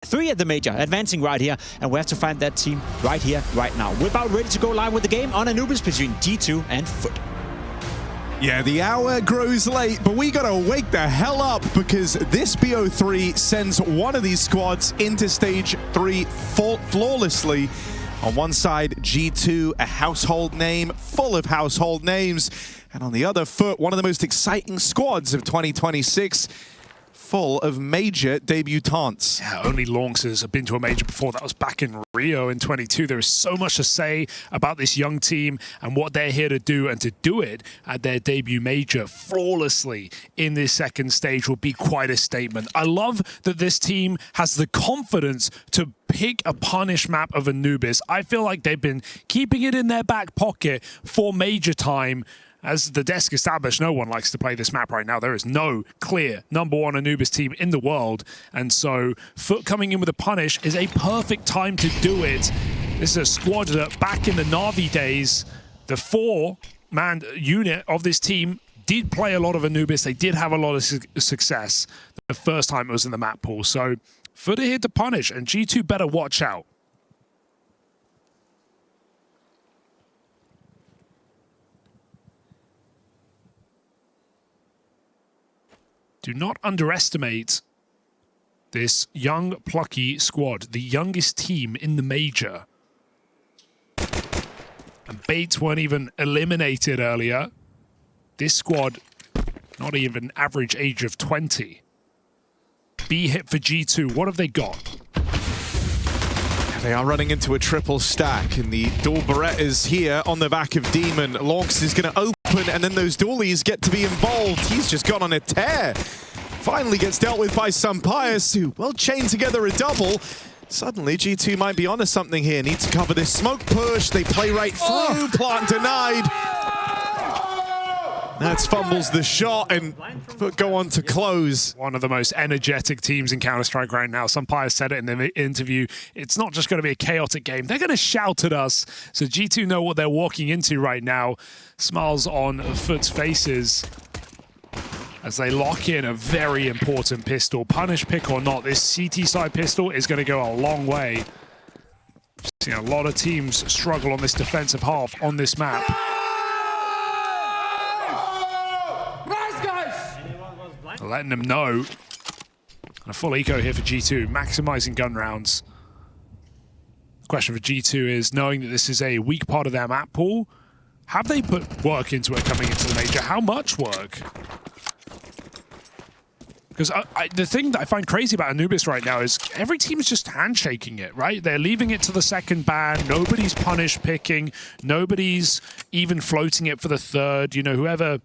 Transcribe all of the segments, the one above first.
3 at the Major, advancing right here, and we have to find that team right here, right now. We're about ready to go live with the game on Anubis between G2 and FUT. Yeah, the hour grows late, but we gotta wake the hell up because this BO3 sends one of these squads into stage 3 flawlessly. On one side, G2, a household name, full of household names. And on the other, FUT, one of the most exciting squads of 2026. Full of major debutantes. Yeah, only lauNX have been to a major before. That was back in Rio in 22. There is so much to say about this young team and what they're here to do, and to do it at their debut major flawlessly in this second stage will be quite a statement. I love that this team has the confidence to pick a punish map of Anubis. I feel like they've been keeping it in their back pocket for major time. As the desk established, no one likes to play this map right now. There is no clear #1 Anubis team in the world. And so FUT coming in with a punish is a perfect time to do it. This is a squad that back in the Na'Vi days, the 4-man unit of this team did play a lot of Anubis. They did have a lot of success the first time it was in the map pool. So FUT are here to punish, and G2 better watch out. Do not underestimate this young, plucky squad, the youngest team in the major. And Bates weren't even eliminated earlier. This squad, not even average age of 20. B hit for G2. What have they got? They are running into a triple stack, and the dual Berettas here on the back of Demon. lauNX is going to open, and then those dualies get to be involved. He's just gone on a tear. Finally gets dealt with by Sampaius, who will chain together a double. Suddenly, G2 might be onto something here. Need to cover this smoke push. They play right through. Plant denied. That's fumbles the shot, and go on to close. One of the most energetic teams in Counter-Strike right now. Sampaius said it in the interview. It's not just going to be a chaotic game. They're going to shout at us. So G2 know what they're walking into right now. Smiles on FUT's faces as they lock in a very important pistol. Punish pick or not, this CT side pistol is going to go a long way. Seeing a lot of teams struggle on this defensive half on this map. Letting them know. And a full eco here for G2, maximizing gun rounds. The question for G2 is, knowing that this is a weak part of their map pool, have they put work into it coming into the major? How much work? Because the thing that I find crazy about Anubis right now is every team is just handshaking it, right? They're leaving it to the second ban. Nobody's punish picking. Nobody's even floating it for the third. You know, whoever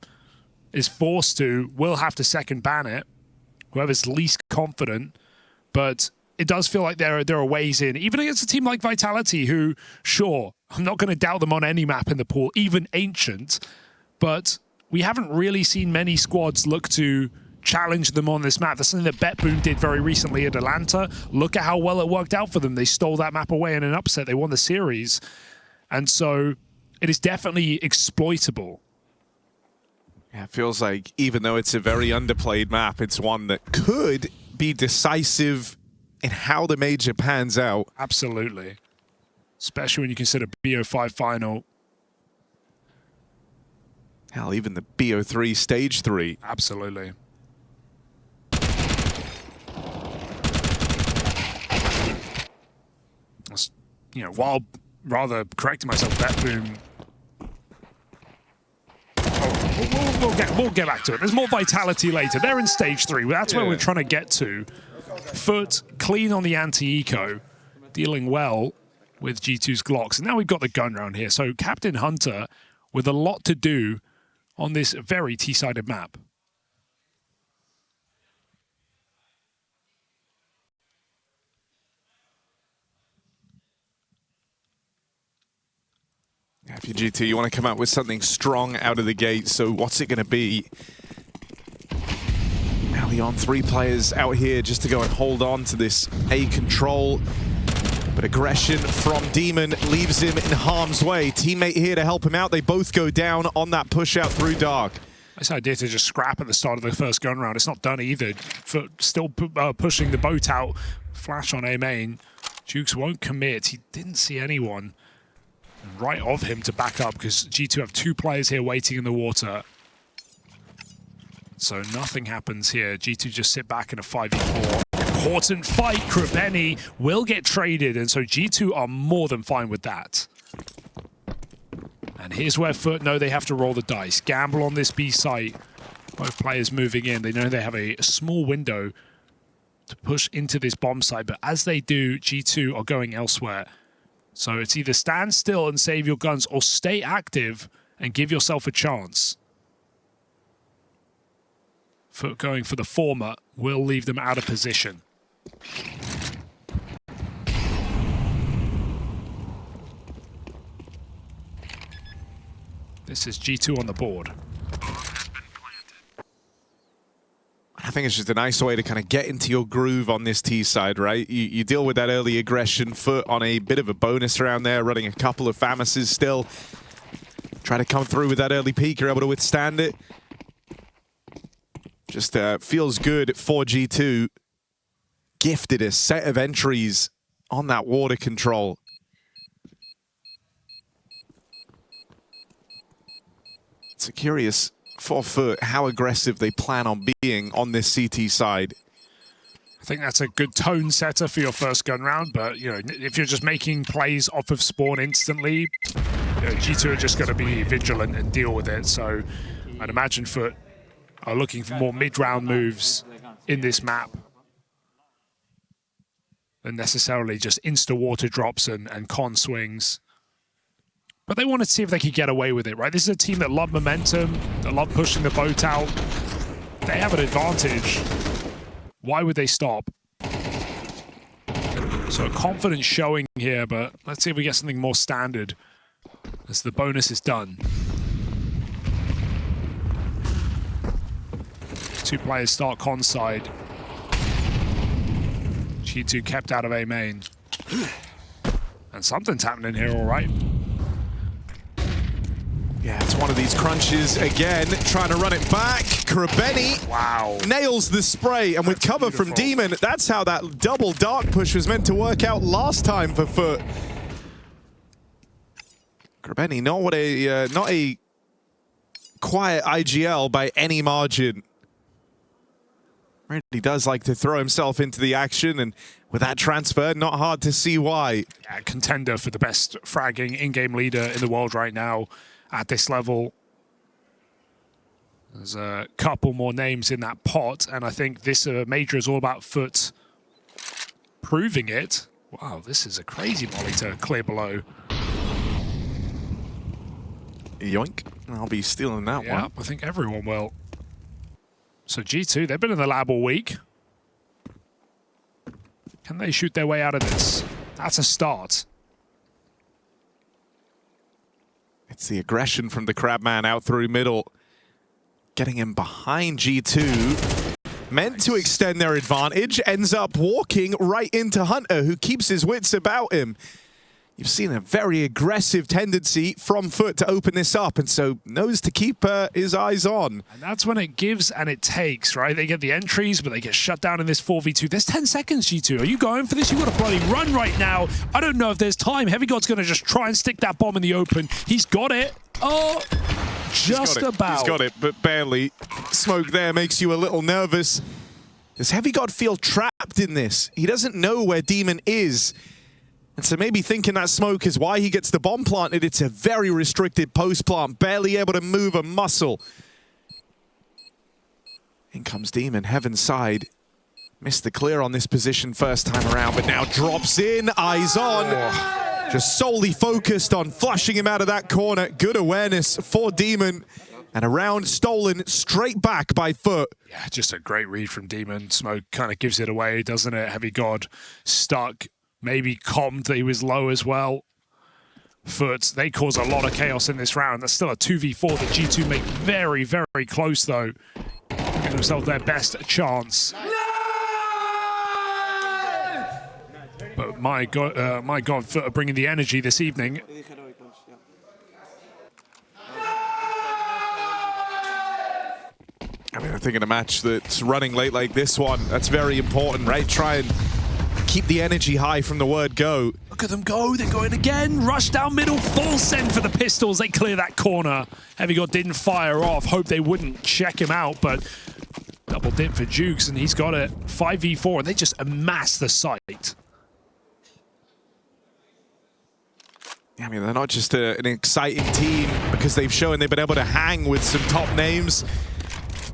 is forced to will have to second ban it, whoever's least confident. But it does feel like there are ways in, even against a team like Vitality, who, sure, I'm not going to doubt them on any map in the pool, even Ancient, but we haven't really seen many squads look to challenge them on this map. That's something that BetBoom did very recently at Atlanta. Look at how well it worked out for them. They stole that map away in an upset. They won the series. And so it is definitely exploitable. Yeah, it feels like even though it's a very underplayed map, it's one that could be decisive in how the major pans out. Absolutely. Especially when you consider BO5 final. Hell, even the BO3 stage 3. Absolutely. You know, while rather correcting myself, BetBoom. We'll get back to it. There's more Vitality later. They're in stage 3. That's where we're trying to get to. FUT clean on the anti-eco, dealing well with G2's Glocks. And now we've got the gun round here. So Captain Hunter with a lot to do on this very T-sided map. If you're G2, you want to come out with something strong out of the gate. So what's it going to be? Early on, 3 players out here just to go and hold on to this A control. But aggression from Demon leaves him in harm's way. Teammate here to help him out. They both go down on that push out through Dark. This idea to just scrap at the start of the first gun round, it's not done either. For still pushing the boat out, Flash on A main. Jukes won't commit. He didn't see anyone right of him to back up because G2 have 2 players here waiting in the water. So nothing happens here. G2 just sit back in a 5v4. Important fight. Krabeni will get traded, and so G2 are more than fine with that. And here's where FUT know they have to roll the dice. Gamble on this B site. Both players moving in. They know they have a small window to push into this bomb site, but as they do, G2 are going elsewhere. So it's either stand still and save your guns or stay active and give yourself a chance. FUT going for the former will leave them out of position. This is G2 on the board. I think it's just a nice way to kind of get into your groove on this T side, right? You deal with that early aggression. FUT on a bit of a bonus around there, running a couple of Famises still. Try to come through with that early peak. You're able to withstand it. Just feels good for G2. Gifted a set of entries on that water control. It's a curious for FUT how aggressive they plan on being on this CT side. I think that's a good tone setter for your first gun round, but you know, if you're just making plays off of spawn instantly, G2 are just going to be vigilant and deal with it. So I'd imagine FUT are looking for more mid-round moves in this map than necessarily just insta-water drops and con swings. But they wanted to see if they could get away with it, right? This is a team that love momentum, that love pushing the boat out. They have an advantage. Why would they stop? So a confident showing here, but let's see if we get something more standard as the bonus is done. 2 players start con side. G2 kept out of A main. And something's happening here, all right. Yeah, it's one of these crunches again, trying to run it back. Krabeni Wow. nails the spray, and with cover beautiful from Demon, that's how that double dark push was meant to work out last time for FUT. Krabeni, not a quiet IGL by any margin. Really does like to throw himself into the action, and with that transfer, not hard to see why. Yeah, contender for the best fragging in-game leader in the world right now at this level. There's a couple more names in that pot, and I think this major is all about FUT proving it. Wow, this is a crazy volley to clear below. Yoink. I'll be stealing that one. Yeah, I think everyone will. So G2, they've been in the lab all week. Can they shoot their way out of this? That's a start. It's the aggression from the Crabman out through middle. Getting him behind G2. Meant to extend their advantage. Ends up walking right into Hunter, who keeps his wits about him. You've seen a very aggressive tendency from FUT to open this up, and so knows to keep his eyes on. And that's when it gives and it takes, right? They get the entries, but they get shut down in this 4v2. There's 10 seconds, G2. Are you going for this? You've got a bloody run right now. I don't know if there's time. Heavy God's going to just try and stick that bomb in the open. He's got it. Oh, just about. He's got it, but barely. Smoke there makes you a little nervous. Does Heavy God feel trapped in this? He doesn't know where Demon is. And so maybe thinking that smoke is why he gets the bomb planted. It's a very restricted post plant, barely able to move a muscle. In comes Demon, Heaven's side. Missed the clear on this position first time around, but now drops in, eyes on. Just solely focused on flushing him out of that corner. Good awareness for Demon. And a round stolen straight back by FUT. Yeah, just a great read from Demon. Smoke kind of gives it away, doesn't it? Heavy God stuck. Maybe commed that he was low as well. FUT, they cause a lot of chaos in this round. That's still a 2v4 that G2 make very, very close, though. Giving themselves their best chance. But my God, FUT are bringing the energy this evening. I mean, I think in a match that's running late like this one, that's very important, right? Try and keep the energy high from the word go. Look at them go. They're going again. Rush down middle. Full send for the pistols. They clear that corner. Heavy God didn't fire off. Hope they wouldn't check him out, but double dip for Jukes, and he's got it. 5v4, and they just amass the site. I mean, they're not just an exciting team because they've shown they've been able to hang with some top names.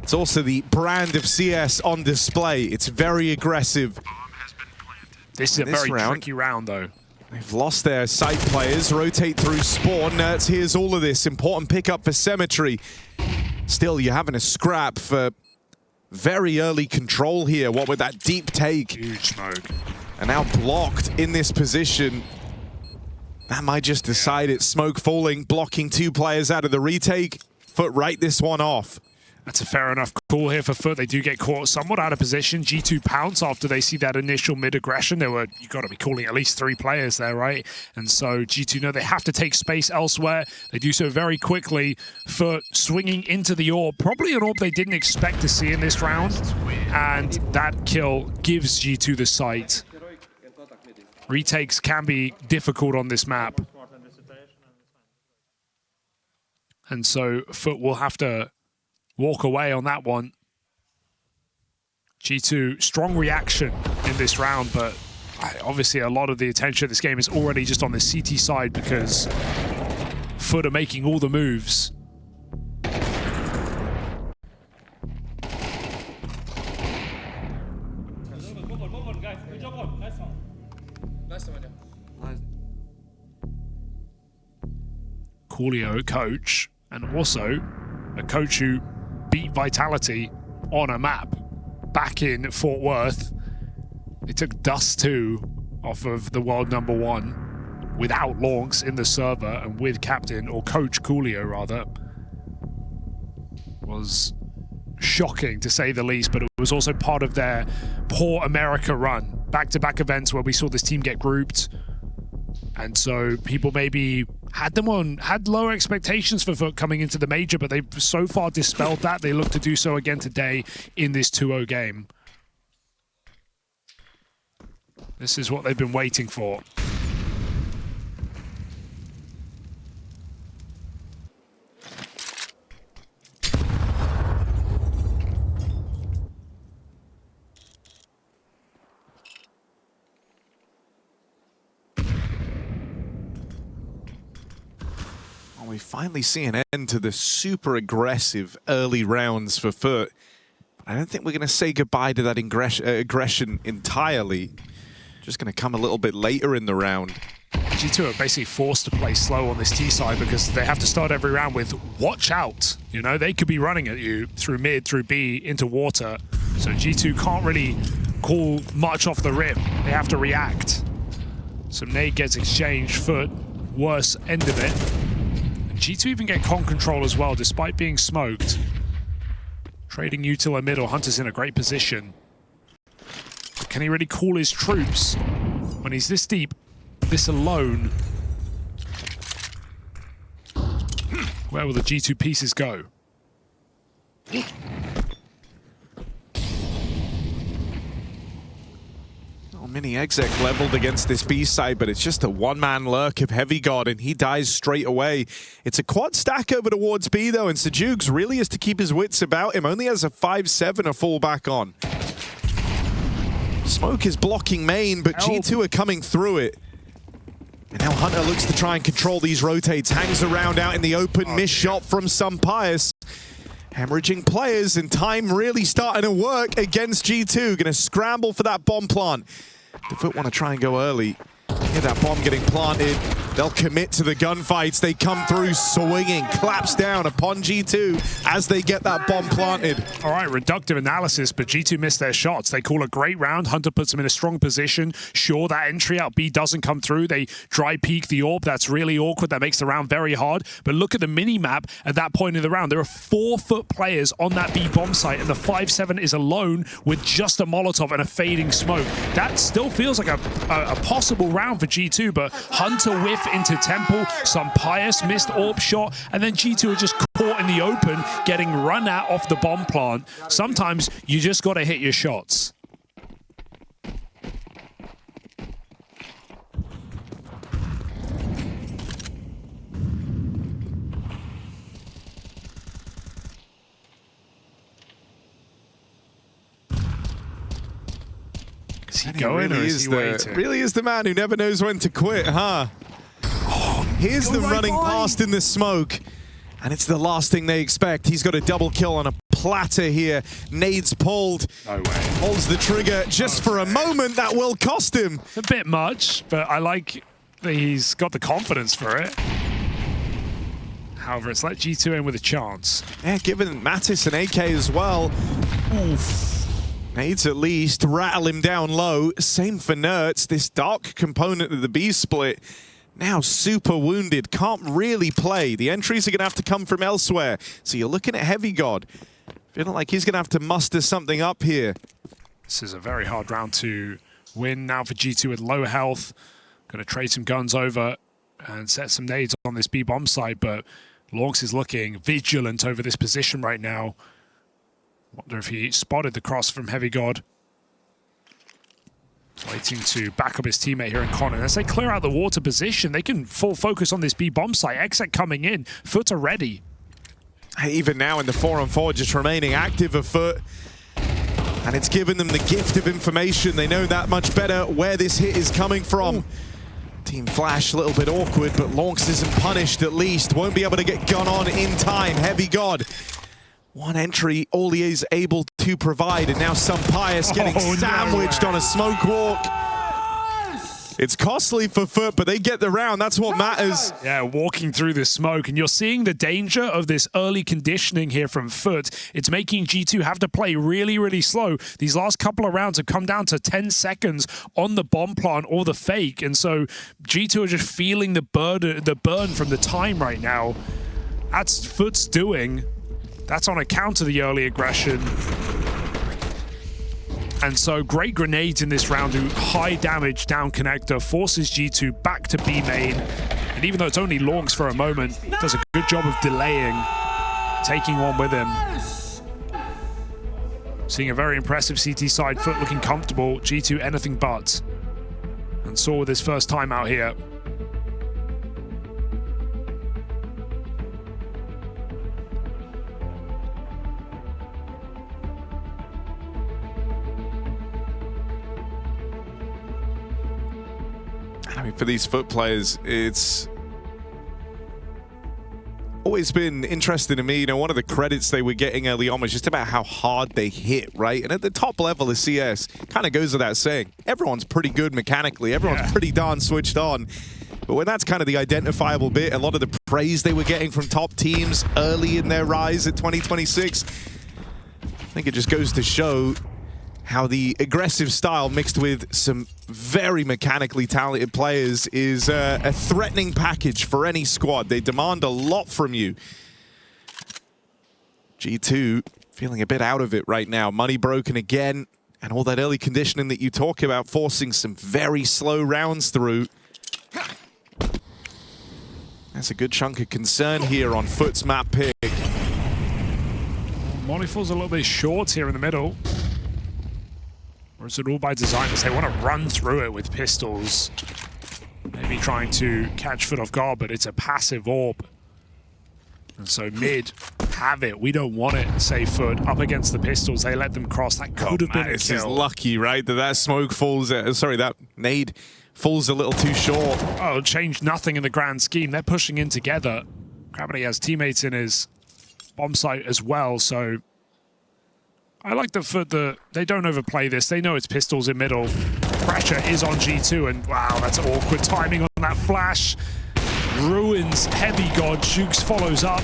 It's also the brand of CS on display. It's very aggressive. This is a very tricky round, though. They've lost their site players, rotate through spawn. Nertz hears all of this. Important pickup for Cemetery. Still, you're having a scrap for very early control here. What with that deep take? Huge smoke. And now blocked in this position. That might just decide it's smoke falling, blocking 2 players out of the retake. FUT right this one off. That's a fair enough call here for FUT. They do get caught somewhat out of position. G2 pounce after they see that initial mid-aggression. You got to be calling at least 3 players there, right? And so G2 know they have to take space elsewhere. They do so very quickly. FUT swinging into the orb. Probably an orb they didn't expect to see in this round. And that kill gives G2 the site. Retakes can be difficult on this map. And so FUT will have to walk away on that one. G2, strong reaction in this round, but obviously a lot of the attention of this game is already just on the CT side because FUT are making all the moves. Coolio, coach, and also a coach who beat Vitality on a map back in Fort Worth. They took Dust 2 off of the world #1 without lauNX in the server and with captain, or coach Coolio rather. Was shocking to say the least, but it was also part of their Poor America run. Back-to-back events where we saw this team get grouped. And so people maybe had lower expectations for FUT coming into the major, but they've so far dispelled that. They look to do so again today in this 2-0 game. This is what they've been waiting for. We finally see an end to the super aggressive early rounds for FUT. I don't think we're going to say goodbye to that aggression entirely. Just going to come a little bit later in the round. G2 are basically forced to play slow on this T side because they have to start every round with watch out. You know, they could be running at you through mid, through B, into water. So G2 can't really call much off the rip. They have to react. Some nade gets exchanged. FUT, worse end of it. G2 even get con control as well, despite being smoked. Trading util a middle. Hunter's in a great position. But can he really call his troops when he's this deep, this alone? Where will the G2 pieces go? Mini exec leveled against this B side, but it's just a one-man lurk of Heavy God, and he dies straight away. It's a quad stack over towards B, though, and Sejugs really is to keep his wits about him. Only has a 5-7 to fall back on. Smoke is blocking main, but G2 are coming through it. And now Hunter looks to try and control these rotates. Hangs around out in the open. Missed shot from Pius. Hemorrhaging players, and time really starting to work against G2. Gonna scramble for that bomb plant. The FUT want to try and go early. Hear that bomb getting planted. They'll commit to the gunfights. They come through swinging, claps down upon G2 as they get that bomb planted. All right, reductive analysis, but G2 missed their shots. They call a great round. Hunter puts them in a strong position. Sure, that entry out B doesn't come through. They dry peek the orb. That's really awkward. That makes the round very hard. But look at the mini-map at that point in the round. There are 4 FUT players on that B bomb site, and the 5-7 is alone with just a Molotov and a fading smoke. That still feels like a possible round for G2, but Hunter whiff into Temple, Pius missed orb shot, and then G2 are just caught in the open, getting run at off the bomb plant. Sometimes you just got to hit your shots. Is he going or is he waiting? Really is the man who never knows when to quit, huh? Oh, here's them running past in the smoke. And it's the last thing they expect. He's got a double kill on a platter here. Nades pulled. No way. Holds the trigger just for a moment. That will cost him. A bit much, but I like that he's got the confidence for it. However, it's let G2 in with a chance. Yeah, given Mattis and AK as well. Oof. Nades at least rattle him down low. Same for Nerds. This dark component of the B split. Now super wounded, can't really play. The entries are going to have to come from elsewhere. So you're looking at Heavy God. Feeling like he's going to have to muster something up here. This is a very hard round to win now for G2 with low health. Going to trade some guns over and set some nades on this B-bomb site, but lauNX is looking vigilant over this position right now. Wonder if he spotted the cross from Heavy God. Waiting to back up his teammate here in Connor. As they clear out the water position, they can full focus on this B-bomb site. Exec coming in. FUT are ready. Even now in the 4-on-4, just remaining active of FUT. And it's given them the gift of information. They know that much better where this hit is coming from. Ooh. Team Flash a little bit awkward, but lauNX isn't punished at least. Won't be able to get gun on in time. Heavy God. One entry, all he is able to provide, and now some Pius getting sandwiched on a smoke walk. It's costly for FUT, but they get the round. That's what matters. Yeah, walking through the smoke, and you're seeing the danger of this early conditioning here from FUT. It's making G2 have to play really, really slow. These last couple of rounds have come down to 10 seconds on the bomb plant or the fake, and so G2 are just feeling the burn from the time right now. That's FUT's doing. That's on account of the early aggression. And so great grenades in this round who high damage down connector forces G2 back to B main. And even though it's only lauNX for a moment, does a good job of delaying, taking one with him. Seeing a very impressive CT side, FUT looking comfortable, G2 anything but. And saw with his first time out here. I mean, for these FUT players, it's always been interesting to me. You know, one of the credits they were getting early on was just about how hard they hit, right? And at the top level of CS, kind of goes without saying, everyone's pretty good mechanically. Everyone's pretty darn switched on. But when that's kind of the identifiable bit, a lot of the praise they were getting from top teams early in their rise at 2026, I think it just goes to show how the aggressive style mixed with some very mechanically talented players is a threatening package for any squad. They demand a lot from you. G2 feeling a bit out of it right now. Money broken again, and all that early conditioning that you talk about, forcing some very slow rounds through. That's a good chunk of concern here on FUT's map pick. Monifal's a little bit short here in the middle. Or is it all by design as they want to run through it with pistols? Maybe trying to catch FUT off guard, but it's a passive orb. And so mid, have it. We don't want it, say FUT. Up against the pistols, they let them cross. That could have been a kill. This is lucky, right? That smoke falls, that nade falls a little too short. Oh, changed nothing in the grand scheme. They're pushing in together. Gravity has teammates in his bomb site as well, so I like the FUT that they don't overplay this. They know it's pistols in middle. Pressure is on G2, and wow, that's awkward timing on that flash. Ruins Heavy God. Jukes follows up,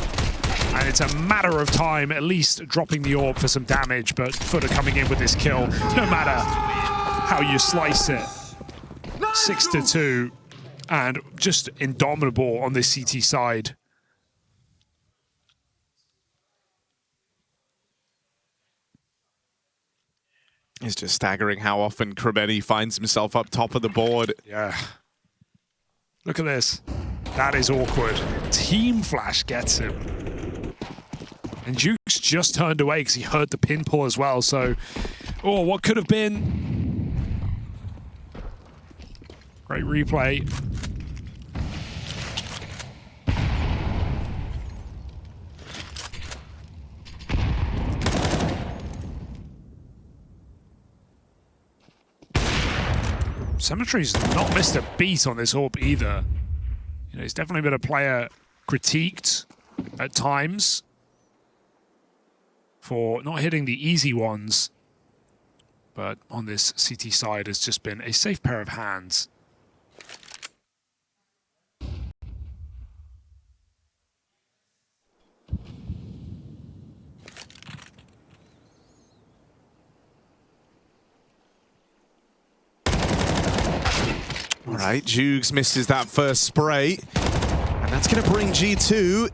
and it's a matter of time, at least dropping the orb for some damage, but FUT are coming in with this kill, no matter how you slice it. 6-2, and just indomitable on this CT side. It's just staggering how often Krabeni finds himself up top of the board. Yeah. Look at this. That is awkward. Team Flash gets him. And Jukes just turned away because he heard the pin pull as well. So, oh, what could have been? Great replay. Symmetry's not missed a beat on this AWP either. You know, he's definitely been a player critiqued at times for not hitting the easy ones, but on this CT side has just been a safe pair of hands. All right, Jugs misses that first spray, and that's going to bring G2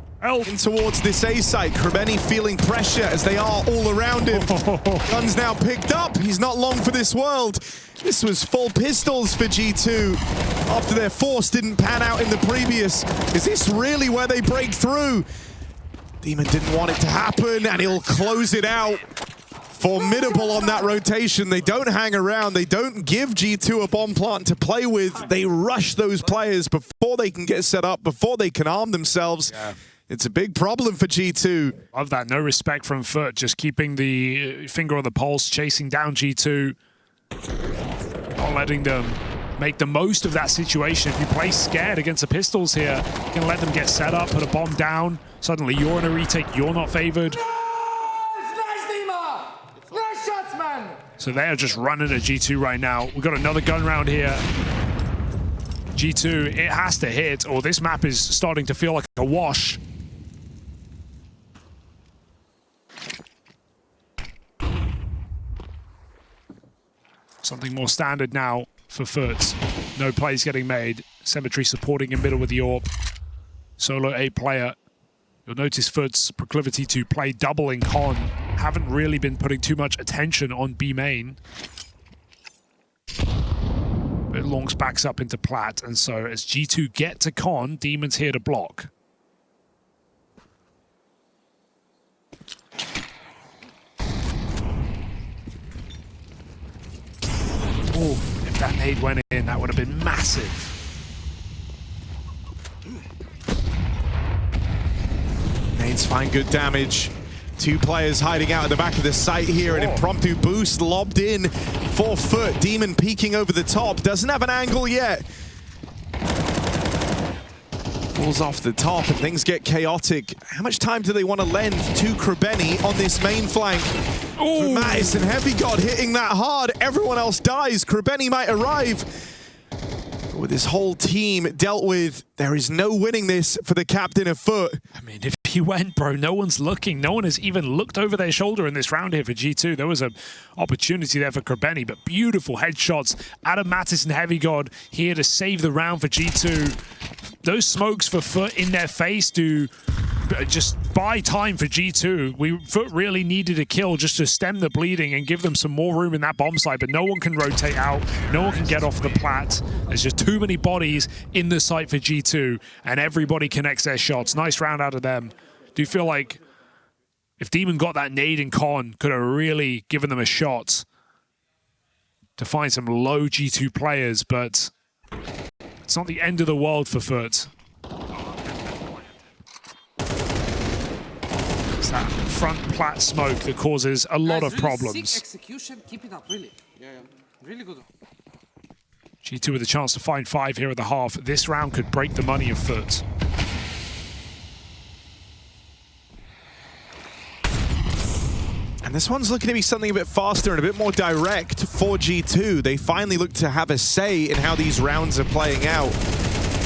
in towards this A site. Krebeni feeling pressure as they are all around him. Gun's now picked up. He's not long for this world. This was full pistols for G2 after their force didn't pan out in the previous. Is this really where they break through? Demon didn't want it to happen, and he'll close it out. Formidable on that rotation. They don't hang around. They don't give G2 a bomb plant to play with. They rush those players before they can get set up, before they can arm themselves. Yeah. It's a big problem for G2. Love that. No respect from FUT. Just keeping the finger on the pulse, chasing down G2. Not letting them make the most of that situation. If you play scared against the pistols here, you can let them get set up, put a bomb down. Suddenly you're in a retake. You're not favored. So they are just running at G2 right now. We've got another gun round here. G2, it has to hit, or this map is starting to feel like a wash. Something more standard now for FUT. No plays getting made. Symmetry supporting in middle with the AWP. Solo A player. You'll notice FUT's proclivity to play double in con haven't really been putting too much attention on B main. But Longs backs up into plat, and so as G2 get to con, Demon's here to block. Oh, if that nade went in, that would have been massive. Nades find good damage. Two players hiding out at the back of the site here. An impromptu boost lobbed in for FUT. Demon peeking over the top. Doesn't have an angle yet. Falls off the top and things get chaotic. How much time do they want to lend to Krebeni on this main flank? Mattis and Heavy God hitting that hard. Everyone else dies. Krebeni might arrive. But with this whole team dealt with, there is no winning this for the captain of FUT. I mean, if he went, bro, no one's looking. No one has even looked over their shoulder in this round here for G2. There was an opportunity there for Krebeni, but beautiful headshots out of Mattis and Heavy God here to save the round for G2. Those smokes for FUT in their face do just buy time for G2. FUT really needed a kill just to stem the bleeding and give them some more room in that bomb site, but no one can rotate out. No one can get off the plat. There's just too many bodies in the site for G2, and everybody connects their shots. Nice round out of them. Do you feel like if Demon got that nade in con, could have really given them a shot to find some low G2 players, but it's not the end of the world for FUT. It's that front plat smoke that causes a lot of problems. Sick execution, keep it up, really. Yeah, really good. G2 with a chance to find 5 here at the half. This round could break the money of FUT. And this one's looking to be something a bit faster and a bit more direct for G2. They finally look to have a say in how these rounds are playing out.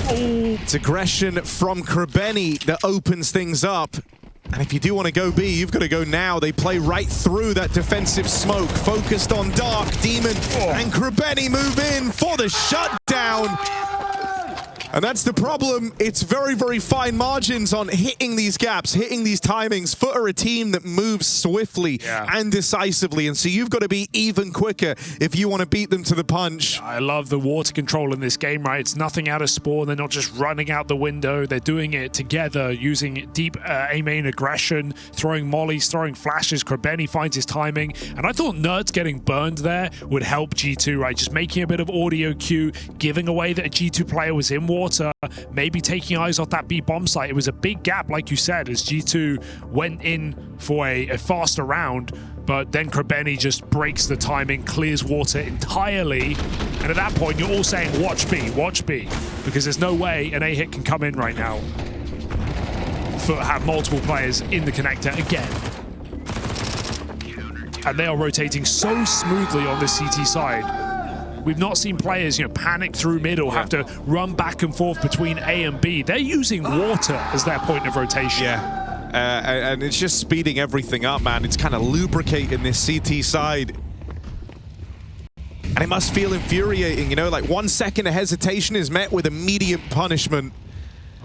It's aggression from Krebeni that opens things up. And if you do want to go B, you've got to go now. They play right through that defensive smoke. Focused on Dark, Demon, and Krebeni move in for the shutdown. And that's the problem. It's very, very fine margins on hitting these gaps, hitting these timings. FUT are a team that moves swiftly and decisively, and so you've got to be even quicker if you want to beat them to the punch. I love the water control in this game, right? It's nothing out of spawn. They're not just running out the window. They're doing it together, using deep A-main aggression, throwing mollies, throwing flashes. Krebeni finds his timing, and I thought Nerds getting burned there would help G2, right? Just making a bit of audio cue, giving away that a G2 player was in water. water, maybe taking eyes off that B bomb site. It was a big gap, like you said, as G2 went in for a faster round, but then Krebeni just breaks the timing, clears water entirely, and at that point, you're all saying, watch B, because there's no way an A hit can come in right now. FUT have multiple players in the connector again. And they are rotating so smoothly on this CT side. We've not seen players, panic through mid or have to run back and forth between A and B. They're using water as their point of rotation. Yeah, and it's just speeding everything up, man. It's kind of lubricating this CT side. And it must feel infuriating, like 1 second of hesitation is met with immediate punishment.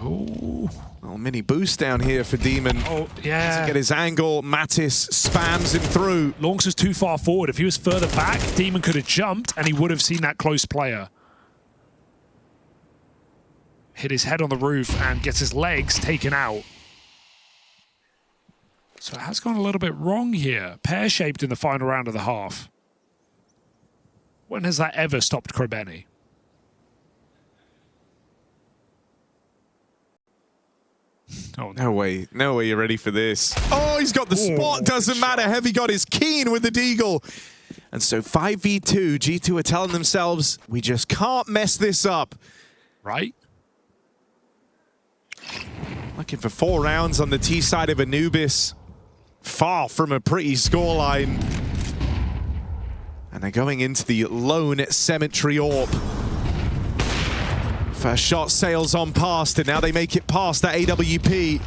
Oh. Little mini boost down here for Demon. Oh, yeah. To get his angle, Mattis spams him through. lauNX was too far forward. If he was further back, Demon could have jumped and he would have seen that close player. Hit his head on the roof and gets his legs taken out. So it has gone a little bit wrong here. Pear-shaped in the final round of the half. When has that ever stopped Krebeni? Oh, no way you're ready for this. Oh, he's got the spot, doesn't matter. Heavy got his keen with the deagle. And so 5v2, G2 are telling themselves, we just can't mess this up. Right? Looking for 4 rounds on the T side of Anubis. Far from a pretty scoreline. And they're going into the lone cemetery AWP. First shot sails on past, and now they make it past that AWP.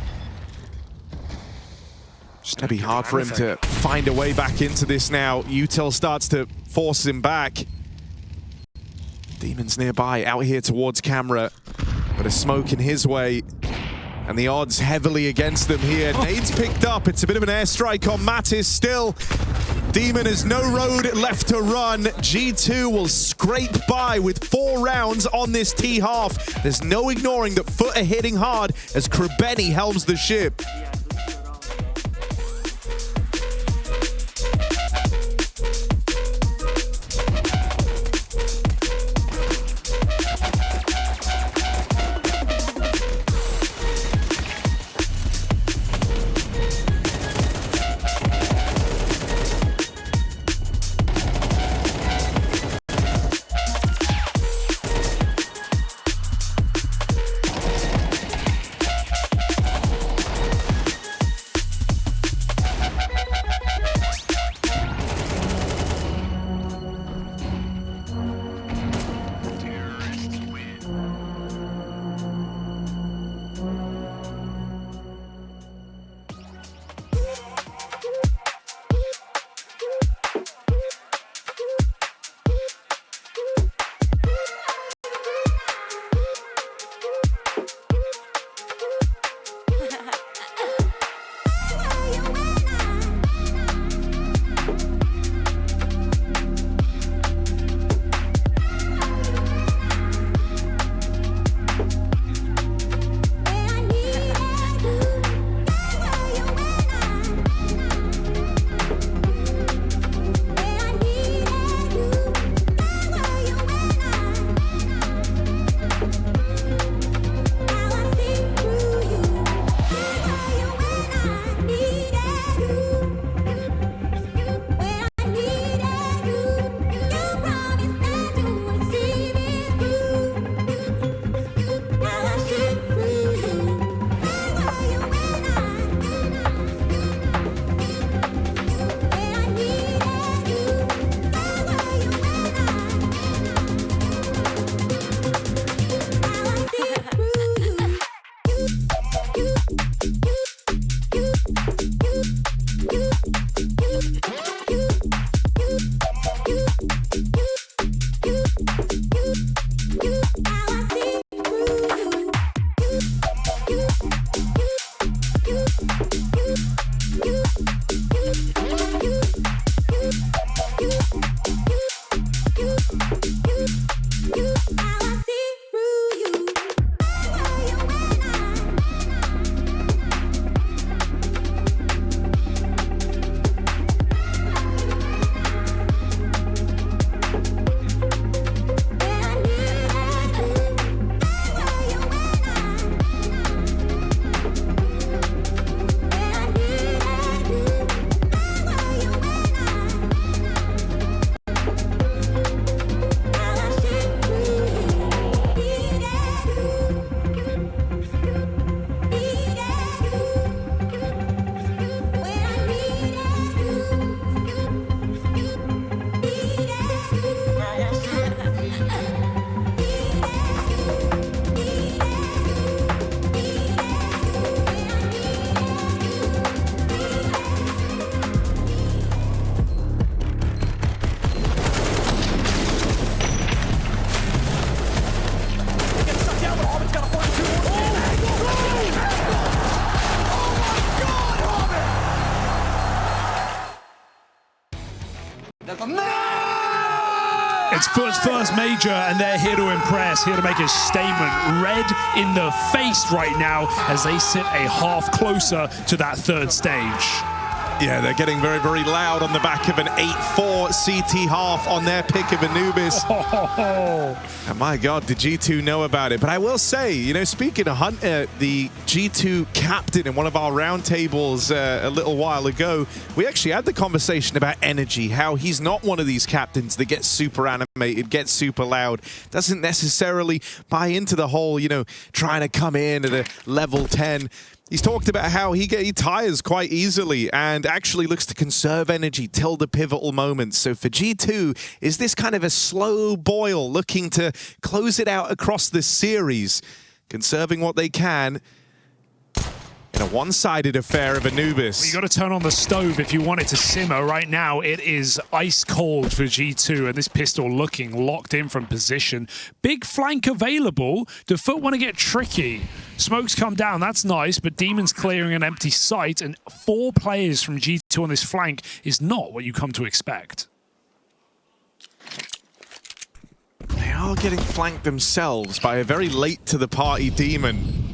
It's going to be hard for him to find a way back into this now. Util starts to force him back. Demon's nearby, out here towards camera. But a smoke in his way. And the odds heavily against them here. Nades picked up. It's a bit of an airstrike on Mattis still. Demon has no road left to run. G2 will scrape by with 4 rounds on this T half. There's no ignoring that FUT are hitting hard as Krebeni helms the ship. It's FUT's first major, and they're here to impress, here to make a statement. Red in the face right now as they sit a half closer to that third stage. Yeah, they're getting very, very loud on the back of an 8-4 CT half on their pick of Anubis. And my God, did G2 know about it? But I will say, you know, speaking of Hunter, the G2 captain in one of our roundtables a little while ago, we actually had the conversation about energy, how he's not one of these captains that gets super animated, gets super loud, doesn't necessarily buy into the whole, you know, trying to come in at a level 10. He's talked about how he tires quite easily and actually looks to conserve energy till the pivotal moments. So for G2, is this kind of a slow boil looking to close it out across the series, conserving what they can in a one-sided affair of Anubis? Well, you got to turn on the stove if you want it to simmer. Right now, it is ice cold for G2, and this pistol looking locked in from position. Big flank available. Do FUT want to get tricky? Smokes come down, that's nice, but Demon's clearing an empty site, and 4 players from G2 on this flank is not what you come to expect. They are getting flanked themselves by a very late-to-the-party Demon.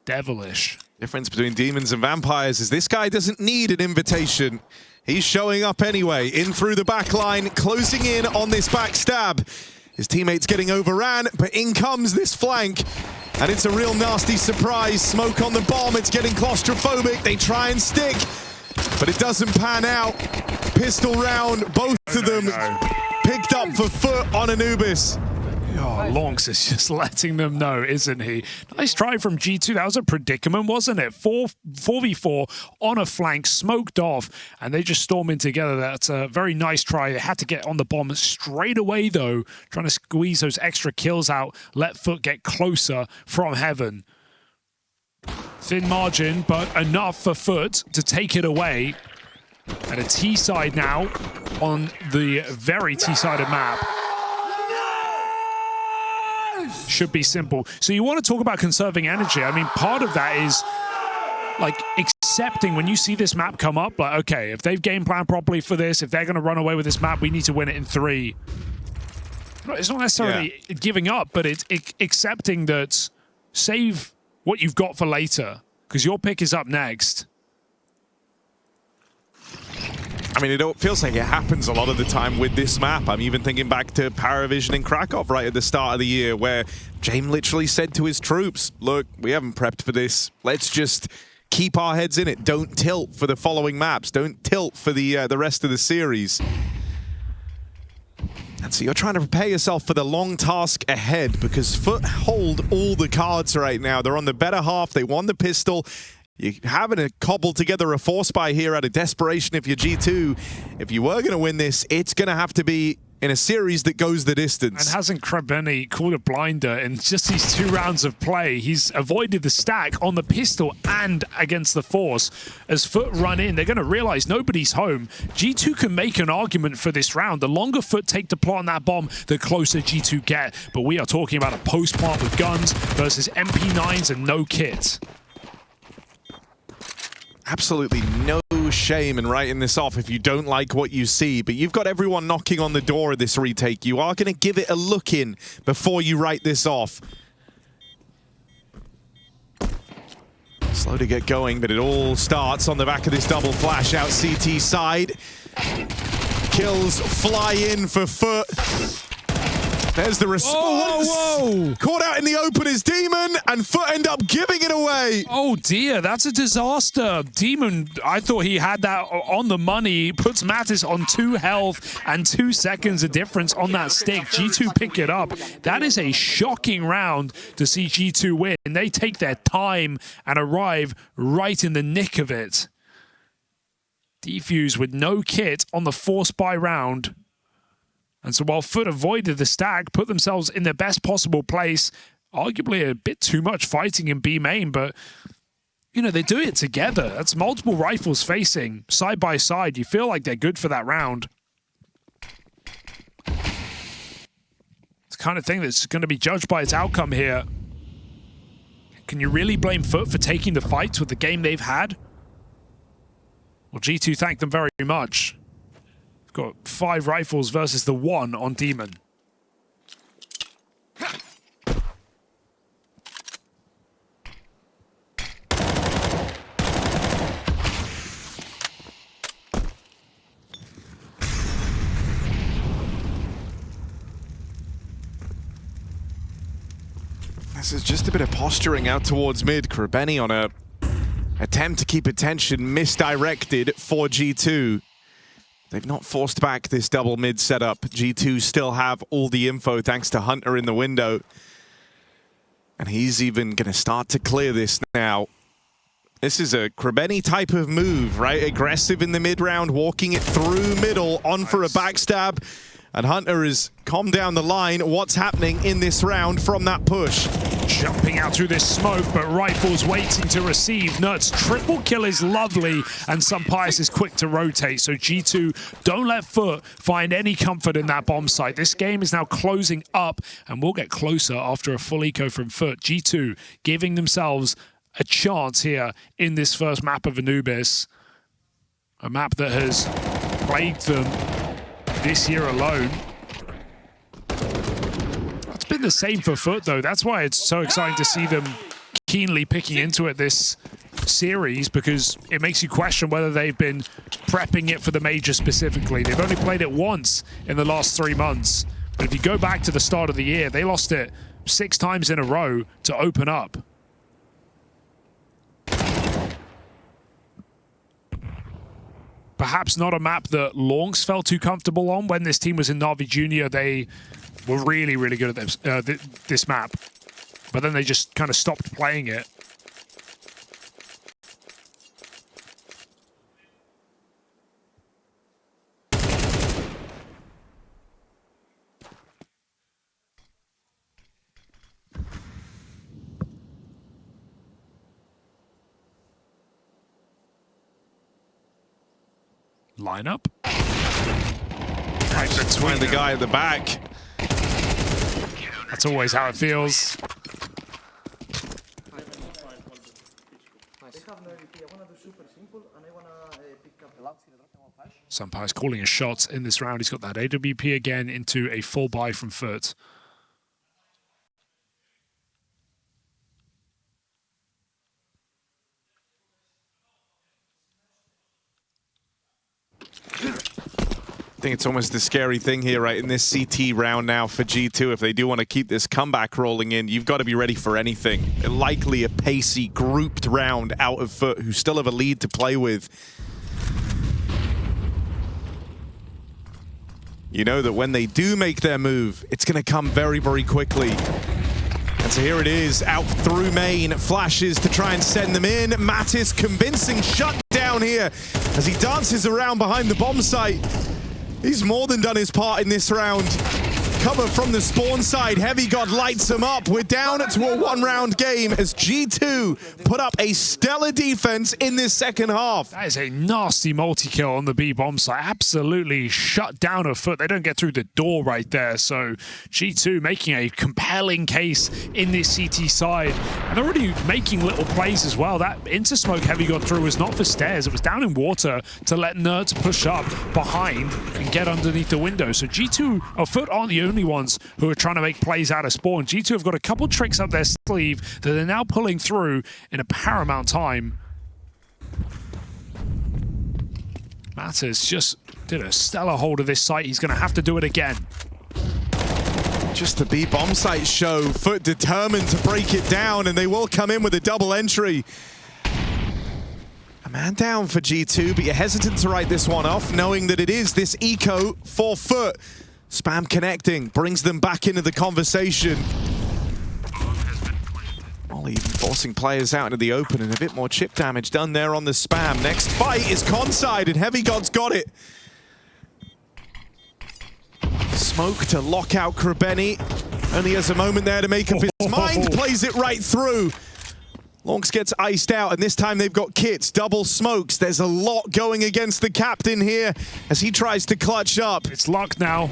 Devilish. Difference between demons and vampires is this guy doesn't need an invitation. He's showing up anyway, in through the back line, closing in on this backstab. His teammates getting overran, but in comes this flank. And it's a real nasty surprise. Smoke on the bomb, it's getting claustrophobic. They try and stick, but it doesn't pan out. Pistol round, both of them picked up for FUT on Anubis. Oh, lauNX is just letting them know, isn't he? Nice try from G2. That was a predicament, wasn't it? 4v4 on a flank, smoked off, and they just storm in together. That's a very nice try. They had to get on the bomb straight away, though, trying to squeeze those extra kills out, let FUT get closer from heaven. Thin margin, but enough for FUT to take it away. And a T side now on the very T-sided map. Should be simple. So you want to talk about conserving energy. I mean, part of that is like accepting when you see this map come up, like, okay, if they've game planned properly for this, if they're going to run away with this map, we need to win it in 3. It's not necessarily giving up, but it's accepting that save what you've got for later, because your pick is up next. I mean, it feels like it happens a lot of the time with this map. I'm even thinking back to Paravision in Krakow right at the start of the year, where James literally said to his troops, look, we haven't prepped for this. Let's just keep our heads in it. Don't tilt for the following maps. Don't tilt for the rest of the series. And so you're trying to prepare yourself for the long task ahead, because FUT hold all the cards right now. They're on the better half. They won the pistol. You're having to cobble together a force buy here out of desperation if you're G2. If you were going to win this, it's going to have to be in a series that goes the distance. And hasn't Krebeni called a blinder in just these 2 rounds of play? He's avoided the stack on the pistol and against the force. As FUT run in, they're going to realize nobody's home. G2 can make an argument for this round. The longer FUT take to plant that bomb, the closer G2 get. But we are talking about a post plant with guns versus MP9s and no kit. Absolutely no shame in writing this off if you don't like what you see, but you've got everyone knocking on the door of this retake. You are going to give it a look in before you write this off. Slow to get going, but it all starts on the back of this double flash out CT side. Kills fly in for FUT. There's the response. Whoa. Caught out in the open is Demon, and FUT end up giving it away. Oh dear, that's a disaster. Demon, I thought he had that on the money. Puts Mattis on 2 health and 2 seconds of difference on that stick. G2 pick it up. That is a shocking round to see G2 win. They take their time and arrive right in the nick of it. Defuse with no kit on the force buy round. And so while FUT avoided the stack, put themselves in their best possible place, arguably a bit too much fighting in B main, but, you know, they do it together. That's multiple rifles facing side by side. You feel like they're good for that round. It's the kind of thing that's going to be judged by its outcome here. Can you really blame FUT for taking the fights with the game they've had? Well, G2 thanked them very much. Got 5 rifles versus the 1 on Demon. This is just a bit of posturing out towards mid. Krabeni on a attempt to keep attention misdirected for G2. They've not forced back this double mid setup. G2 still have all the info thanks to Hunter in the window. And he's even going to start to clear this now. This is a Krabeni type of move, right? Aggressive in the mid round, walking it through middle, on for a backstab. And Hunter has calmed down the line. What's happening in this round from that push? Jumping out through this smoke, but Rifle's waiting to receive. Nuts triple kill is lovely, and Sunpius is quick to rotate. So G2 don't let FUT find any comfort in that bomb site. This game is now closing up, and we'll get closer after a full eco from FUT. G2 giving themselves a chance here in this first map of Anubis. A map that has plagued them this year alone. It's been the same for FUT though. That's why it's so exciting to see them keenly picking into it this series, because it makes you question whether they've been prepping it for the major specifically. They've only played it once in the last 3 months. But if you go back to the start of the year, they lost it 6 times in a row to open up. Perhaps not a map that lauNX felt too comfortable on. When this team was in Na'Vi Junior, they were really, really good at this map. But then they just kind of stopped playing it. Lineup. Right between the guy at the back. That's always how it feels. Sunpius calling his shots in this round. He's got that AWP again into a full buy from FUT. I think it's almost the scary thing here, right, in this CT round now for G2. If they do want to keep this comeback rolling in, you've got to be ready for anything. Likely a pacey, grouped round out of FUT, who still have a lead to play with. You know that when they do make their move, it's going to come very, very quickly. And so here it is, out through main, flashes to try and send them in. Mattis convincing shutdown here as he dances around behind the bomb site. He's more than done his part in this round. Cover from the spawn side. Heavy God lights him up. We're down to a 1-round game as G2 put up a stellar defense in this second half. That is a nasty multi-kill on the B bomb site. Absolutely shut down a FUT. They don't get through the door right there. So G2 making a compelling case in this CT side. And they're already making little plays as well. That intersmoke Heavy God through was not for stairs. It was down in water to let Nerds push up behind and get underneath the window. So G2 or FUT aren't the only ones who are trying to make plays out of spawn. G2 have got a couple tricks up their sleeve that they're now pulling through in a paramount time. Matters just did a stellar hold of this site. He's going to have to do it again. Just the B bomb site show. FUT determined to break it down, and they will come in with a double entry. A man down for G2, but you're hesitant to write this one off, knowing that it is this eco for FUT. Spam connecting, brings them back into the conversation. Ollie even forcing players out into the open, and a bit more chip damage done there on the spam. Next fight is Conside, and Heavy God's got it. Smoke to lock out Krabeni. Only has a moment there to make up his mind, plays it right through. lauNX gets iced out, and this time they've got kits, double smokes. There's a lot going against the captain here as he tries to clutch up. It's luck now.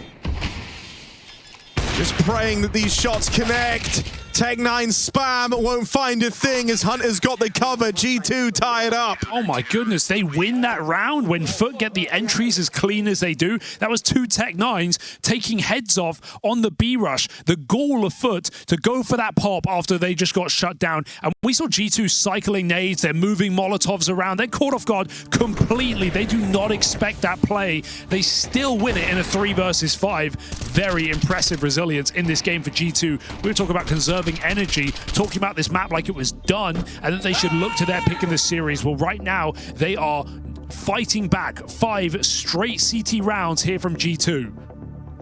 Just praying that these shots connect. Tech9 spam won't find a thing as Hunter's got the cover. G2 tie it up. Oh my goodness, they win that round when FUT get the entries as clean as they do. That was two Tech9s taking heads off on the B rush. The gall of FUT to go for that pop after they just got shut down. And we saw G2 cycling nades, they're moving Molotovs around. They're caught off guard completely. They do not expect that play. They still win it in a 3 versus 5. Very impressive resilience in this game for G2. We were talking about conserving energy, talking about this map like it was done and that they should look to their pick in the series. Well, right now they are fighting back 5 straight CT rounds here from G2.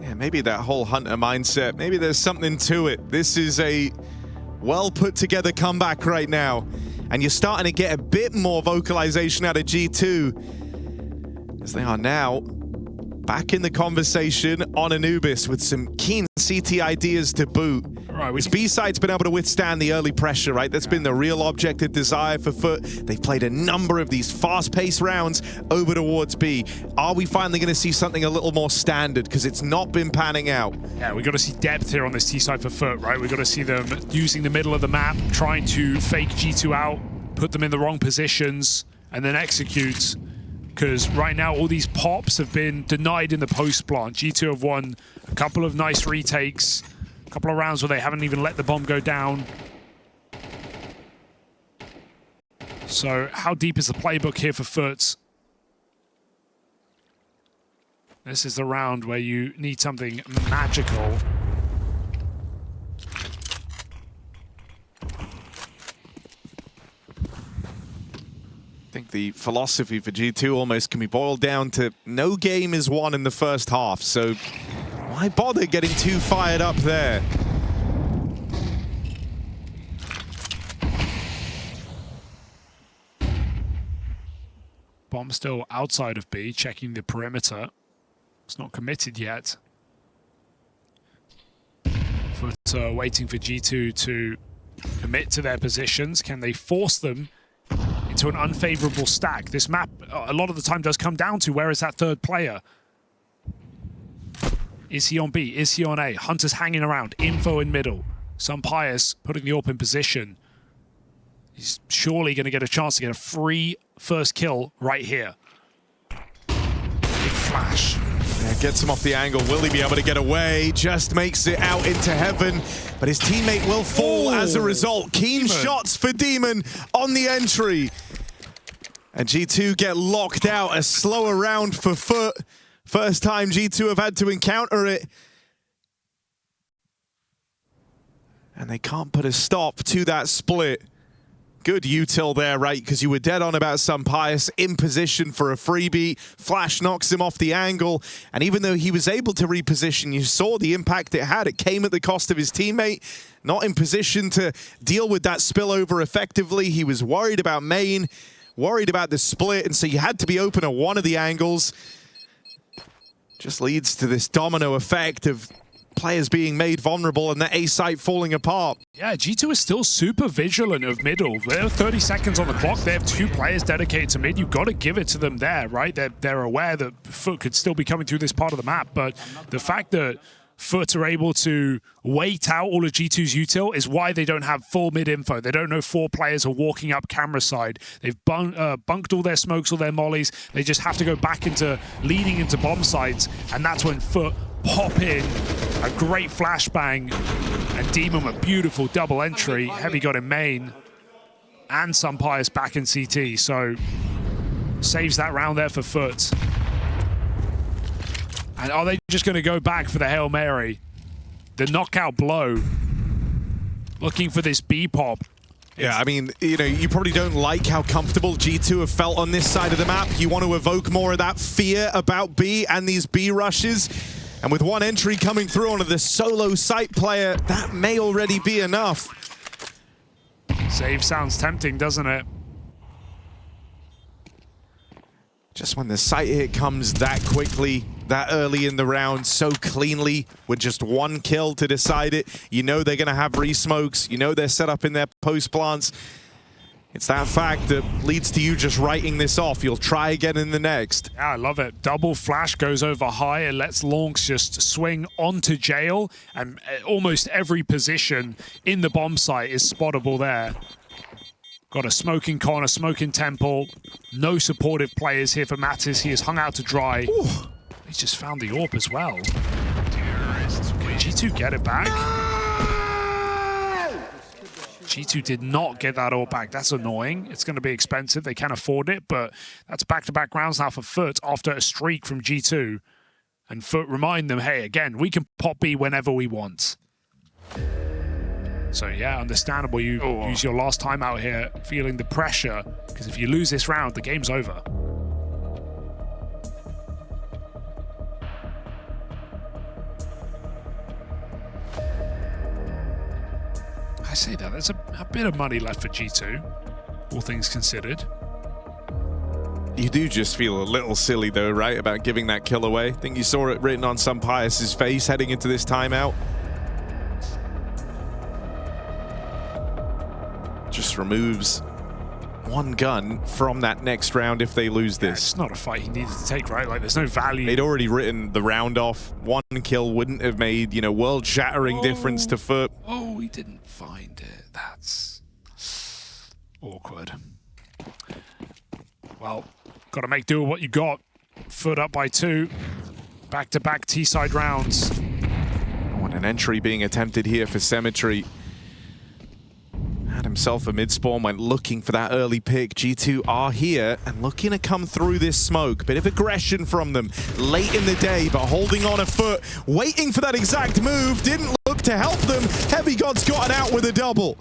Yeah, maybe that whole Hunter mindset, maybe there's something to it. This is a well put together comeback right now, and you're starting to get a bit more vocalization out of G2 as they are now back in the conversation on Anubis with some keen CT ideas to boot. Right, This B-side's been able to withstand the early pressure, right? That's been the real objective desire for FUT. They've played a number of these fast-paced rounds over towards B. Are we finally going to see something a little more standard? Because it's not been panning out. Yeah, we've got to see depth here on this T side for FUT, right? We've got to see them using the middle of the map, trying to fake G2 out, put them in the wrong positions, and then execute. Because right now, all these pops have been denied in the post plant. G2 have won a couple of nice retakes, a couple of rounds where they haven't even let the bomb go down. So how deep is the playbook here for FUT? This is the round where you need something magical. I think the philosophy for G2 almost can be boiled down to no game is won in the first half, so why bother getting too fired up there? Bomb still outside of B, checking the perimeter. It's not committed yet. FUT waiting for G2 to commit to their positions. Can they force them into an unfavorable stack? This map, a lot of the time, does come down to where is that third player? Is he on B? Is he on A? Hunter's hanging around. Info in middle. Some Pius putting the AWP in position. He's surely going to get a chance to get a free first kill right here. Big flash. Yeah, gets him off the angle. Will he be able to get away? Just makes it out into heaven, but his teammate will fall as a result. Keen shots for Demon on the entry. And G2 get locked out. A slower round for FUT. First time G2 have had to encounter it. And they can't put a stop to that split. Good util there, right? Because you were dead on about some Pius in position for a freebie. Flash knocks him off the angle. And even though he was able to reposition, you saw the impact it had. It came at the cost of his teammate. Not in position to deal with that spillover effectively. He was worried about main, worried about the split. And so you had to be open at one of the angles. Just leads to this domino effect of players being made vulnerable and the A site falling apart. Yeah, G2 is still super vigilant of middle. They're 30 seconds on the clock. They have 2 players dedicated to mid. You've got to give it to them there, right? They're aware that FUT could still be coming through this part of the map, but the fact that FUT are able to wait out all of G2's util is why they don't have full mid info. They don't know 4 players are walking up camera side. They've bunked all their smokes, all their mollies. They just have to go back into leading into bomb sites, and that's when FUT pop in a great flashbang, and Demon a beautiful double entry. Heavy got in main, and some Pius back in CT, so saves that round there for FUT. And are they just going to go back for the Hail Mary? The knockout blow, looking for this B pop. Yeah, I mean, you know, you probably don't like how comfortable G2 have felt on this side of the map. You want to evoke more of that fear about B and these B rushes. And with one entry coming through onto the solo site player, that may already be enough. Save sounds tempting, doesn't it? Just when the site hit comes that quickly, that early in the round, so cleanly, with just one kill to decide it, you know they're going to have re-smokes, you know they're set up in their post plants. It's that fact that leads to you just writing this off. You'll try again in the next. Yeah, I love it. Double flash goes over high and lets lauNX just swing onto jail, and almost every position in the bomb site is spottable there. Got a smoking corner, smoking temple. No supportive players here for Mattis. He is hung out to dry. Ooh. He's just found the AWP as well. Can G2 get it back? G2 did not get that AWP back. That's annoying. It's going to be expensive. They can afford it, but that's back-to-back rounds now for FUT after a streak from G2. And FUT remind them, hey, again, we can pop B whenever we want. So yeah, understandable. You use your last time out here feeling the pressure, because if you lose this round, the game's over. I say that, there's a bit of money left for G2, all things considered. You do just feel a little silly though, right, about giving that kill away. I think you saw it written on Sampaio's face heading into this timeout. Just removes one gun from that next round if they lose this. It's not a fight he needed to take, right? Like, there's no value. They'd already written the round off. One kill wouldn't have made, you know, world-shattering difference to FUT. Oh, he didn't find it. That's awkward. Well, got to make do with what you got. FUT up by 2. Back-to-back T-side rounds. Oh, and an entry being attempted here for Symmetry. Had himself a mid-spawn, went looking for that early pick. G2 are here and looking to come through this smoke. Bit of aggression from them late in the day, but holding on a FUT, waiting for that exact move. Didn't look to help them. Heavy God's gotten out with a double.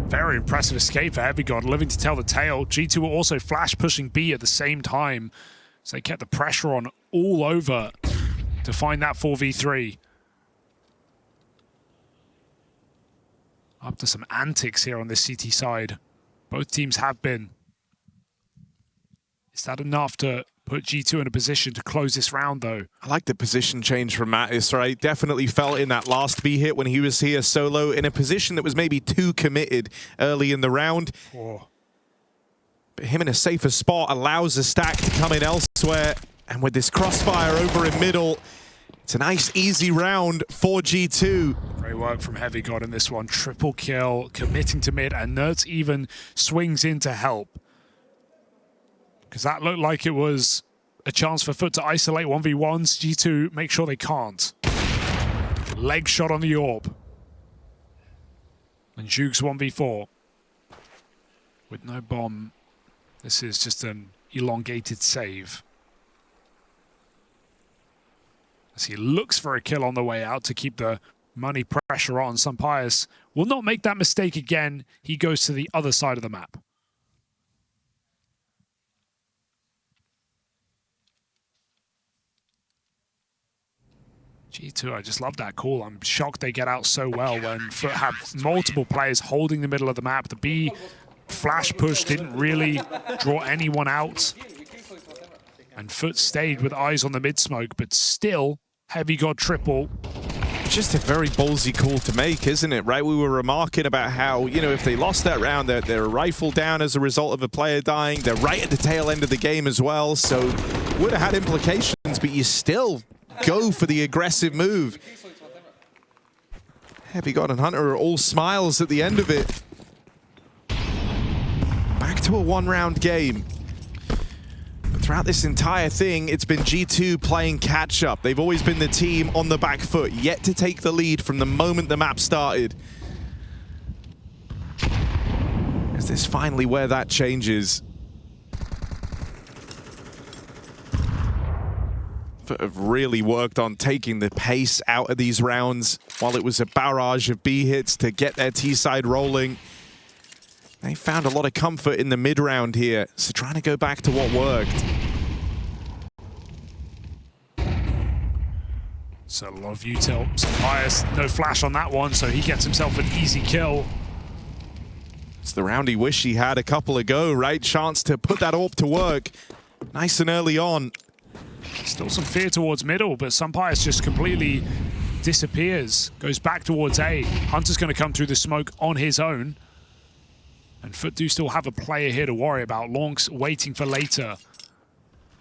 Very impressive escape for Heavy God, living to tell the tale. G2 were also flash pushing B at the same time, so they kept the pressure on all over to find that 4v3. Up to some antics here on this CT side. Both teams have been. Is that enough to put G2 in a position to close this round, though? I like the position change from Mattis, right? Definitely felt in that last B hit when he was here solo in a position that was maybe too committed early in the round. Oh. But him in a safer spot allows a stack to come in elsewhere. And with this crossfire over in middle, it's a nice, easy round for G2. Great work from Heavy God in this one. Triple kill, committing to mid, and Nerds even swings in to help. Because that looked like it was a chance for FUT to isolate 1v1s. G2 make sure they can't. Leg shot on the AWP. And Jukes 1v4. With no bomb, this is just an elongated save. As he looks for a kill on the way out to keep the money pressure on. Sampaio will not make that mistake again. He goes to the other side of the map. G2, I just love that call. I'm shocked they get out so well when FUT have multiple players holding the middle of the map. The B flash push didn't really draw anyone out. And FUT stayed with eyes on the mid smoke, but still, Heavy God triple. Just a very ballsy call to make, isn't it, right? We were remarking about how, you know, if they lost that round, they're rifled down as a result of a player dying. They're right at the tail end of the game as well, so would have had implications, but you still go for the aggressive move. Heavy God and Hunter are all smiles at the end of it. Back to a one-round game. Throughout this entire thing, it's been G2 playing catch-up. They've always been the team on the back foot, yet to take the lead from the moment the map started. Is this finally where that changes? FUT have really worked on taking the pace out of these rounds while it was a barrage of B hits to get their T-side rolling. They found a lot of comfort in the mid-round here, so trying to go back to what worked. So a lot of util. Sampaio, no flash on that one, so he gets himself an easy kill. It's the round he wished he had a couple ago, right? Chance to put that AWP to work nice and early on. Still some fear towards middle, but Sampaio just completely disappears. Goes back towards A. Hunter's going to come through the smoke on his own. And FUT do still have a player here to worry about. lauNX waiting for later.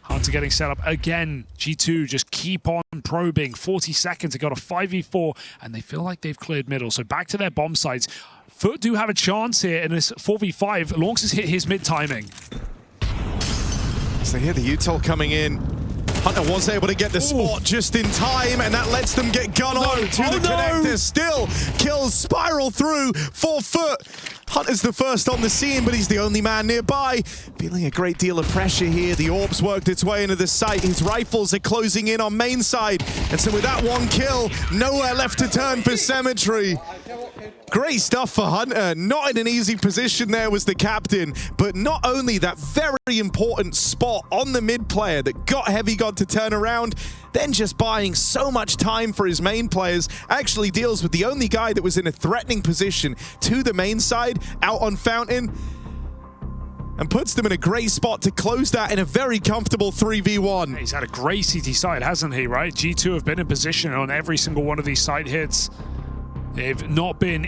Hunter getting set up again. G2 just keep on probing. 40 seconds. They got a 5v4, and they feel like they've cleared middle. So back to their bomb sites. FUT do have a chance here in this 4v5. lauNX has hit his mid timing. So here the util coming in. Hunter was able to get the spot just in time, and that lets them get gun on to the connector. Still kills spiral through for FUT. Hunter's the first on the scene, but he's the only man nearby. Feeling a great deal of pressure here. The orbs worked its way into the site. His rifles are closing in on main side. And so with that one kill, nowhere left to turn for Cemetery. Great stuff for Hunter. Not in an easy position there was the captain, but not only that very important spot on the mid player that got Heavy God to turn around, then just buying so much time for his main players, actually deals with the only guy that was in a threatening position to the main side, out on Fountain, and puts them in a great spot to close that in a very comfortable 3v1. He's had a great CT side, hasn't he, right? G2 have been in position on every single one of these side hits. They've not been,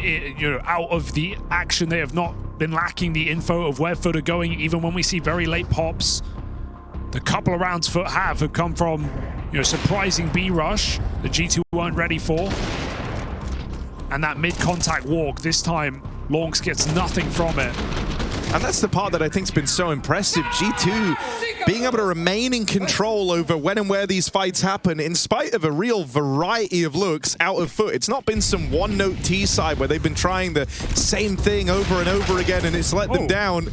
out of the action. They have not been lacking the info of where FUT are going, even when we see very late pops. The couple of rounds FUT have come from, surprising B rush that G2 weren't ready for. And that mid-contact walk, this time, lauNX gets nothing from it. And that's the part that I think's been so impressive. G2 being able to remain in control over when and where these fights happen, in spite of a real variety of looks out of FUT. It's not been some one-note T side where they've been trying the same thing over and over again and it's let them down.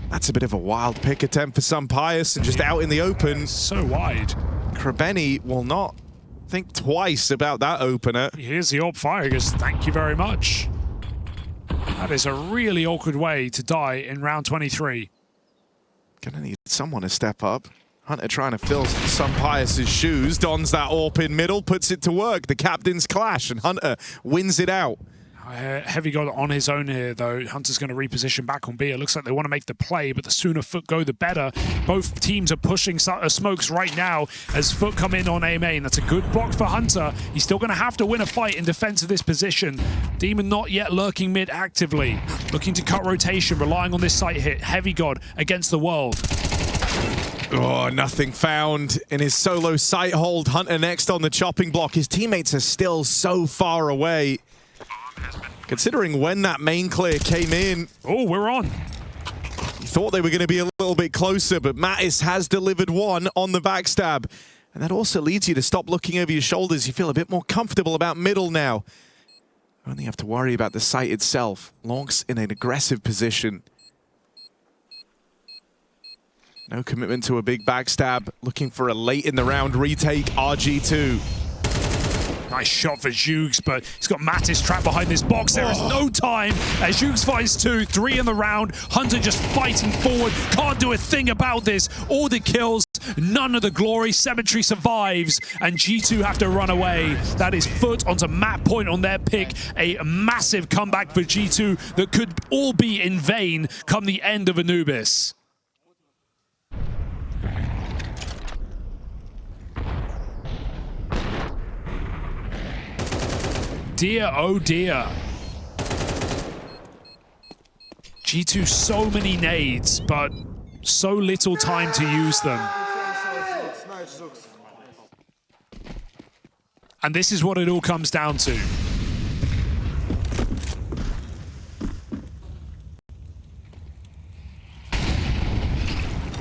That's a bit of a wild pick attempt for some Pius and just out in the open. So wide. Krabeni will not think twice about that opener. Here's the AWP fire. He goes, thank you very much. That is a really awkward way to die in round 23. Gonna need someone to step up. Hunter trying to fill some Pius's shoes, dons that AWP in middle, puts it to work. The captains clash and Hunter wins it out. Heavy God on his own here, though. Hunter's going to reposition back on B. It looks like they want to make the play, but the sooner FUT go, the better. Both teams are pushing smokes right now as FUT come in on A main. That's a good block for Hunter. He's still going to have to win a fight in defense of this position. Demon not yet lurking mid actively. Looking to cut rotation, relying on this site hit. Heavy God against the world. Oh, nothing found in his solo sight hold. Hunter next on the chopping block. His teammates are still so far away. Considering when that main clear came in. Oh, we're on. You thought they were going to be a little bit closer, but Mattis has delivered one on the backstab. And that also leads you to stop looking over your shoulders. You feel a bit more comfortable about middle now. You only have to worry about the site itself. lauNX in an aggressive position. No commitment to a big backstab. Looking for a late in the round retake. RG2. Nice shot for Zhugs, but he's got Mattis trapped behind this box. There is no time as Zhugs finds 2, 3 in the round. Hunter just fighting forward. Can't do a thing about this. All the kills, none of the glory. Cemetery survives, and G2 have to run away. That is FUT onto map point on their pick. A massive comeback for G2 that could all be in vain come the end of Anubis. Dear, oh dear. G2 so many nades, but so little time to use them. And this is what it all comes down to.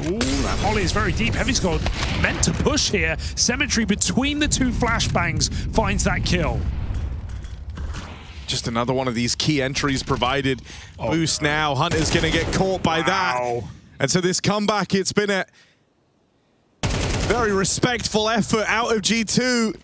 Ooh, that molly is very deep. Heavy's got meant to push here. Cemetery between the two flashbangs finds that kill. Just another one of these key entries provided. Boost now. Hunter's going to get caught by that. And so this comeback, it's been a very respectful effort out of G2.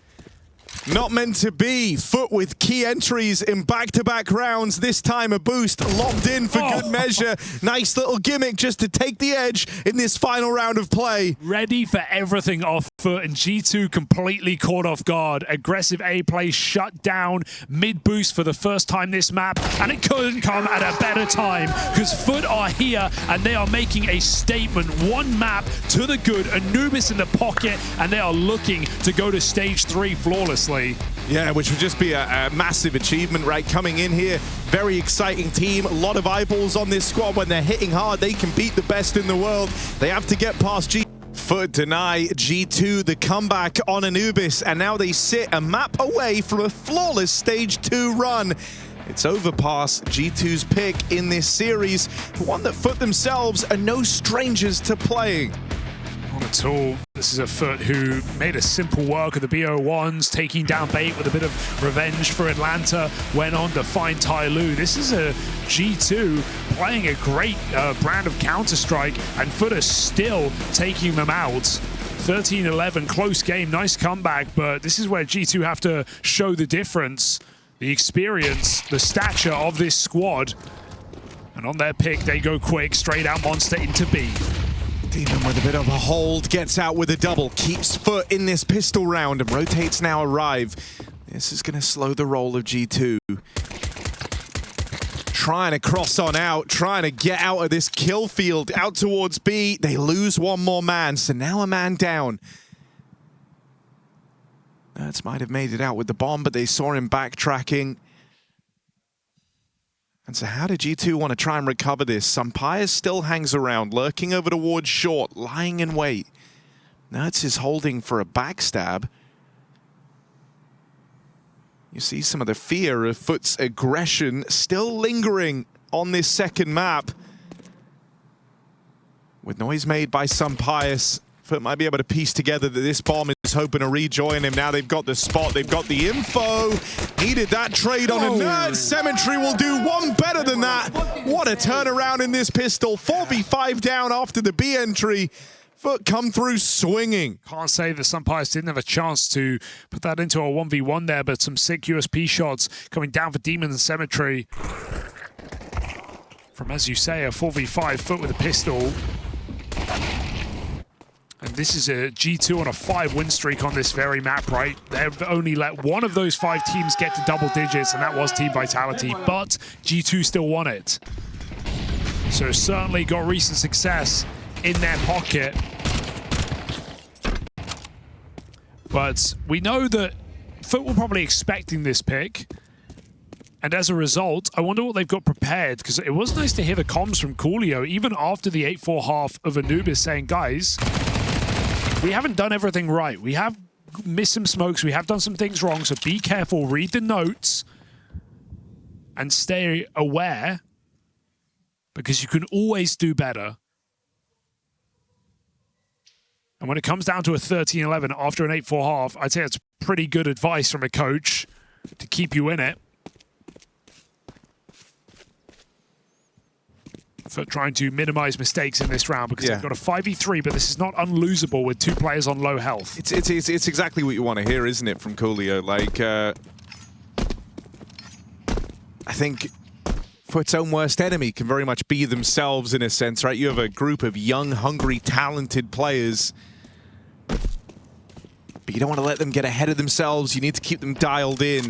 Not meant to be. FUT with key entries in back-to-back rounds. This time a boost locked in for good measure. Nice little gimmick just to take the edge in this final round of play. Ready for everything off FUT and G2 completely caught off guard. Aggressive A play shut down, mid boost for the first time this map, and it couldn't come at a better time because FUT are here and they are making a statement. One map to the good, Anubis in the pocket, and they are looking to go to stage 3 flawlessly. Yeah, which would just be a massive achievement, right? Coming in here, very exciting team, a lot of eyeballs on this squad. When they're hitting hard, they can beat the best in the world. They have to get past G. FUT deny G2 the comeback on Anubis, and now they sit a map away from a flawless stage 2 run. It's Overpass, G2's pick in this series, one that FUT themselves are no strangers to playing. Not at all. This is a FUT who made a simple work of the BO1s, taking down bait with a bit of revenge for Atlanta, went on to find Tyloo. This is a G2 playing a great brand of Counter-Strike, and FUT are still taking them out. 13-11, close game, nice comeback, but this is where G2 have to show the difference, the experience, the stature of this squad. And on their pick, they go quick, straight out Monster into B. Demon with a bit of a hold, gets out with a double, keeps FUT in this pistol round and rotates now Arrive. This is going to slow the roll of G2. Trying to cross on out, trying to get out of this kill field, out towards B. They lose one more man, so now a man down. Nerds might have made it out with the bomb, but they saw him backtracking. And so how did G2 want to try and recover this? Sampire still hangs around, lurking over towards short, lying in wait. Nerds is holding for a backstab. You see some of the fear of FUT's aggression still lingering on this second map. With noise made by Sampire, FUT might be able to piece together that this bomb is hoping to rejoin him. Now they've got the spot, they've got the info. Needed that trade on a nerd. Cemetery will do one better than that. What a turnaround in this pistol. 4v5 down after the B entry. FUT come through swinging. Can't say that Sampire didn't have a chance to put that into a 1v1 there, but some sick USP shots coming down for Demon and Cemetery. From, as you say, a 4v5, FUT with a pistol. And this is a G2 on a 5-win streak on this very map, right? They've only let one of those 5 teams get to double digits, and that was Team Vitality, but G2 still won it. So certainly got recent success in their pocket. But we know that FUT were probably expecting this pick. And as a result, I wonder what they've got prepared, because it was nice to hear the comms from Coolio, even after the 8-4 half of Anubis, saying, guys, we haven't done everything right. We have missed some smokes. We have done some things wrong. So be careful, read the notes, and stay aware, because you can always do better. And when it comes down to a 13-11 after an 8-4 half, I'd say it's pretty good advice from a coach to keep you in it. For trying to minimize mistakes in this round, because they've got a 5v3, but this is not unlosable with 2 players on low health. It's exactly what you want to hear, isn't it, from Coolio? Like, I think FUT's own worst enemy can very much be themselves in a sense, right? You have a group of young, hungry, talented players, but you don't want to let them get ahead of themselves. You need to keep them dialed in.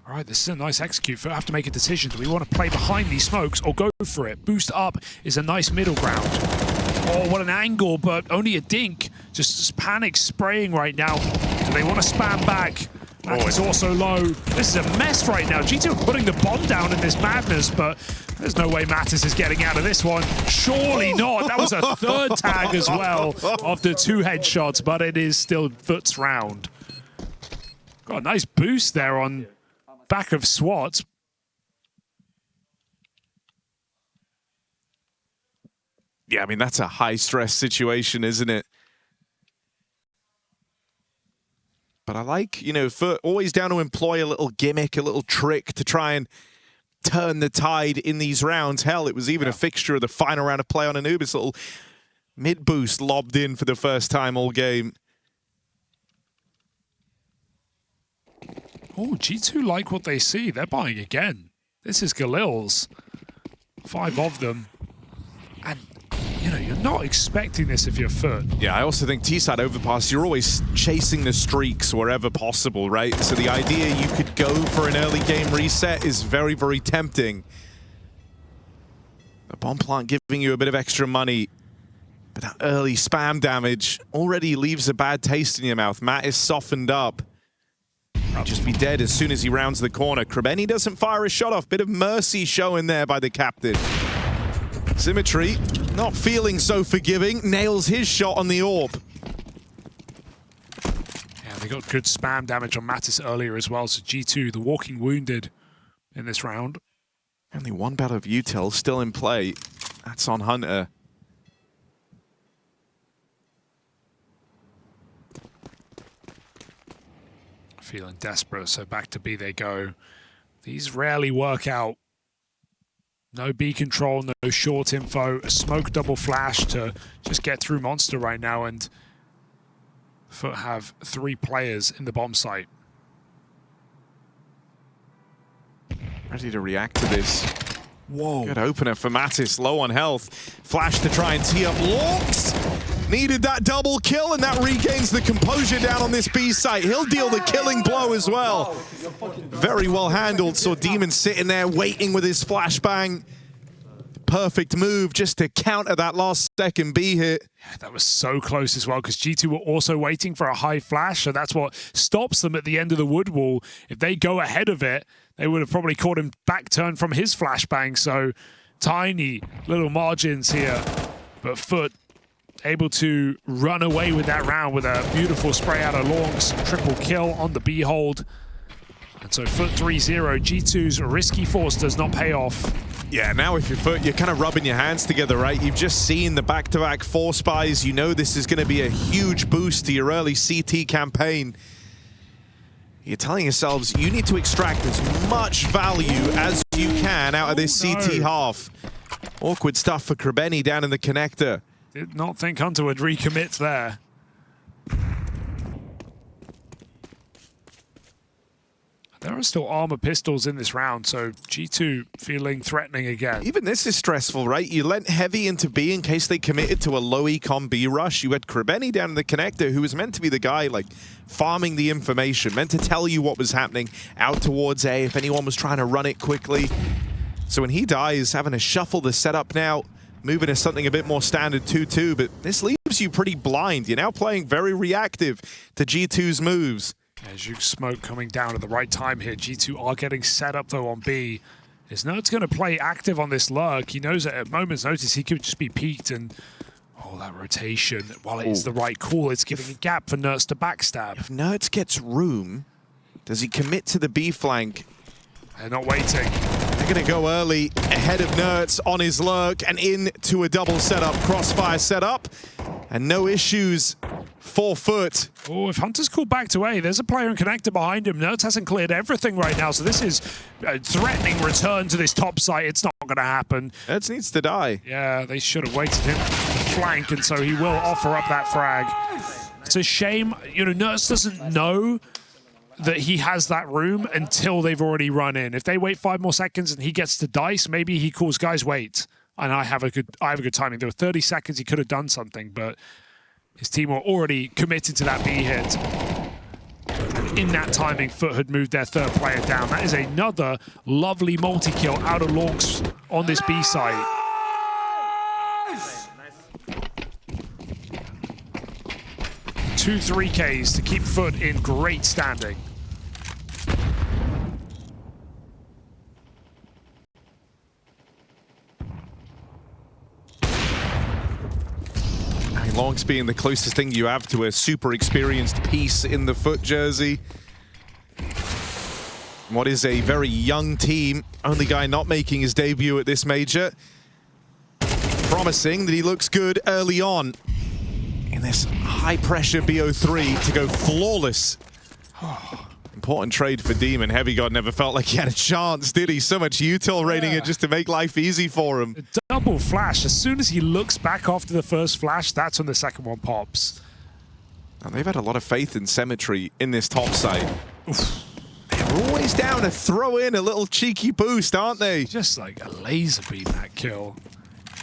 All right, this is a nice execute. FUT have to make a decision. Do we want to play behind these smokes or go for it? Boost up is a nice middle ground. Oh, what an angle, but only a dink. Just panic spraying right now. Do they want to spam back? That is also low. This is a mess right now. G2 are putting the bomb down in this madness, but there's no way Mattis is getting out of this one. Surely not. That was a 3rd tag as well after 2 headshots, but it is still FUT's round. Got a nice boost there on back of SWAT. Yeah, I mean, that's a high-stress situation, isn't it? But I like, you know, FUT always down to employ a little gimmick, a little trick to try and turn the tide in these rounds. Hell, it was even a fixture of the final round of play on Anubis. Little mid-boost lobbed in for the first time all game. Oh, G2 like what they see. They're buying again. This is Galil's. 5 of them. And you know, you're not expecting this if you're FUT. Yeah, I also think T-side Overpass, you're always chasing the streaks wherever possible, right? So the idea you could go for an early game reset is very, very tempting. The bomb plant giving you a bit of extra money, but that early spam damage already leaves a bad taste in your mouth. Matt is softened up. He'll just be dead as soon as he rounds the corner. Krebeni doesn't fire a shot off. Bit of mercy showing there by the captain. Symmetry, not feeling so forgiving, nails his shot on the orb. Yeah, they got good spam damage on Mattis earlier as well, so G2, the walking wounded in this round. Only one battle of util still in play. That's on Hunter. Feeling desperate, so back to B they go. These rarely work out. No B control, no short info, a smoke double flash to just get through Monster right now, and FUT have 3 players in the bomb site. Ready to react to this. Whoa. Good opener for Mattis, low on health. Flash to try and tee up lauNX. Needed that double kill, and that regains the composure down on this B site. He'll deal the killing blow as well. Very well handled. Saw Demon sitting there waiting with his flashbang. Perfect move just to counter that last second B hit. Yeah, that was so close as well, because G2 were also waiting for a high flash, so that's what stops them at the end of the wood wall. If they go ahead of it, they would have probably caught him back turn from his flashbang, so tiny little margins here. But FUT able to run away with that round with a beautiful spray out of lauNX, triple kill on the B hold. And so FUT 3-0, G2's risky force does not pay off. Yeah, now if you're FUT, you're kind of rubbing your hands together, right? You've just seen the back-to-back 4 spies. You know this is going to be a huge boost to your early CT campaign. You're telling yourselves you need to extract as much value as you can out of this CT half. Awkward stuff for Krebeni down in the connector. Did not think Hunter would recommit there. There are still armor pistols in this round, so G2 feeling threatening again. Even this is stressful, right? You lent heavy into B in case they committed to a low econ B rush. You had Krebeni down in the connector, who was meant to be the guy like farming the information, meant to tell you what was happening out towards A if anyone was trying to run it quickly. So when he dies, having to shuffle the setup now, moving to something a bit more standard 2-2, but this leaves you pretty blind. You're now playing very reactive to G2's moves. As you smoke coming down at the right time here, G2 are getting set up though on B. His Nerd's going to play active on this lurk. He knows that at a moment's notice he could just be peeked, and oh, that rotation, while it is the right call, it's giving a gap for Nerds to backstab. If Nerds gets room, does he commit to the B flank? They're not waiting. They're going to go early, ahead of Nerds on his lurk and into a double setup, crossfire setup, and no issues for FUT. Oh, if Hunter's called back to A, there's a player in connector behind him. Nerds hasn't cleared everything right now, so this is a threatening return to this top site. It's not going to happen. Nerds needs to die. Yeah, they should have waited him to flank, and so he will offer up that frag. It's a shame, you know, Nerds doesn't know that he has that room until they've already run in. If they wait 5 more seconds and he gets to dice, maybe he calls, guys, wait. And I have a good timing. There were 30 seconds, he could have done something, but his team were already committed to that B hit. And in that timing, FUT had moved their 3rd player down. That is another lovely multi-kill out of lauNX on this B site. 2 3Ks to keep FUT in great standing. lauNX being the closest thing you have to a super experienced piece in the FUT jersey. What is a very young team, only guy not making his debut at this major. Promising that he looks good early on in this high-pressure BO3 to go flawless. Important trade for Demon. Heavy God never felt like he had a chance, did he? So much util rating it just to make life easy for him. A double flash. As soon as he looks back after the first flash, that's when the second one pops. And they've had a lot of faith in Symmetry in this top side. They're always down to throw in a little cheeky boost, aren't they? Just like a laser beam, that kill.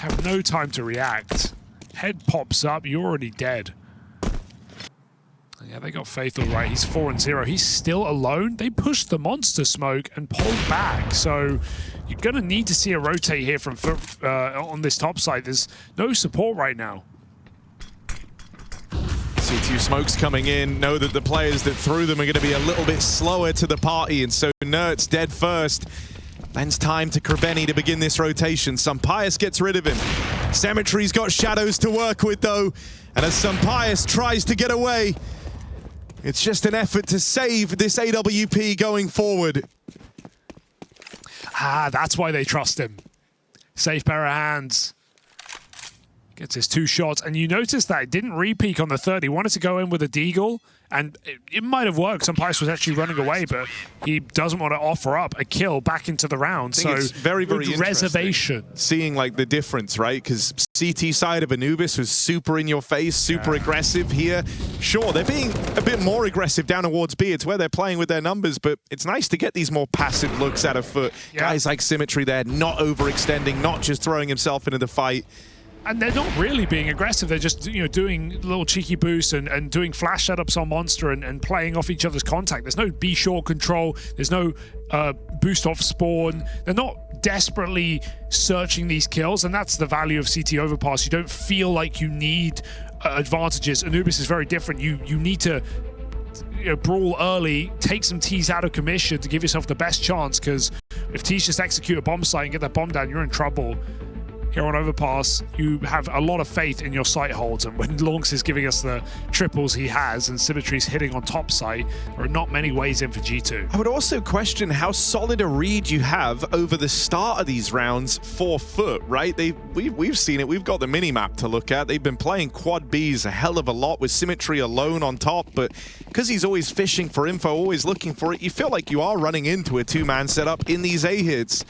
have no time to react. Head pops up, you're already dead. Yeah, they got Faithful right. He's 4-0. He's still alone. They pushed the monster smoke and pulled back. So you're going to need to see a rotate here from FUT on this top side. There's no support right now. C2 smokes coming in. Know that the players that threw them are going to be a little bit slower to the party. And so Nert's dead first. Lends time to Krabeni to begin this rotation. Sampaius gets rid of him. Symmetry's got shadows to work with, though. And as Sampaius tries to get away, it's just an effort to save this AWP going forward. Ah, that's why they trust him. Safe pair of hands. Gets his 2 shots. And you notice that it didn't re-peek on the third. He wanted to go in with a deagle. And it might have worked. Sampaius was actually running away, but he doesn't want to offer up a kill back into the round. So it's very, very interesting reservation. Seeing like the difference, right? Because CT side of Anubis was super in your face, super aggressive here. Sure, they're being a bit more aggressive down towards B. It's where they're playing with their numbers, but it's nice to get these more passive looks out of FUT. Yeah. Guys like Symmetry there, not overextending, not just throwing himself into the fight. And they're not really being aggressive. They're just, you know, doing little cheeky boosts and doing flash setups on Monster and playing off each other's contact. There's no B short control. There's no boost off spawn. They're not desperately searching these kills, and that's the value of CT Overpass. You don't feel like you need advantages. Anubis is very different. You need to brawl early, take some T's out of commission to give yourself the best chance, because if T's just execute a bomb site and get that bomb down, you're in trouble. Here on Overpass, you have a lot of faith in your sight holds, and when lauNX is giving us the triples he has and Symmetry's hitting on top site, there are not many ways in for G2. I would also question how solid a read you have over the start of these rounds for FUT, right? We've seen it, we've got the mini-map to look at. They've been playing quad Bs a hell of a lot with Symmetry alone on top, but because he's always fishing for info, always looking for it, you feel like you are running into a 2-man setup in these A hits.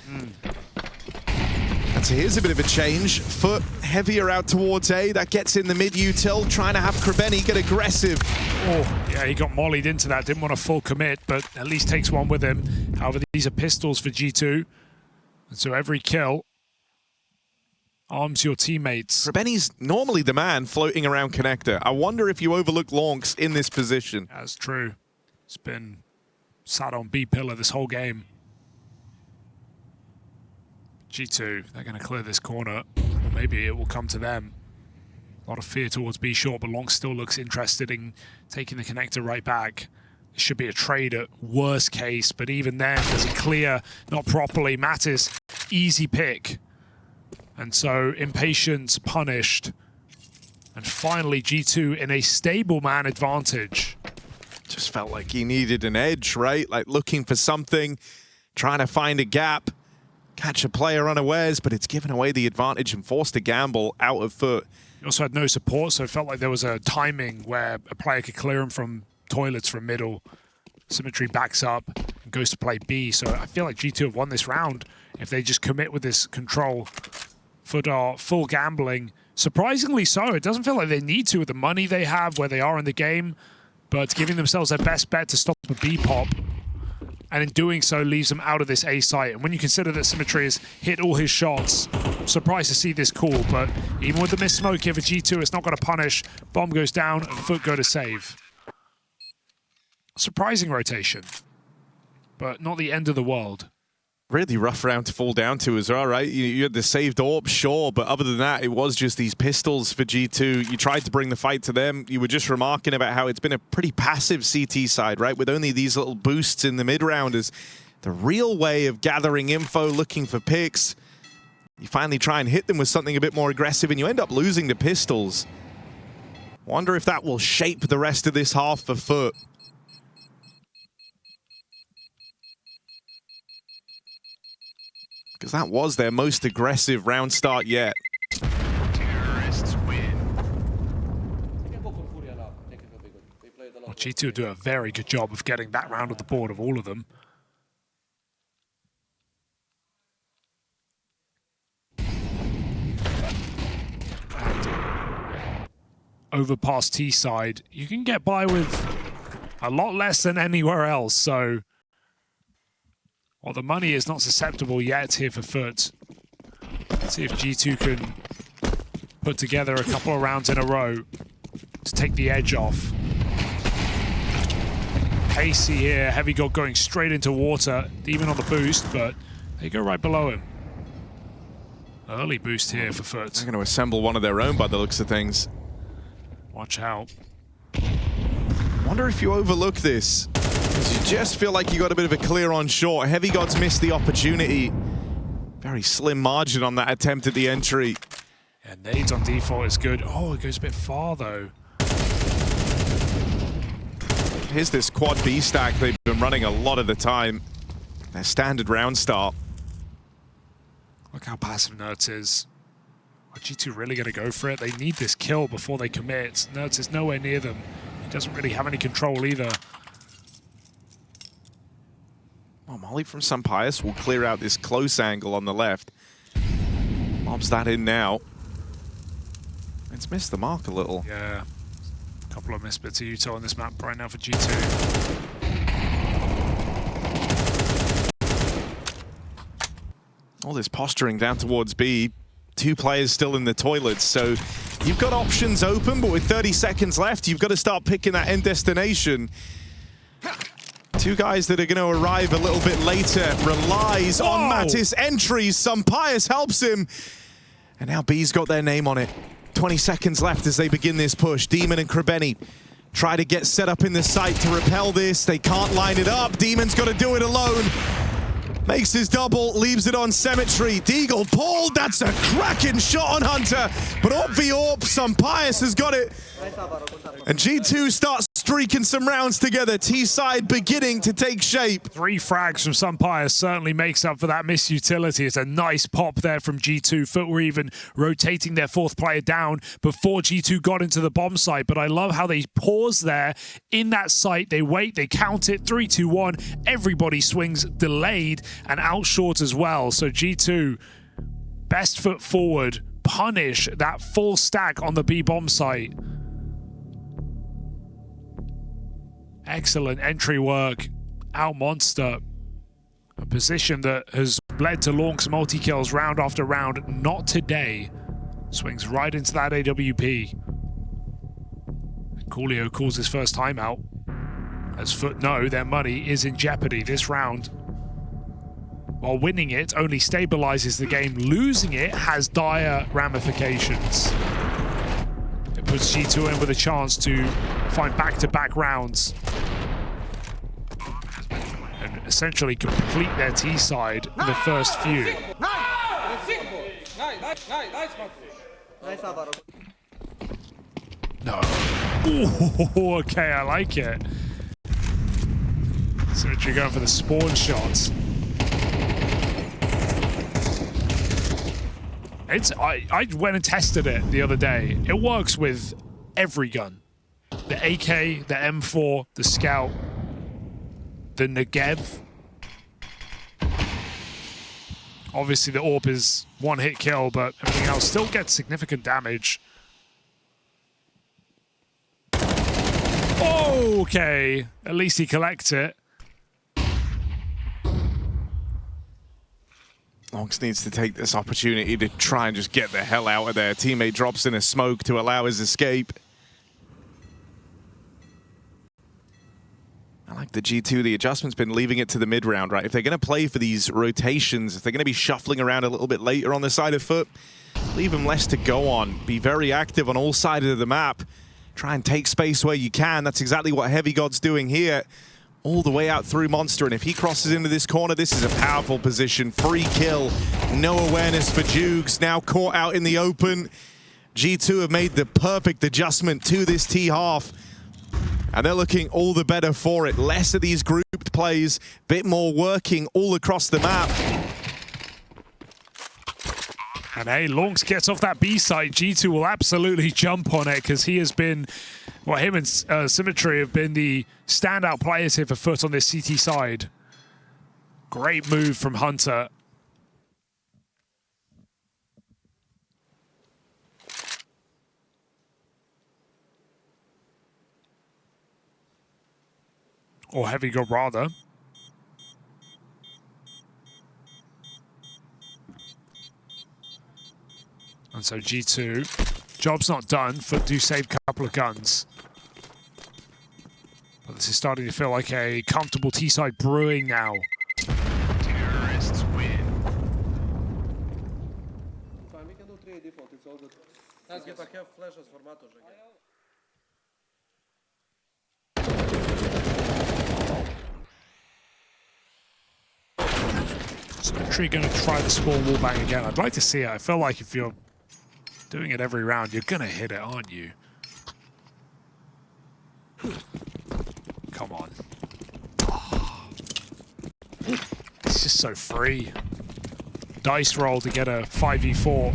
So here's a bit of a change. FUT heavier out towards A. That gets in the mid-util, trying to have Krabeni get aggressive. Oh, yeah, he got mollied into that. Didn't want a full commit, but at least takes one with him. However, these are pistols for G2. And so every kill arms your teammates. Krabeni's normally the man floating around connector. I wonder if you overlook lauNX in this position. That's true. It's been sat on B pillar this whole game. G2, they're going to clear this corner, or maybe it will come to them. A lot of fear towards B short, but lauNX still looks interested in taking the connector right back. It should be a trade at worst case, but even then, there's a clear, not properly. Mattis, easy pick. And so, Impatience punished. And finally, G2 in a stable man advantage. Just felt like he needed an edge, right? Like looking for something, trying to find a gap. Catch a player unawares, but it's given away the advantage and forced a gamble out of FUT. He also had no support, so it felt like there was a timing where a player could clear him from toilets from middle. Symmetry backs up and goes to play B, so I feel like G2 have won this round if they just commit with this control. FUT are full gambling. Surprisingly so. It doesn't feel like they need to with the money they have, where they are in the game, but giving themselves their best bet to stop a B pop. And in doing so, leaves them out of this A site. And when you consider that Symmetry has hit all his shots, I'm surprised to see this call. But even with the missed smoke here for G2, it's not going to punish. Bomb goes down, and FUT go to save. Surprising rotation, but not the end of the world. Really rough round to fall down to as well, right? You had the saved AWP, sure, but other than that, it was just these pistols for G2. You tried to bring the fight to them. You were just remarking about how it's been a pretty passive CT side, right? With only these little boosts in the mid-rounders. The real way of gathering info, looking for picks. You finally try and hit them with something a bit more aggressive, and you end up losing the pistols. Wonder if that will shape the rest of this half for FUT. Because that was their most aggressive round start yet. Terrorists win. Well, G2 do a very good job of getting that round on the board of all of them. And Overpass T side, you can get by with a lot less than anywhere else, so well, the money is not susceptible yet here for FUT. See if G2 can put together a couple of rounds in a row to take the edge off. Pacey here, Heavy God going straight into water, even on the boost, but they go right below him. Early boost here for FUT. They're going to assemble one of their own by the looks of things. Watch out. Wonder if you overlook this, because you just feel like you got a bit of a clear on short. Heavy God's missed the opportunity. Very slim margin on that attempt at the entry. Yeah, nades on default is good. Oh, it goes a bit far though. Here's this quad B stack they've been running a lot of the time. Their standard round start. Look how passive Nerds is. Are G2 really going to go for it? They need this kill before they commit. Nerds is nowhere near them. He doesn't really have any control either. Well, Molly from Sampius will clear out this close angle on the left. Lobs that in now. It's missed the mark a little. Yeah. A couple of missed bits of Utah on this map right now for G2. All this posturing down towards B. 2 players still in the toilets, so you've got options open, but with 30 seconds left, you've got to start picking that end destination. 2 guys that are going to arrive a little bit later. Relies on Mattis entries. Sampius helps him. And now B's got their name on it. 20 seconds left as they begin this push. Demon and Krebeni try to get set up in the site to repel this. They can't line it up. Demon's got to do it alone. Makes his double, leaves it on Cemetery. Deagle pulled, that's a cracking shot on Hunter. But Orp v Orp, Sampius has got it. And G2 starts streaking some rounds together. T-side beginning to take shape. 3 frags from Sampius certainly makes up for that misutility. It's a nice pop there from G2. FUT were even rotating their 4th player down before G2 got into the bomb site. But I love how they pause there in that site. They wait, they count it, 3, 2, 1. Everybody swings delayed and out short as well. So G2, best foot forward, punish that full stack on the B bomb site. Excellent entry work, out monster. A position that has led to lauNX multi-kills round after round. Not today. Swings right into that AWP. Coolio calls his first timeout. As FUT know their money is in jeopardy this round. While winning it only stabilizes the game, losing it has dire ramifications. It puts G2 in with a chance to find back-to-back rounds and essentially complete their T side in the first few. No. Ooh, okay, I like it. Symmetry going for the spawn shots. I went and tested it the other day. It works with every gun. The AK, the M4, the Scout, the Negev. Obviously the AWP is one-hit kill, but everything else still gets significant damage. Okay, at least he collects it. lauNX needs to take this opportunity to try and just get the hell out of there. Teammate drops in a smoke to allow his escape. I like the G2. The adjustment's been leaving it to the mid round, right? If they're going to play for these rotations, if they're going to be shuffling around a little bit later on the side of FUT, leave them less to go on. Be very active on all sides of the map. Try and take space where you can. That's exactly what Heavy God's doing here. All the way out through Monster, and if he crosses into this corner, this is a powerful position. Free kill, no awareness for Jugs, now caught out in the open. G2 have made the perfect adjustment to this T half, and they're looking all the better for it. Less of these grouped plays, bit more working all across the map. And hey, lauNX gets off that B site. G2 will absolutely jump on it because he has been, well, him and Symmetry have been the standout players here for FUT on this CT side. Great move from Hunter. Or Heavy God, rather. And so G2, job's not done. FUT do save a couple of guns. But this is starting to feel like a comfortable T-side brewing now. Terrorists win. Fine, we can do 3 default, it's all good. Let's get a half flashes for Matos again. So actually going to try the spawn wallbang again. I'd like to see it. I feel like if you're doing it every round, you're going to hit it, aren't you? Come on. Oh. It's just so free. Dice roll to get a 5v4.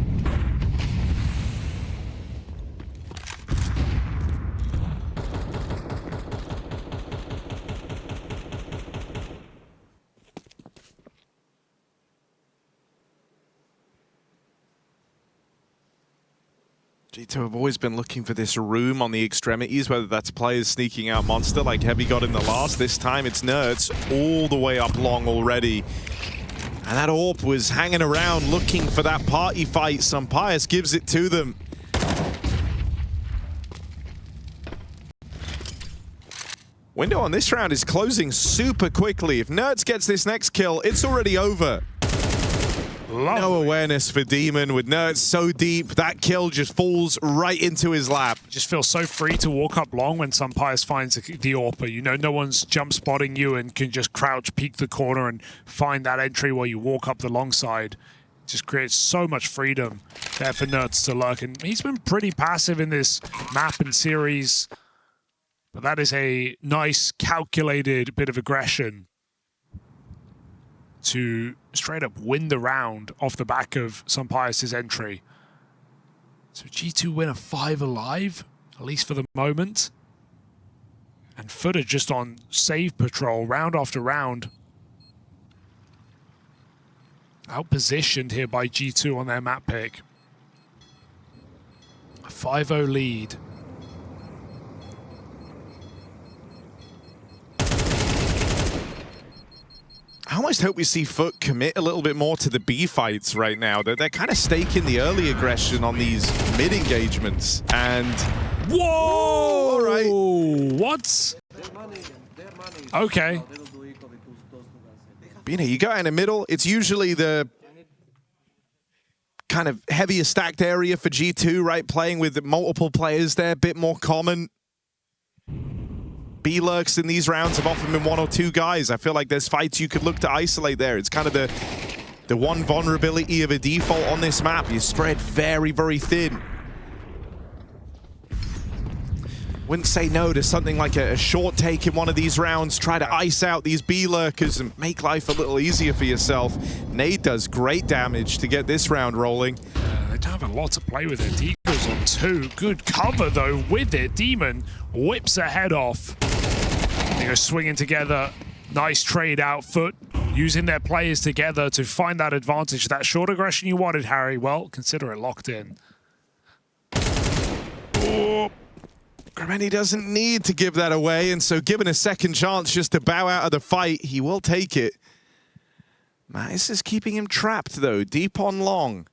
G2 have always been looking for this room on the extremities, whether that's players sneaking out Monster like Heavy got in the last. This time it's Nerds all the way up long already. And that AWP was hanging around looking for that party fight. Sampayas gives it to them. Window on this round is closing super quickly. If Nerds gets this next kill, it's already over. Lovely. No awareness for Demon with Nerds so deep. That kill just falls right into his lap. Just feels so free to walk up long when Sampayas finds the AWP. You know, no one's jump spotting you and can just crouch, peek the corner and find that entry while you walk up the long side. It just creates so much freedom there for Nerds to lurk. And he's been pretty passive in this map and series. But that is a nice, calculated bit of aggression to straight up win the round off the back of Sampayas' entry. So G2 win a 5 alive, at least for the moment. And FUT are just on save patrol round after round. Outpositioned here by G2 on their map pick. A 5-0 lead. I almost hope we see FUT commit a little bit more to the B fights right now. They're kind of staking the early aggression on these mid engagements. And whoa! All right. What? Okay. But, you know, you go out in the middle. It's usually the kind of heavier stacked area for G2, right? Playing with multiple players there, a bit more common. B-lurks in these rounds have often been 1 or 2 guys. I feel like there's fights you could look to isolate there. It's kind of the one vulnerability of a default on this map. You spread very, very thin. Wouldn't say no to something like a short take in one of these rounds. Try to ice out these B-lurkers and make life a little easier for yourself. Nade does great damage to get this round rolling. They don't have a lot to play with it. Deco's on 2. Good cover, though, with it. Demon whips her head off. They go swinging together. Nice trade out. FUT using their players together to find that advantage. That short aggression you wanted, Harry. Well, consider it locked in. Oh. Kremeni doesn't need to give that away, and so given a second chance just to bow out of the fight, he will take it. Nice is keeping him trapped, though, deep on long.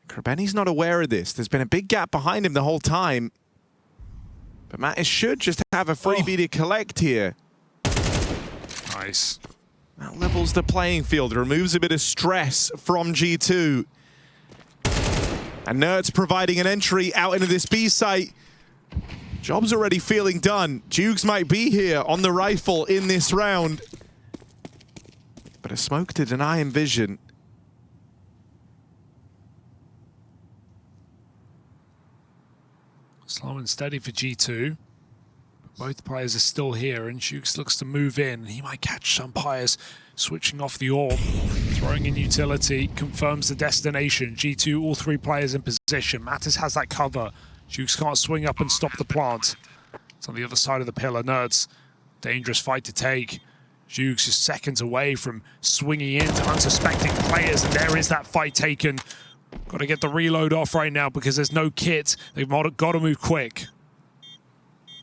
Kremeni's not aware of this. There's been a big gap behind him the whole time. But Mattis should just have a freebie to collect here. Nice. That levels the playing field, removes a bit of stress from G2. And Nerds providing an entry out into this B site. Job's already feeling done. Jukes might be here on the rifle in this round. But a smoke to deny him vision. Slow and steady for G2. Both players are still here, and Jukes looks to move in. He might catch Sampayas switching off the AWP, throwing in utility, confirms the destination. G2, all 3 players in position. Mattis has that cover. Jukes can't swing up and stop the plant. It's on the other side of the pillar. Nerds, dangerous fight to take. Jukes is seconds away from swinging into unsuspecting players, and there is that fight taken. Got to get the reload off right now because there's no kit. They've got to move quick.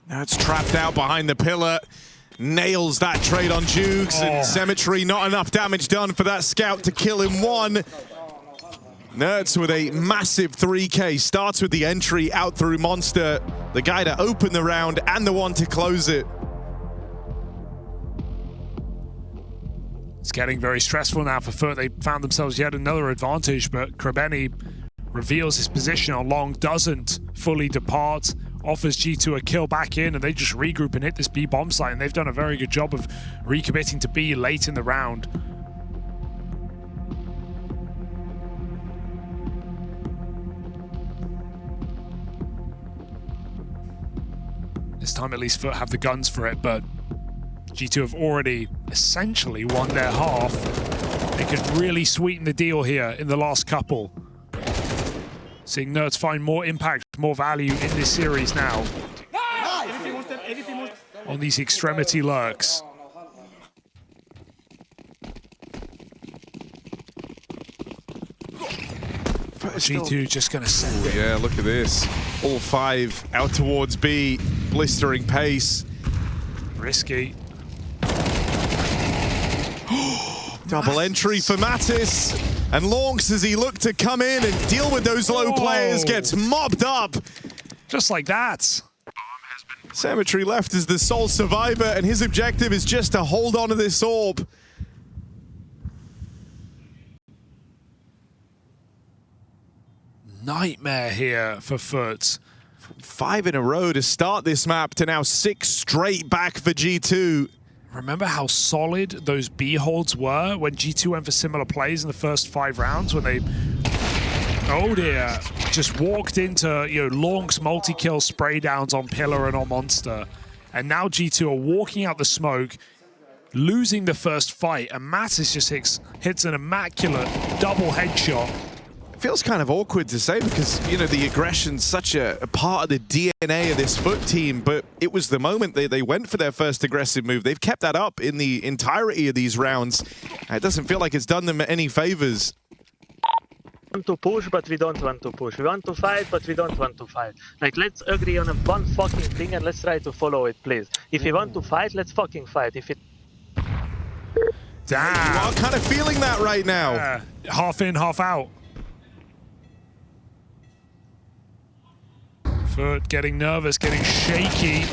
Now it's trapped out behind the pillar. Nails that trade on Jukes, and Symmetry, not enough damage done for that scout to kill him 1. Nerds with a massive 3K, starts with the entry out through Monster, the guy to open the round and the one to close it. It's getting very stressful now for FUT. They found themselves yet another advantage, but Krebeni reveals his position on long, doesn't fully depart, offers G2 a kill back in, and they just regroup and hit this B bomb site, and they've done a very good job of recommitting to B late in the round. This time at least FUT have the guns for it, but G2 have already essentially won their half. They could really sweeten the deal here in the last couple. Seeing Nerds find more impact, more value in this series now. On these extremity lurks. G2 just gonna send it. Yeah, look at this. All 5 out towards B, blistering pace. Risky. Double entry for Mattis. And lauNX, as he looked to come in and deal with those low players, gets mobbed up. Just like that. Cemetery left as the sole survivor, and his objective is just to hold on to this orb. Nightmare here for FUT. 5 in a row to start this map to now 6 straight back for G2. Remember how solid those B holds were when G2 went for similar plays in the first 5 rounds when they, oh dear, just walked into, you know, lauNX multi-kill spray downs on Pillar and on Monster. And now G2 are walking out the smoke, losing the first fight, and Mattis just hits an immaculate double headshot. It feels kind of awkward to say because, you know, the aggression's such a part of the DNA of this FUT team, but it was the moment they went for their first aggressive move. They've kept that up in the entirety of these rounds. It doesn't feel like it's done them any favors. We want to push, but we don't want to push. We want to fight, but we don't want to fight. Like, let's agree on one fucking thing and let's try to follow it, please. If we want to fight, let's fucking fight. If it... Damn. You are kind of feeling that right now. Half in, half out. FUT getting nervous, getting shaky,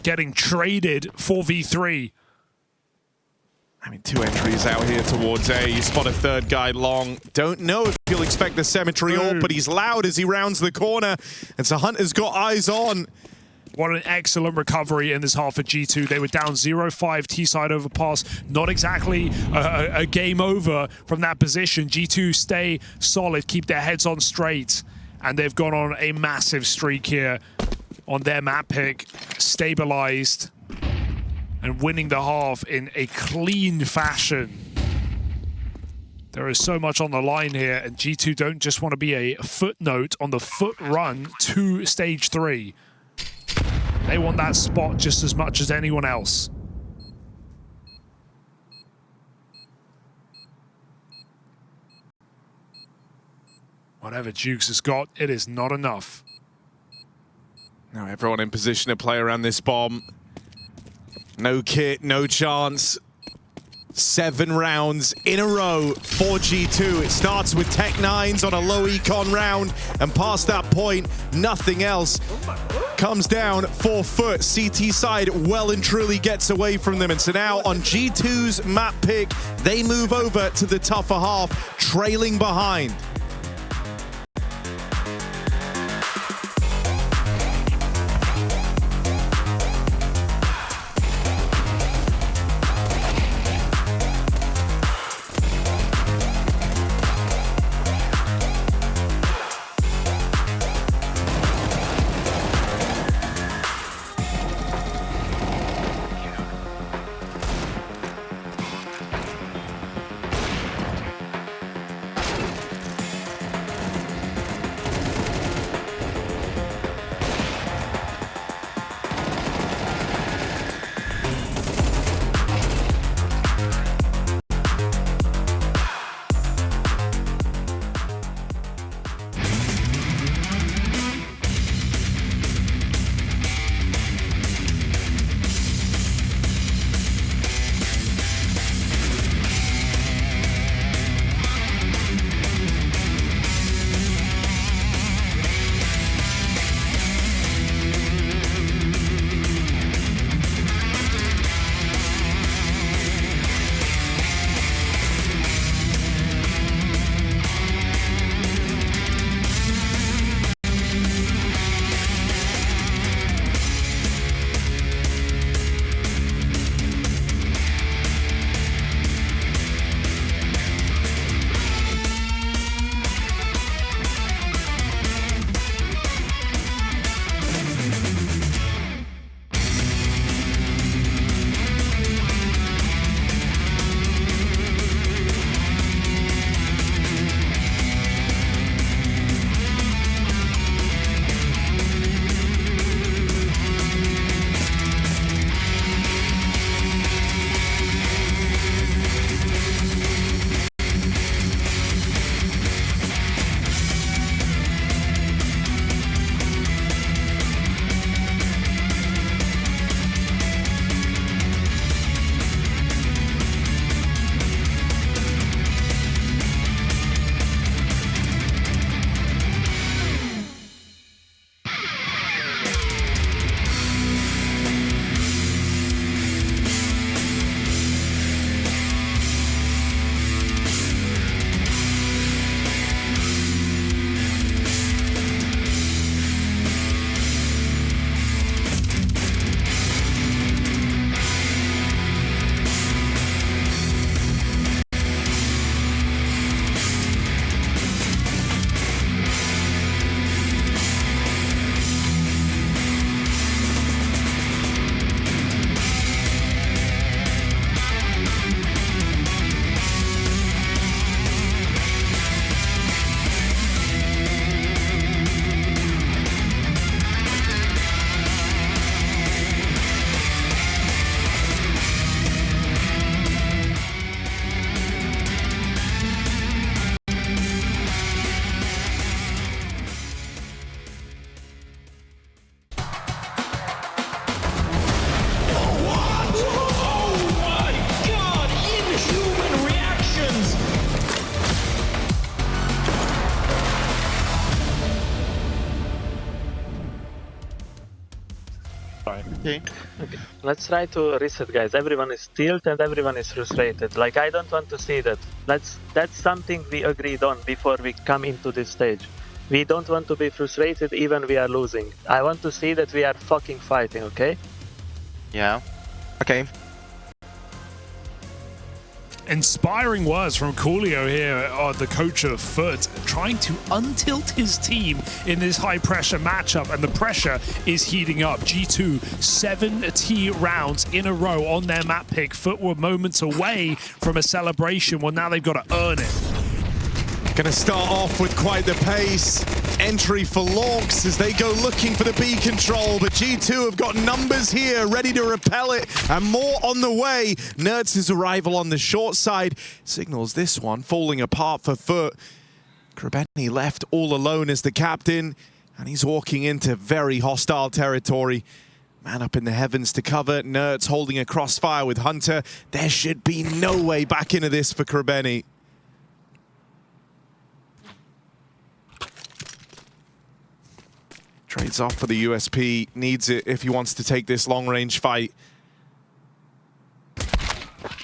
getting traded 4v3. I mean, 2 entries out here towards A. You spot a third guy long. Don't know if you'll expect the Cemetery orb, but he's loud as he rounds the corner. And so Hunter's got eyes on. What an excellent recovery in this half for G2. They were down 0-5 T-side overpass. Not exactly a game over from that position. G2 stay solid, keep their heads on straight. And they've gone on a massive streak here on their map pick. Stabilized and winning the half in a clean fashion. There is so much on the line here, and G2 don't just want to be a footnote on the FUT run to stage 3. They want that spot just as much as anyone else. Whatever Jukes has got, it is not enough. Now everyone in position to play around this bomb. No kit, no chance. 7 rounds in a row for G2. It starts with Tech 9s on a low econ round, and past that point, nothing else comes down for FUT. CT side well and truly gets away from them, and so now on G2's map pick, they move over to the tougher half, trailing behind. Okay. Okay. Let's try to reset, guys. Everyone is tilted and everyone is frustrated. Like, I don't want to see that. That's something we agreed on before we come into this stage. We don't want to be frustrated even we are losing. I want to see that we are fucking fighting, okay? Yeah. Okay. Inspiring words from Coolio here, the coach of FUT, trying to untilt his team in this high-pressure matchup, and the pressure is heating up. G2, 7 rounds in a row on their map pick. FUT were moments away from a celebration. Well, now they've got to earn it. Gonna start off with quite the pace. Entry for lauNX as they go looking for the B control, but G2 have got numbers here ready to repel it, and more on the way. Nertz's arrival on the short side signals this one falling apart for FUT. Krabeni left all alone as the captain, and he's walking into very hostile territory. Man up in the heavens to cover. Nertz holding a crossfire with Hunter. There should be no way back into this for Krabeni. Trades off for the USP, needs it if he wants to take this long-range fight.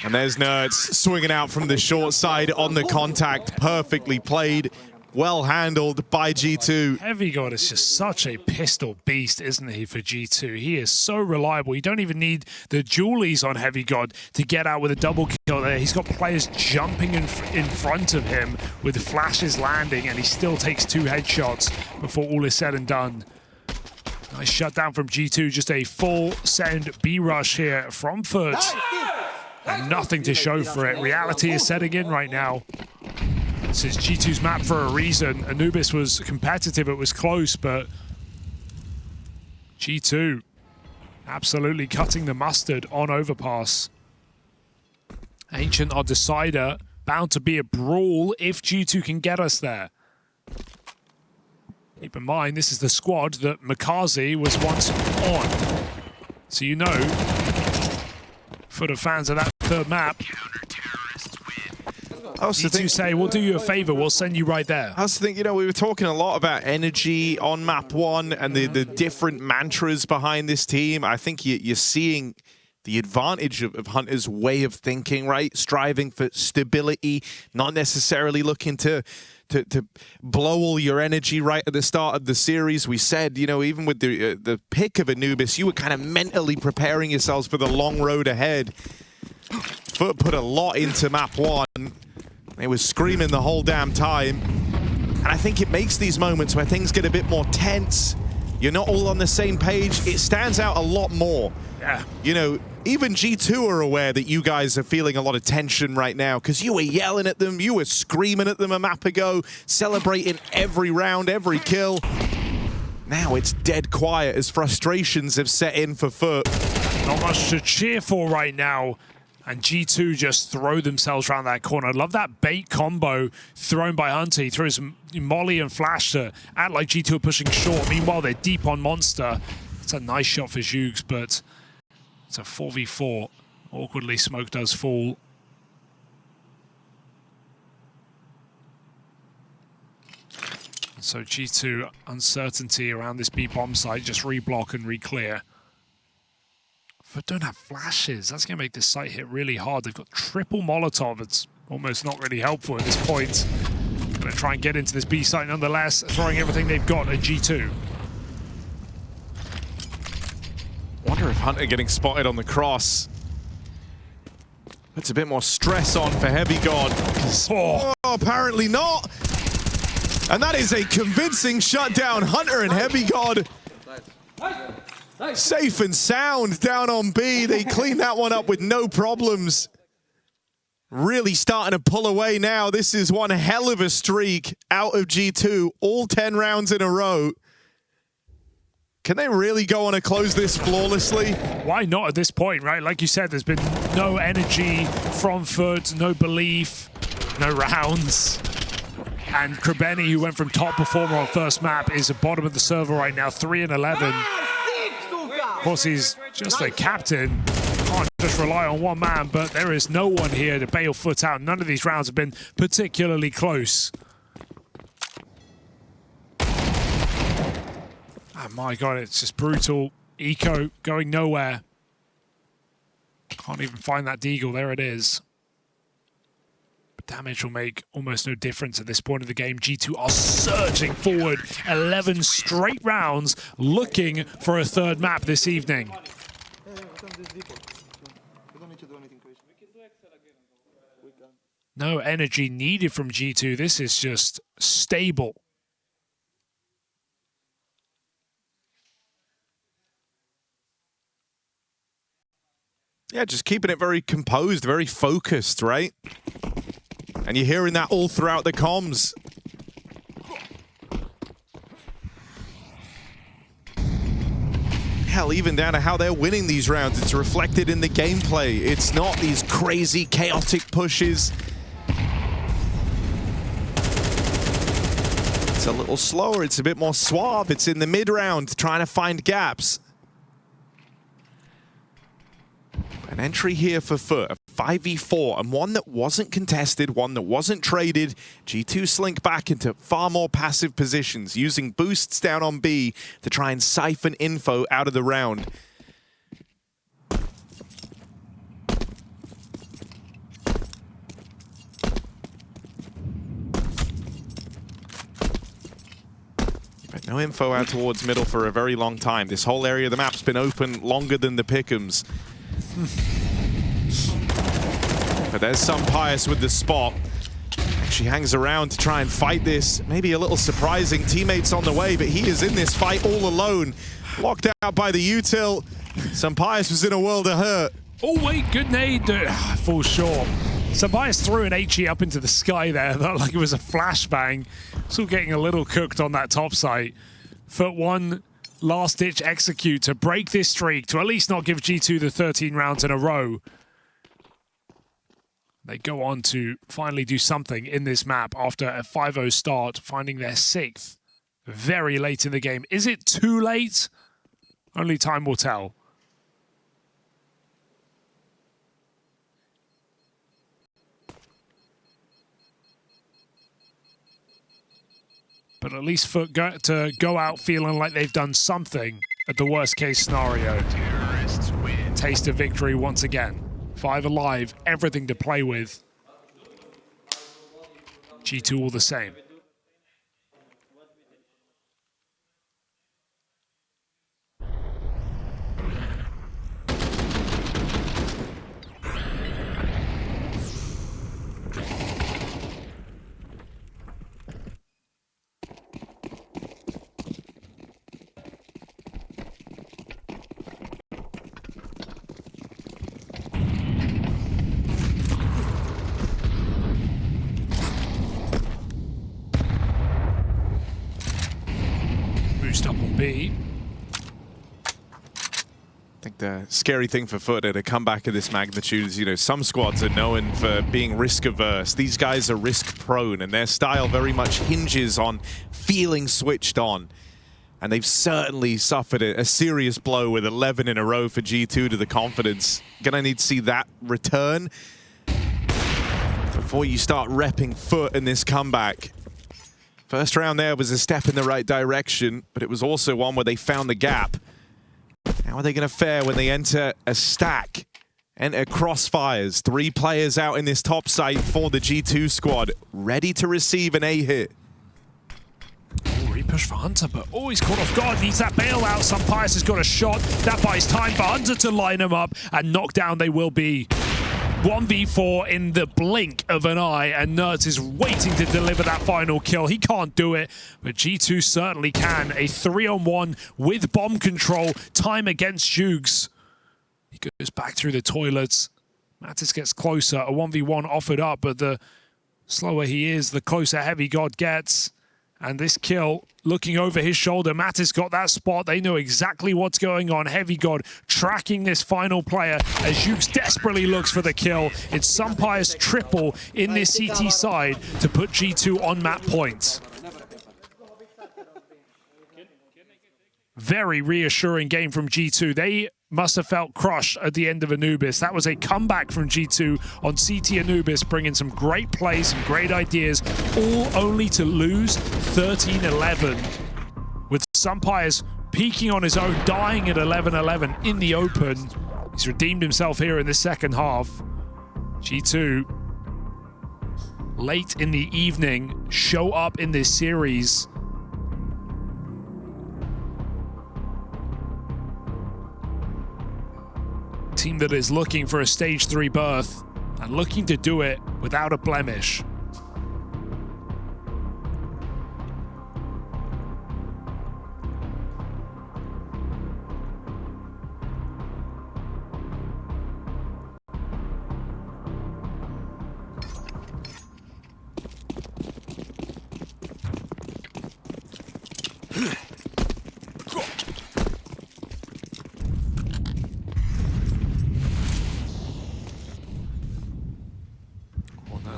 And there's Nertz swinging out from the short side on the contact. Perfectly played, well handled by G2. Heavy God is just such a pistol beast, isn't he, for G2? He is so reliable. You don't even need the dualies on Heavy God to get out with a double kill there. He's got players jumping in front of him with flashes landing, and he still takes 2 headshots before all is said and done. Nice shutdown from G2, just a full send B rush here from FUT. And nothing to show for it. Reality is setting in right now. This is G2's map for a reason. Anubis was competitive, it was close, but G2 absolutely cutting the mustard on Overpass. Ancient our decider, bound to be a brawl if G2 can get us there. Keep in mind, this is the squad that Makazi was once on. So you know, for the fans of that third map, G2 say, we'll do you a favor, we'll send you right there. I was thinking, you know, we were talking a lot about energy on map 1 and the different mantras behind this team. I think you're seeing the advantage of Hunter's way of thinking, right? Striving for stability, not necessarily looking to blow all your energy right at the start of the series. We said, you know, even with the pick of Anubis, you were kind of mentally preparing yourselves for the long road ahead. FUT put a lot into map 1. They were screaming the whole damn time. And I think it makes these moments where things get a bit more tense. You're not all on the same page. It stands out a lot more. Yeah. You know, even G2 are aware that you guys are feeling a lot of tension right now because you were yelling at them, you were screaming at them a map ago, celebrating every round, every kill. Now it's dead quiet as frustrations have set in for FUT. Not much to cheer for right now. And G2 just throw themselves around that corner. I love that bait combo thrown by Hunter. He throws Molly and Flash to act like G2 are pushing short. Meanwhile, they're deep on Monster. It's a nice shot for Zhugs, but it's a 4v4. Awkwardly, smoke does fall. So G2, uncertainty around this B bomb site. Just reblock and re-clear. But don't have flashes. That's going to make this site hit really hard. They've got triple Molotov. It's almost not really helpful at this point. Going to try and get into this B site nonetheless, throwing everything they've got at G2. Wonder if Hunter getting spotted on the cross puts a bit more stress on for Heavy God. Oh, apparently not. And that is a convincing shutdown. Hunter and Heavy God safe and sound down on B. They clean that one up with no problems. Really starting to pull away now. This is one hell of a streak out of G2. All 10 rounds in a row. Can they really go on to close this flawlessly? Why not at this point, right? Like you said, there's been no energy from FUT, no belief, no rounds. And Krabeni, who went from top performer on first map, is at bottom of the server right now, 3-11. Of course, he's just a captain. Can't just rely on one man, but there is no one here to bail FUT out. None of these rounds have been particularly close. Oh my God, it's just brutal. Eco going nowhere. Can't even find that Deagle. There it is. But damage will make almost no difference at this point of the game. G2 are surging forward. 11 straight rounds looking for a third map this evening. No energy needed from G2. This is just stable. Yeah, just keeping it very composed, very focused, right? And you're hearing that all throughout the comms. Hell, even down to how they're winning these rounds, it's reflected in the gameplay. It's not these crazy, chaotic pushes. It's a little slower, it's a bit more suave. It's in the mid-round, trying to find gaps. An entry here for FUT, a 5v4, and one that wasn't contested, one that wasn't traded. G2 slink back into far more passive positions, using boosts down on B to try and siphon info out of the round. But no info out towards middle for a very long time. This whole area of the map's been open longer than the pick'ems. But there's some Pius with the spot. Actually hangs around to try and fight this. Maybe a little surprising. Teammates on the way, but he is in this fight all alone. Locked out by the util. Some Pius was in a world of hurt. Oh wait, good nade. Falls short. Sabias threw an HE up into the sky there. That like it was a flashbang. Still getting a little cooked on that top site. FUT one last-ditch execute to break this streak, to at least not give G2 the 13 rounds in a row. They go on to finally do something in this map after a 5-0 start, finding their 6th very late in the game. Is it too late? Only time will tell. But at least FUT to go out feeling like they've done something at the worst case scenario. Terrorists win. Taste of victory once again. 5 alive, everything to play with. G2 all the same. Up on B. I think the scary thing for FUT at a comeback of this magnitude is, you know, some squads are known for being risk-averse. These guys are risk-prone, and their style very much hinges on feeling switched on. And they've certainly suffered a serious blow with 11 in a row for G2 to the confidence. Gonna need to see that return before you start repping FUT in this comeback. First round there was a step in the right direction, but it was also one where they found the gap. How are they going to fare when they enter a stack? Enter crossfires. 3 players out in this top site for the G2 squad, ready to receive an A hit. Oh, repush for Hunter, but he's caught off guard. Needs that bailout. Some Pius has got a shot. That buys time for Hunter to line him up, and knockdown they will be. 1v4 in the blink of an eye, and Nerds is waiting to deliver that final kill. He can't do it, but G2 certainly can. A 3-on-1 with bomb control. Time against Jugs. He goes back through the toilets. Mattis gets closer. A 1v1 offered up, but the slower he is, the closer Heavy God gets. And this kill, looking over his shoulder, Mattis got that spot. They know exactly what's going on. Heavy God tracking this final player as Jugs desperately looks for the kill. It's Sumpire's triple in this CT side to put G2 on map points. Very reassuring game from G2. They must have felt crushed at the end of Anubis. That was a comeback from G2 on CT Anubis, bringing some great plays, some great ideas, all only to lose 13-11 with Sunpire's peaking on his own, dying at 11-11 in the open. He's redeemed himself here in the second half. G2, late in the evening, show up in this series. Team that is looking for a stage 3 berth and looking to do it without a blemish.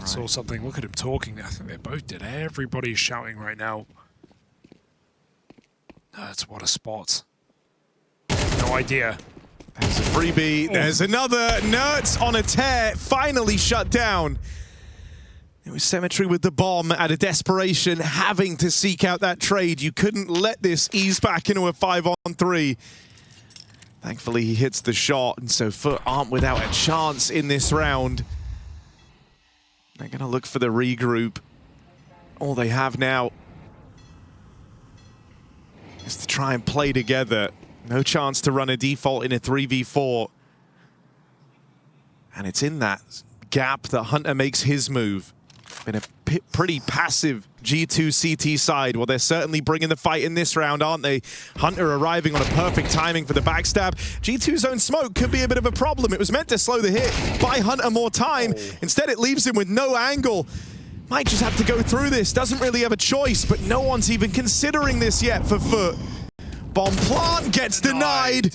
Saw something. Look at him talking. I think they both did. Everybody's shouting right now. That's what a spot. No idea. There's a freebie. There's another. Nerds on a tear. Finally shut down. It was Symmetry with the bomb out of desperation, having to seek out that trade. You couldn't let this ease back into a 5-on-3. Thankfully, he hits the shot, and so FUT aren't without a chance in this round. They're going to look for the regroup. All they have now is to try and play together. No chance to run a default in a 3v4. And it's in that gap that Hunter makes his move. Been a pretty passive G2 CT side. Well, they're certainly bringing the fight in this round, aren't they? Hunter arriving on a perfect timing for the backstab. G2's own smoke could be a bit of a problem. It was meant to slow the hit, buy Hunter more time. Instead, it leaves him with no angle. Might just have to go through this. Doesn't really have a choice, but no one's even considering this yet for FUT. Bomb plant gets denied.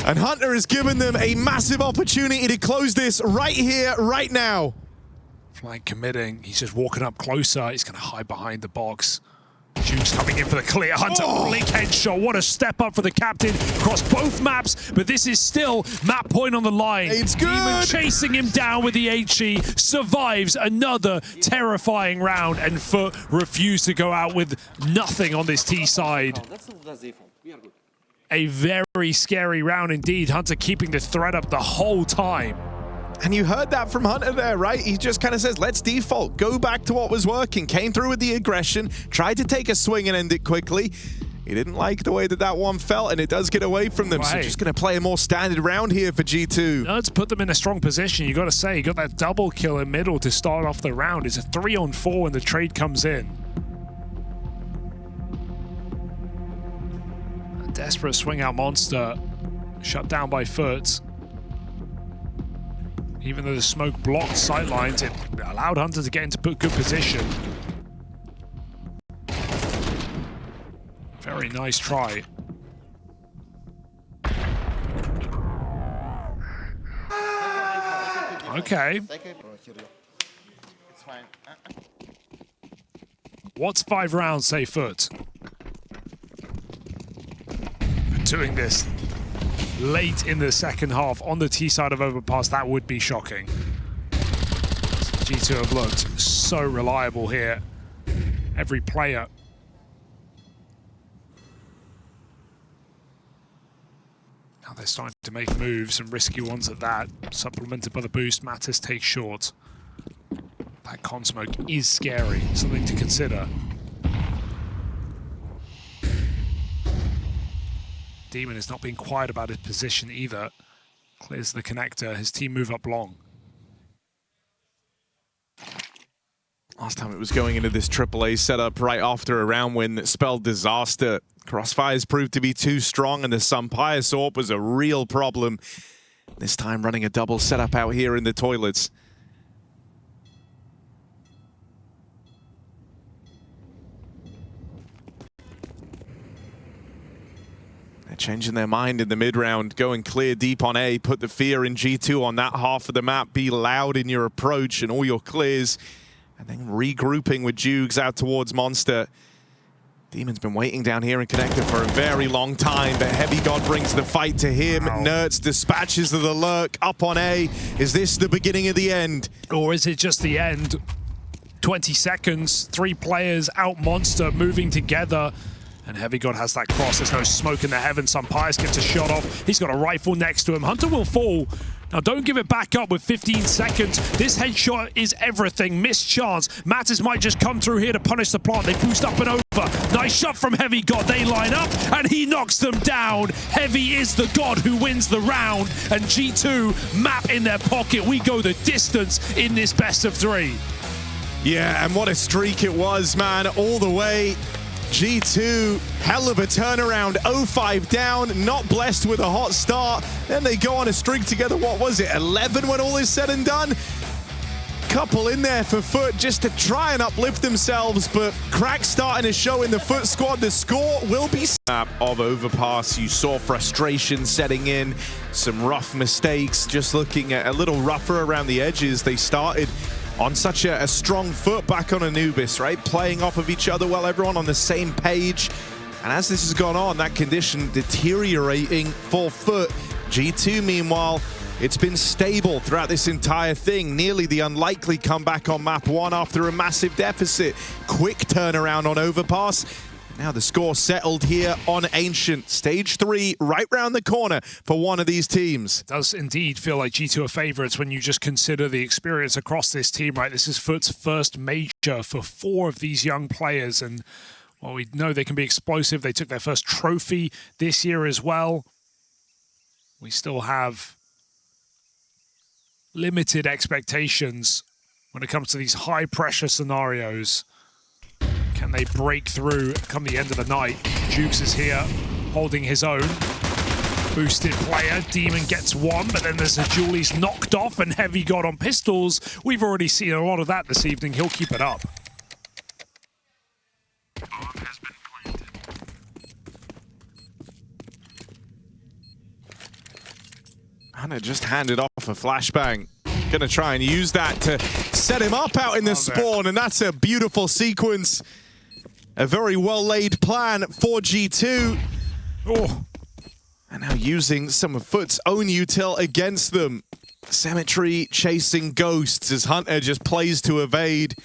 And Hunter has given them a massive opportunity to close this right here, right now. Flank committing. He's just walking up closer. He's going to hide behind the box. Juke's coming in for the clear. Hunter, blink headshot. What a step up for the captain across both maps. But this is still map point on the line. It's good. Demon chasing him down with the HE. Survives another terrifying round. And FUT refused to go out with nothing on this T side. A very scary round indeed. Hunter keeping the threat up the whole time. And you heard that from Hunter there, right? He just kind of says, let's default, go back to what was working. Came through with the aggression, tried to take a swing and end it quickly. He didn't like the way that that one felt, and it does get away from them. Right. So just going to play a more standard round here for G2. Nerds put them in a strong position. You got to say, you got that double kill in middle to start off the round. It's a 3-on-4 when the trade comes in. A desperate swing out monster, shut down by FUT. Even though the smoke blocked sightlines, it allowed Hunter to get into good position. Very nice try. Okay. What's 5 rounds, say FUT? Doing this late in the second half on the T side of Overpass, that would be shocking. G2 have looked so reliable here. Every player. Now they're starting to make moves, and risky ones at that. Supplemented by the boost, Mattis takes short. That con smoke is scary, something to consider. Demon has not been quiet about his position either. Clears the connector, his team move up long. Last time it was going into this AAA setup right after a round win that spelled disaster. Crossfires proved to be too strong, and the Sunpire Sword was a real problem. This time running a double setup out here in the toilets. Changing their mind in the mid-round, going clear deep on A, put the fear in G2 on that half of the map, be loud in your approach and all your clears, and then regrouping with Jugs out towards Monster. Demon's been waiting down here in connector for a very long time, but Heavy God brings the fight to him. Wow. Nerds dispatches of the lurk up on A. Is this the beginning of the end? Or is it just the end? 20 seconds, 3 players out Monster moving together. And Heavy God has that cross. There's no smoke in the heavens. Sampayas gets a shot off. He's got a rifle next to him. Hunter will fall. Now, don't give it back up with 15 seconds. This headshot is everything. Missed chance. Matters might just come through here to punish the plant. They boost up and over. Nice shot from Heavy God. They line up, and he knocks them down. Heavy is the god who wins the round. And G2 map in their pocket. We go the distance in this best of 3. Yeah, and what a streak it was, man, all the way. G2, hell of a turnaround, 0-5 down, not blessed with a hot start. Then they go on a streak together, what was it, 11 when all is said and done? Couple in there for FUT just to try and uplift themselves, but crack starting to show in the FUT squad. The score will be snap of Overpass. You saw frustration setting in, some rough mistakes, just looking at a little rougher around the edges. They started on such a strong FUT back on Anubis, right? Playing off of each other well, everyone on the same page. And as this has gone on, that condition deteriorating for FUT. G2, meanwhile, it's been stable throughout this entire thing. Nearly the unlikely comeback on map 1 after a massive deficit. Quick turnaround on Overpass. Now the score settled here on Ancient. Stage 3 right round the corner for one of these teams. It does indeed feel like G2 are favourites when you just consider the experience across this team, right? This is FUT's first major for 4 of these young players. And while we know they can be explosive, they took their first trophy this year as well. We still have limited expectations when it comes to these high-pressure scenarios. Can they break through come the end of the night? Jukes is here, holding his own. Boosted player, Demon gets one, but then there's a Julie's knocked off and Heavy God on pistols. We've already seen a lot of that this evening. He'll keep it up. Hannah just handed off a flashbang. Gonna try and use that to set him up out in the spawn, and that's a beautiful sequence. A very well-laid plan for G2. Oh. And now using some of FUT's own util against them. Cemetery chasing ghosts as Hunter just plays to evade.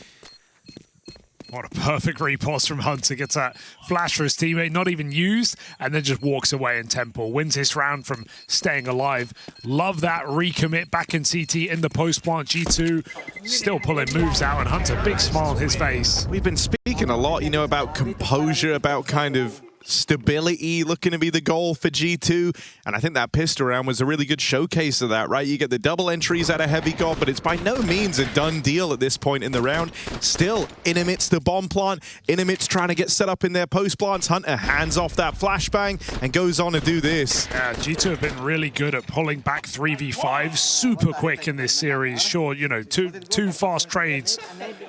What a perfect riposte from Hunter. Gets that flash for his teammate, not even used, and then just walks away in Temple. Wins this round from staying alive. Love that recommit back in CT in the post-plant. G2 still pulling moves out, and Hunter, big smile on his face. We've been speaking a lot, you know, about composure, about kind of stability looking to be the goal for G2, and I think that pistol round was a really good showcase of that, right? You get the double entries out of Heavy God, but it's by no means a done deal at this point in the round. Still, in amidst the bomb plant, in amidst trying to get set up in their post plants, Hunter hands off that flashbang and goes on to do this. Yeah, G2 have been really good at pulling back 3v5 super quick in this series. Sure, you know, two fast trades,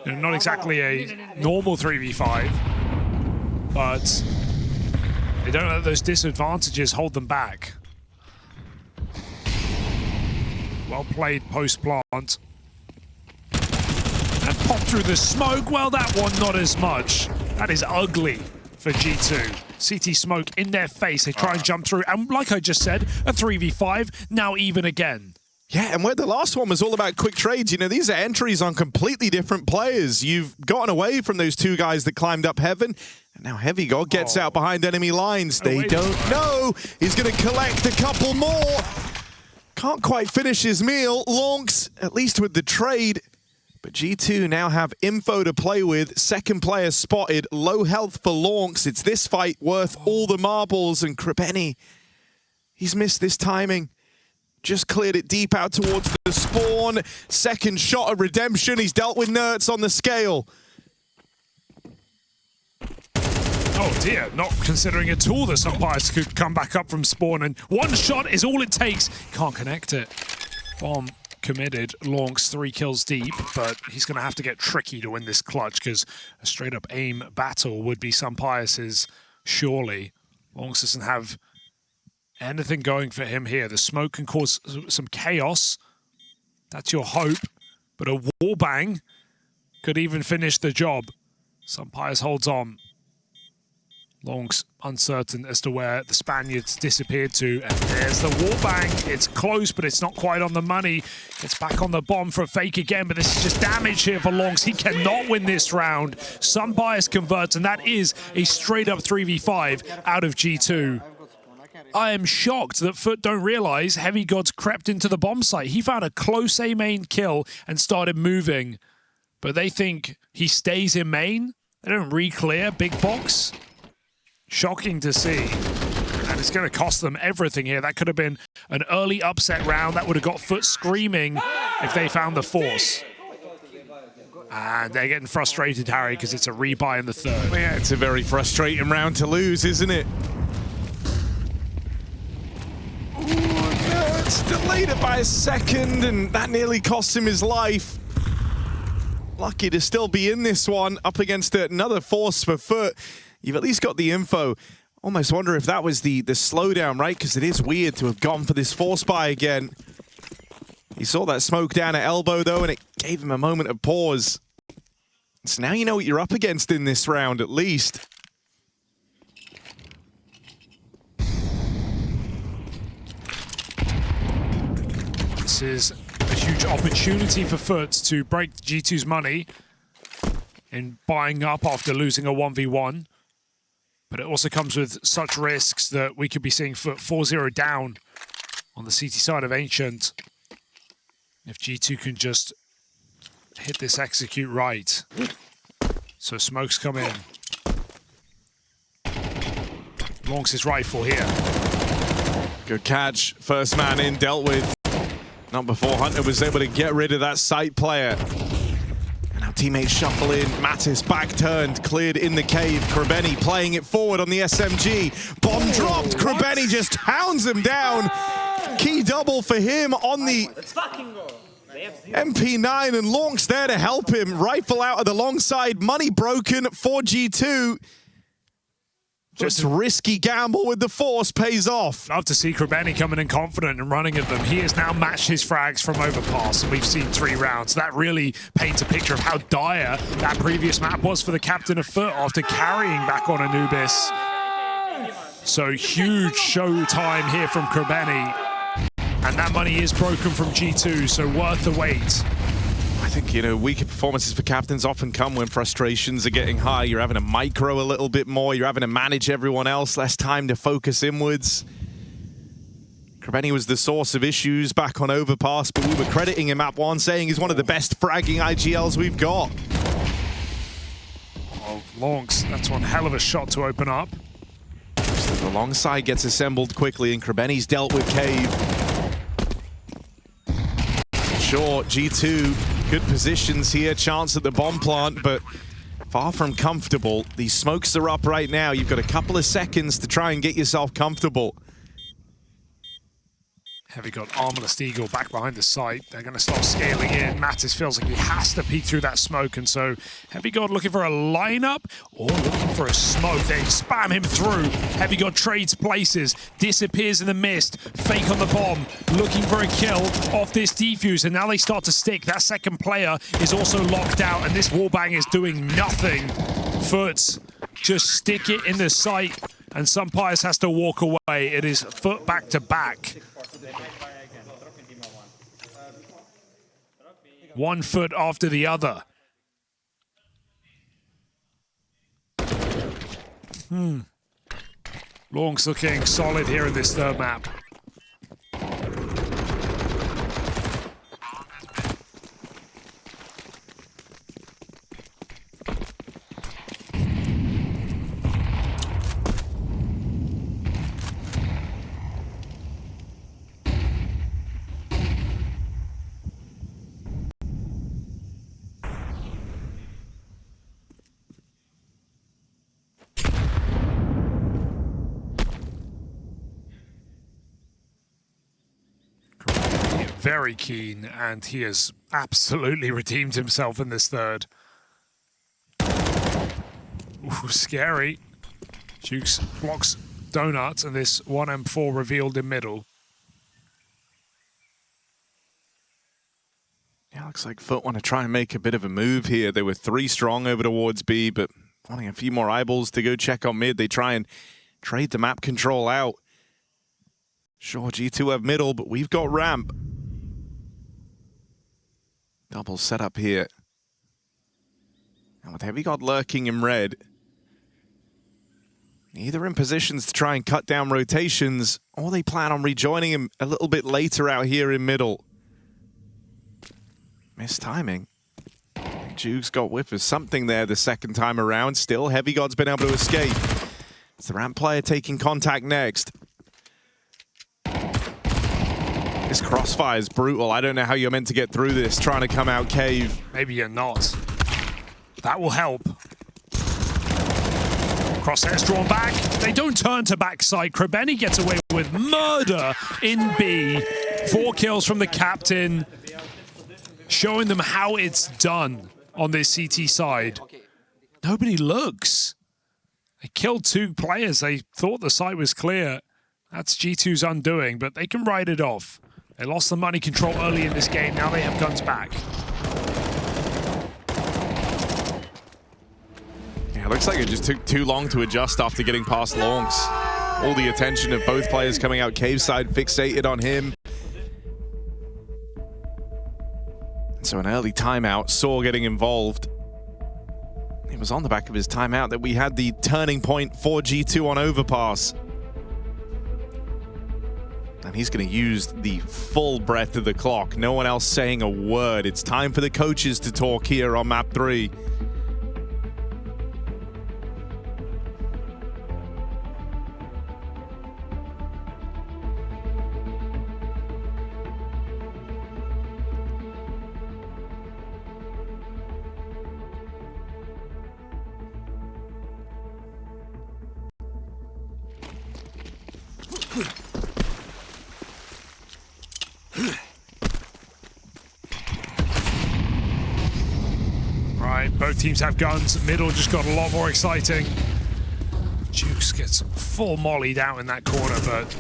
you know, not exactly a normal 3v5, but they don't let those disadvantages hold them back. Well played post-plant. And pop through the smoke. Well, that one not as much. That is ugly for G2. CT smoke in their face. They try and jump through. And like I just said, a 3v5, now even again. Yeah, and where the last one was all about quick trades, you know, these are entries on completely different players. You've gotten away from those 2 guys that climbed up heaven. And now Heavy God gets out behind enemy lines. They don't know. He's going to collect a couple more. Can't quite finish his meal. lauNX, at least with the trade. But G2 now have info to play with. Second player spotted. Low health for lauNX. It's this fight worth all the marbles. And Krepeni, he's missed this timing. Just cleared it deep out towards the spawn. Second shot of redemption. He's dealt with nerds on the scale. Oh dear, not considering at all that some players could come back up from spawn, and one shot is all it takes. Can't connect it. Bomb committed. lauNX 3 kills deep, but he's going to have to get tricky to win this clutch because a straight-up aim battle would be Sampayas's, surely. lauNX doesn't have anything going for him here. The smoke can cause some chaos. That's your hope. But a wallbang could even finish the job. Sampayas holds on. lauNX uncertain as to where the Spaniards disappeared to. And there's the wallbang. It's close, but it's not quite on the money. It's back on the bomb for a fake again, but this is just damage here for lauNX. He cannot win this round. Some bias converts, and that is a straight-up 3v5 out of G2. I am shocked that FUT don't realize Heavy God's crept into the bomb site. He found a close A main kill and started moving, but they think he stays in main. They don't re-clear big box. Shocking to see. And it's going to cost them everything here. That could have been an early upset round. That would have got FUT screaming if they found the force. And they're getting frustrated, Harry, because it's a rebuy in the third. Yeah, it's a very frustrating round to lose, isn't it? Ooh, no, it's delayed it by a second, and that nearly cost him his life. Lucky to still be in this one, up against another force for FUT. You've at least got the info. Almost wonder if that was the slowdown, right? Because it is weird to have gone for this force buy again. He saw that smoke down at elbow, though, and it gave him a moment of pause. So now you know what you're up against in this round, at least. This is a huge opportunity for FUT to break G2's money in buying up after losing a 1v1. But it also comes with such risks that we could be seeing FUT 4-0 down on the CT side of Ancient. If G2 can just hit this execute right. So smokes come in. lauNX's rifle here. Good catch. First man in, dealt with. Not before Hunter was able to get rid of that site player. And now teammates shuffle in. Mattis back turned, cleared in the cave. Krabeni playing it forward on the SMG. Bomb dropped. Krabeni just hounds him down. Key double for him on the MP9, and lauNX there to help him. Rifle out of the long side. Money broken for G2. Just a risky gamble with the force pays off. Love to see Krabeni coming in confident and running at them. He has now matched his frags from Overpass, and we've seen 3 rounds. That really paints a picture of how dire that previous map was for the captain of FUT after carrying back on Anubis. So huge show time here from Krabeni. And that money is broken from G2, so worth the wait. I think, you know, weaker performances for captains often come when frustrations are getting high. You're having to micro a little bit more. You're having to manage everyone else. Less time to focus inwards. Krabeni was the source of issues back on Overpass, but we were crediting him at one, saying he's one of the best fragging IGLs we've got. Oh, lauNX, that's one hell of a shot to open up. The long side gets assembled quickly, and Krabeni's dealt with cave. Sure, G2, good positions here, chance at the bomb plant, but far from comfortable. These smokes are up right now. You've got a couple of seconds to try and get yourself comfortable. Heavy got Armless Eagle back behind the site. They're going to start scaling in. Mattis feels like he has to peek through that smoke, and so Heavy God looking for a lineup or looking for a smoke. They spam him through. Heavy God trades places, disappears in the mist, fake on the bomb, looking for a kill off this defuse, and now they start to stick. That second player is also locked out, and this wallbang is doing nothing. FUT just stick it in the site, and Sumpires has to walk away. It is FUT back to back. 1 FUT after the other. lauNX looking solid here in this third map. Very keen, and he has absolutely redeemed himself in this third. Ooh, scary. Jukes blocks Donuts, and this 1M4 revealed in middle. Yeah, looks like FUT want to try and make a bit of a move here. They were 3 strong over towards B, but wanting a few more eyeballs to go check on mid. They try and trade the map control out. Sure, G2 have middle, but we've got ramp. Double setup here. And with Heavy God lurking in red, either in positions to try and cut down rotations, or they plan on rejoining him a little bit later out here in middle. Missed timing. Juke's got whiff of something there the second time around. Still, Heavy God's been able to escape. It's the ramp player taking contact next. This crossfire is brutal. I don't know how you're meant to get through this, trying to come out cave. Maybe you're not. That will help. Crosshairs drawn back. They don't turn to backside. Krebeni gets away with murder in B. 4 kills from the captain, showing them how it's done on this CT side. Nobody looks. They killed 2 players. They thought the site was clear. That's G2's undoing, but they can ride it off. They lost the money control early in this game. Now they have guns back. Yeah, it looks like it just took too long to adjust after getting past lauNX. All the attention of both players coming out cave side fixated on him. So an early timeout, Saw getting involved. It was on the back of his timeout that we had the turning point for G2 on Overpass. And he's going to use the full breadth of the clock. No one else saying a word. It's time for the coaches to talk here on map 3. Right, both teams have guns. Middle just got a lot more exciting. Jukes gets full mollied out in that corner, but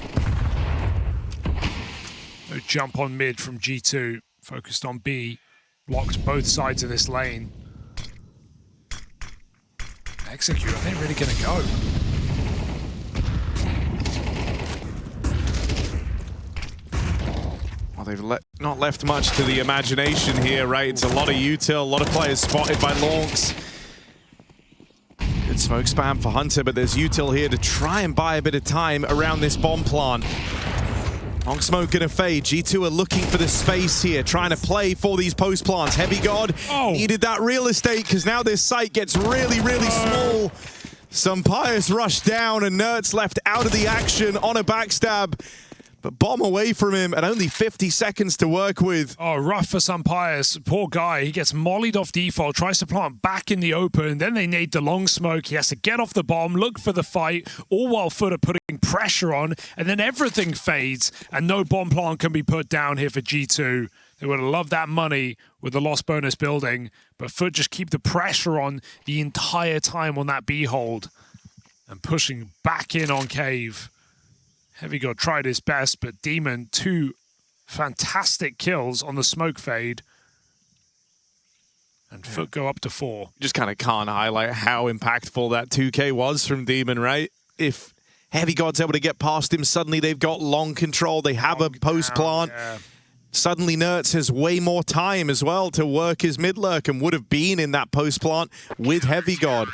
no jump on mid from G2. Focused on B. Blocked both sides of this lane. Execute, are they really going to go? Well, they've not left much to the imagination here, right? It's a lot of util, a lot of players spotted by lauNX. Good smoke spam for Hunter, but there's util here to try and buy a bit of time around this bomb plant. Long smoke gonna fade. G2 are looking for the space here, trying to play for these post plants. Heavy God needed that real estate because now this site gets really, really small. Some Pius rushed down and Nertz left out of the action on a backstab. But bomb away from him and only 50 seconds to work with. Oh, rough for Pius. Poor guy. He gets mollied off default, tries to plant back in the open. Then they need the long smoke. He has to get off the bomb, look for the fight, all while FUT are putting pressure on. And then everything fades and no bomb plant can be put down here for G2. They would have loved that money with the lost bonus building. But FUT just keep the pressure on the entire time on that B hold. And pushing back in on cave. Heavy God tried his best, but Demon, 2 fantastic kills on the smoke fade. And FUT go up to 4. Just kind of can't highlight how impactful that 2K was from Demon, right? If Heavy God's able to get past him, suddenly they've got long control. They have a post plant. Yeah. Suddenly Nertz has way more time as well to work his mid lurk and would have been in that post plant with Heavy God.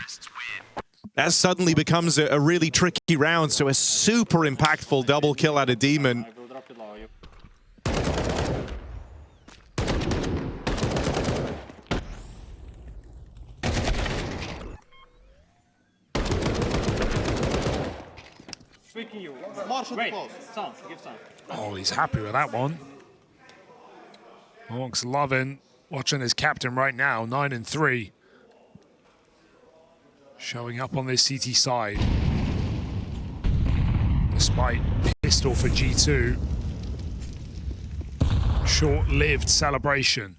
That suddenly becomes a really tricky round, so a super impactful double kill out of Demon. Oh, he's happy with that one. lauNX loving watching his captain right now, 9-3. Showing up on this CT side. Despite pistol for G2. Short-lived celebration.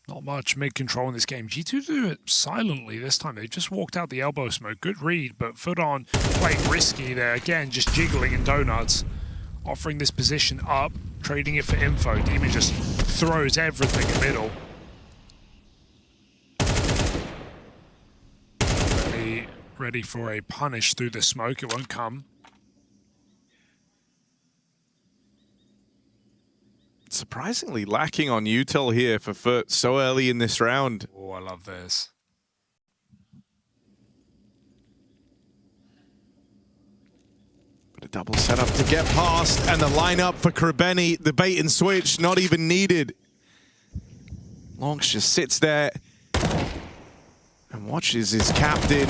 Not much mid-control in this game. G2 do it silently this time. They just walked out the elbow smoke. Good read, but FUT on playing risky there. Again, just jiggling in donuts. Offering this position up, trading it for info. Demon just throws everything in the middle. ready for a punish through the smoke. It won't come. Surprisingly lacking on util here for FUT so early in this round. Oh, I love this. But a double setup to get past, and the lineup for Krebeni, the bait and switch, not even needed. lauNX just sits there and watches his captain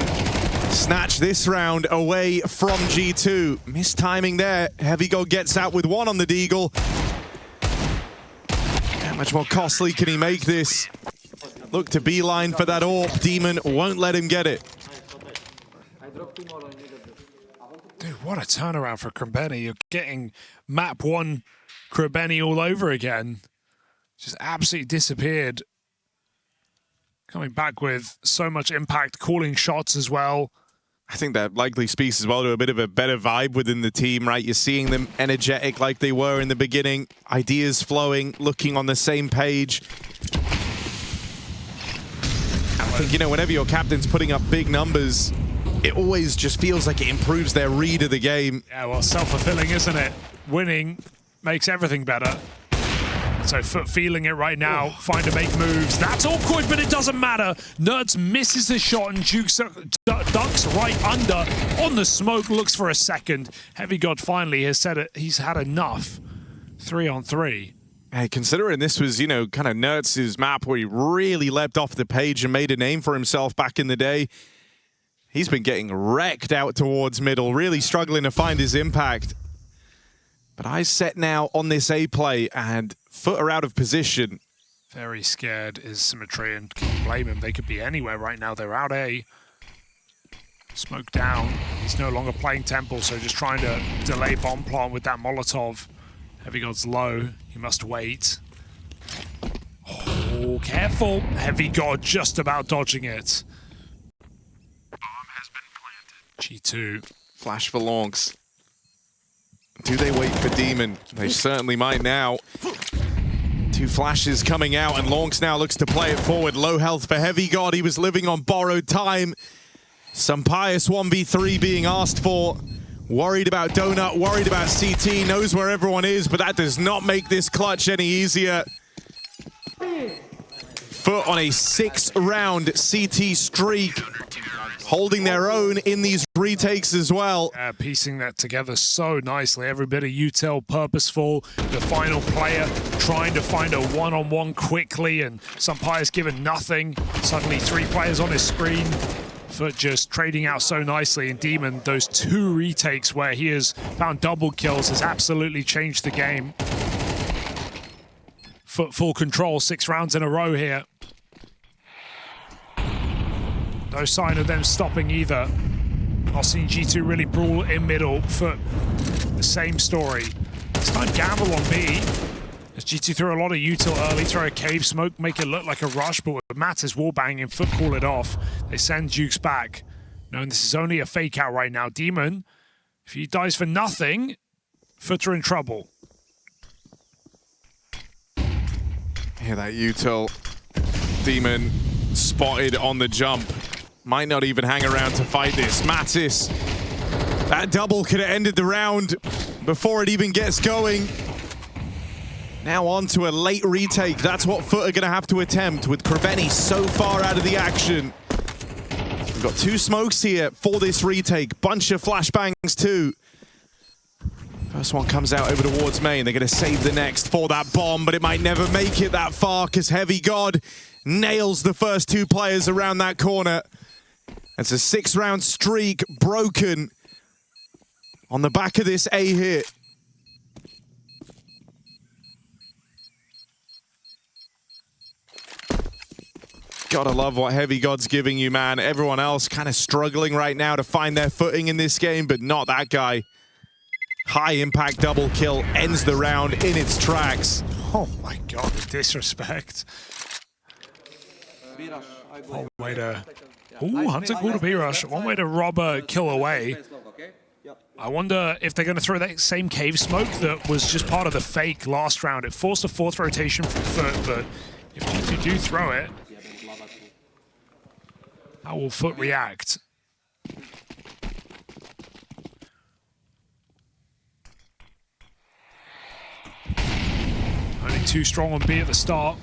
snatch this round away from G2. Mistiming there. HeavyGod gets out with one on the Deagle. How much more costly can he make this? Look to beeline for that AWP. Demon won't let him get it. Dude, what a turnaround for Krebeni. You're getting map 1 Krebeni all over again. Just absolutely disappeared. Coming back with so much impact, calling shots as well. I think that likely speaks as well to a bit of a better vibe within the team, right? You're seeing them energetic like they were in the beginning. Ideas flowing, looking on the same page. I think, you know, whenever your captain's putting up big numbers, it always just feels like it improves their read of the game. Yeah, well, self-fulfilling, isn't it? Winning makes everything better. So FUT feeling it right now, trying to make moves. That's awkward, but it doesn't matter. Nerds misses the shot and Jukes ducks right under on the smoke, looks for a second. HeavyGod finally has said it. He's had enough. 3-on-3. Hey, considering this was, you know, kind of Nerds' map where he really leapt off the page and made a name for himself back in the day, he's been getting wrecked out towards middle, really struggling to find his impact. But eyes set now on this A play, and FUT are out of position. Very scared is Symmetry, and can you blame him? They could be anywhere right now. They're out A. Smoke down. He's no longer playing Temple, so just trying to delay bomb plant with that Molotov. HeavyGod's low. He must wait. Oh, careful. HeavyGod just about dodging it. Bomb has been planted. G2. Flash for lauNX. Do they wait for Demon? They certainly might now. Two flashes coming out, and lauNX now looks to play it forward. Low health for HeavyGod. He was living on borrowed time. Some pious 1v3 being asked for. Worried about Donut, worried about CT, knows where everyone is, but that does not make this clutch any easier. FUT on a 6-round CT streak, holding their own in these retakes as well. Piecing that together so nicely. Every bit of util purposeful. The final player trying to find a one-on-one quickly, and Sampaio's given nothing. Suddenly 3 players on his screen. FUT just trading out so nicely, and Demon, those 2 retakes where he has found double kills has absolutely changed the game. FUT full control, 6 rounds in a row here. No sign of them stopping either. Not seeing G2 really brawl in middle. FUT, the same story. This time gamble on B. As G2 threw a lot of util early, throw a cave smoke, make it look like a rush, but with Mattis wallbanging, FUT call it off. They send Jukes back. Knowing this is only a fake out right now. Demon, if he dies for nothing, FUT are in trouble. Hear that util. Demon spotted on the jump. Might not even hang around to fight this. Mattis, that double could have ended the round before it even gets going. Now on to a late retake. That's what FUT are going to have to attempt with Krebeni so far out of the action. We've got 2 smokes here for this retake. Bunch of flashbangs too. First one comes out over towards main. They're going to save the next for that bomb, but it might never make it that far because HeavyGod nails the first 2 players around that corner. It's a 6-round streak broken on the back of this A hit. Gotta love what HeavyGod's giving you, man. Everyone else kind of struggling right now to find their footing in this game, but not that guy. High impact double kill ends the round in its tracks. Oh my god, the disrespect. Oh, way to... Ooh, Hunter called a B-rush. One way to rob a kill away. I wonder if they're going to throw that same cave smoke that was just part of the fake last round. It forced a 4th rotation from FUT, but if G2 do throw it, how will FUT react? too strong on B at the start.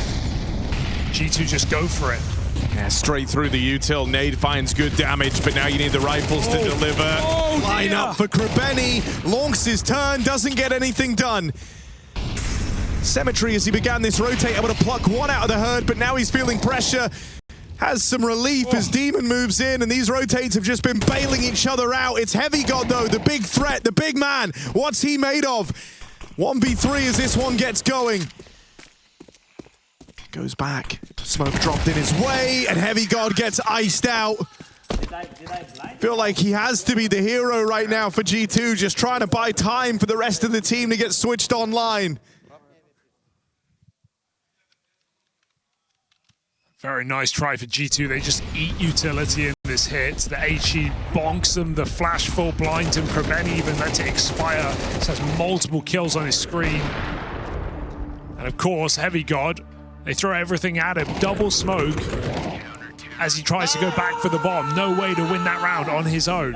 G2 just go for it. Yeah, straight through the util. Nade finds good damage, but now you need the rifles to deliver. Line dear. up for Krabeni. lauNX's turn, doesn't get anything done. Symmetry, as he began this rotate, able to pluck one out of the herd, but now he's feeling pressure. Has some relief as Demon moves in, and these rotates have just been bailing each other out. It's Heavy God, though, the big threat, the big man. What's he made of? 1v3 as this one gets going. Goes back. Smoke dropped in his way, and Heavy God gets iced out. Feel like he has to be the hero right now for G2, just trying to buy time for the rest of the team to get switched online. Very nice try for G2. They just eat utility in this hit. The HE bonks them. The flash full blinds him. Krabeni even lets it expire. This has multiple kills on his screen. And of course, Heavy God, they throw everything at him. Double smoke as he tries to go back for the bomb. No way to win that round on his own.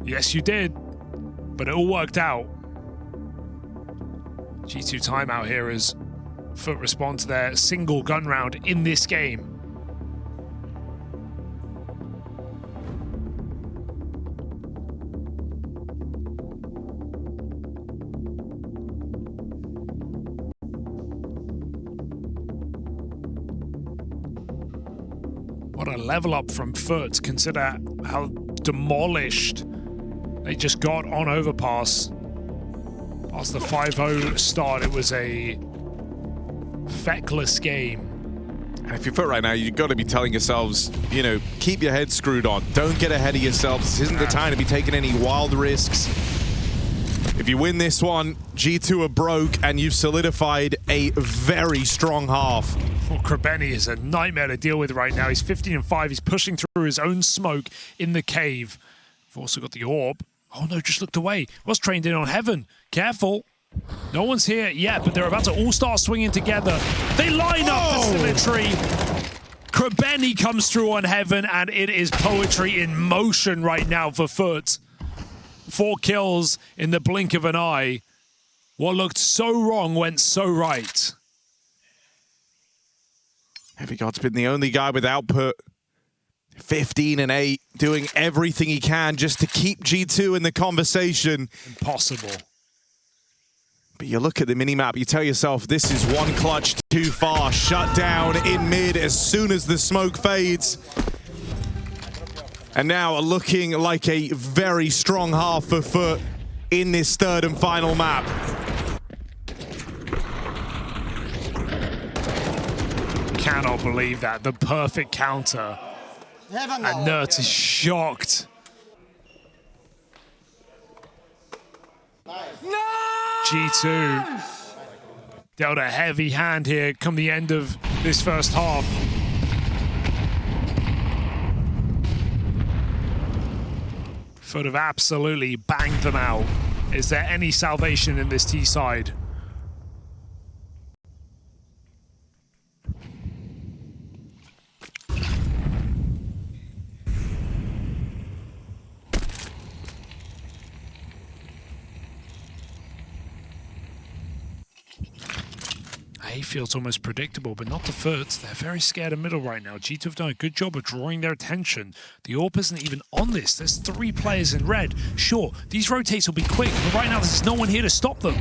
Yes, you did. But it all worked out. G2 timeout here as FUT respond to their single gun round in this game. What a level up from FUT. Consider how demolished they just got on Overpass. Past the 5-0 start, it was a feckless game. And if you're FUT right now, you've got to be telling yourselves, you know, keep your head screwed on. Don't get ahead of yourselves. This isn't the time to be taking any wild risks. If you win this one, G2 are broke, and you've solidified a very strong half. Well, Krabeni is a nightmare to deal with right now. He's 15-5. He's pushing through his own smoke in the cave. We've also got the orb. Oh no, just looked away. Was trained in on Heaven. Careful. No one's here yet, but they're about to all start swinging together. They line up for Symmetry. Krabeni comes through on Heaven, and it is poetry in motion right now for FUT. 4 kills in the blink of an eye. What looked so wrong went so right. Heavy God's been the only guy with output. 15-8, doing everything he can just to keep G2 in the conversation. Impossible. But you look at the minimap, you tell yourself, this is one clutch too far. Shut down in mid as soon as the smoke fades. And now looking like a very strong half for FUT in this third and final map. Cannot believe that. The perfect counter. And Nert is shocked. G2 dealt a heavy hand here come the end of this first half. FUT have absolutely banged them out. Is there any salvation in this T side? A feels almost predictable, but not the FUT. They're very scared of middle right now. G2 have done a good job of drawing their attention. The AWP isn't even on this. There's 3 players in red. Sure, these rotates will be quick, but right now there's no one here to stop them.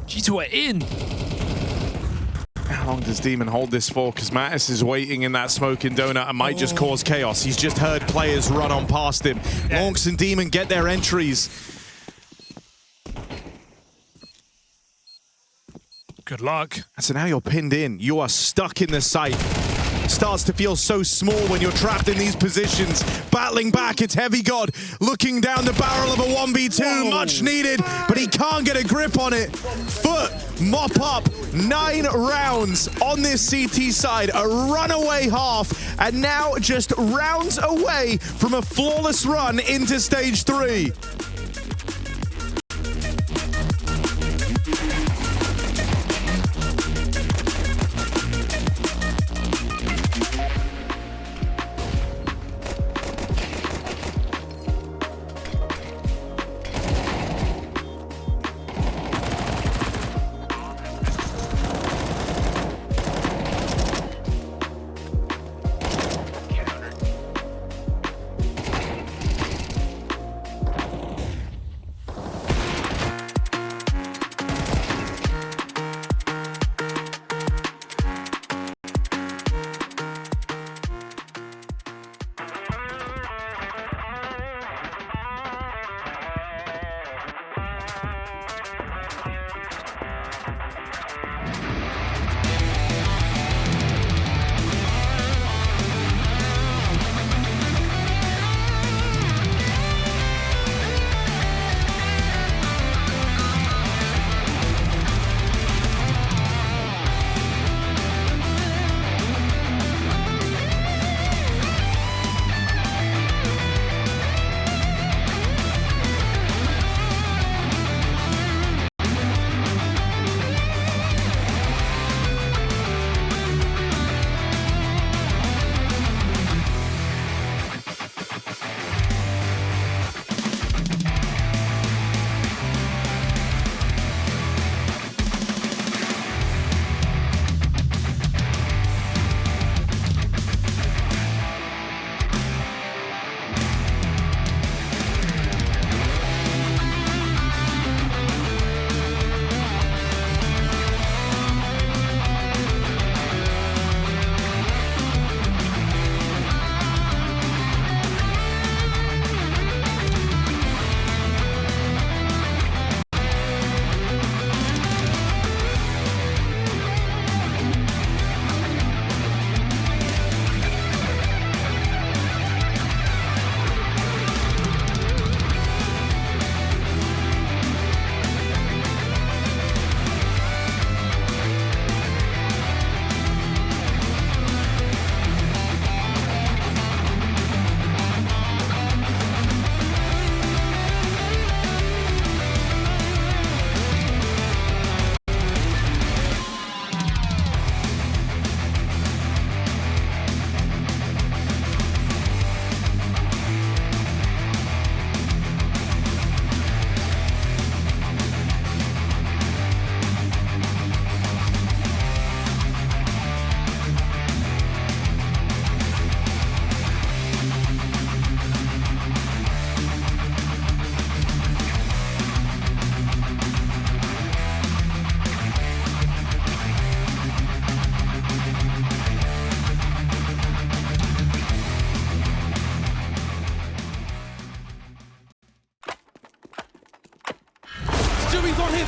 G2 are in. How long does Demon hold this for? Because Mattis is waiting in that smoking donut and might just cause chaos. He's just heard players run on past him. Yeah. lauNX and Demon get their entries. Good luck. And so now you're pinned in. You are stuck in the site. It starts to feel so small when you're trapped in these positions. Battling back, it's Heavy God looking down the barrel of a 1v2. Much needed, but he can't get a grip on it. FUT mop up 9 rounds on this CT side. A runaway half, and now just rounds away from a flawless run into stage 3.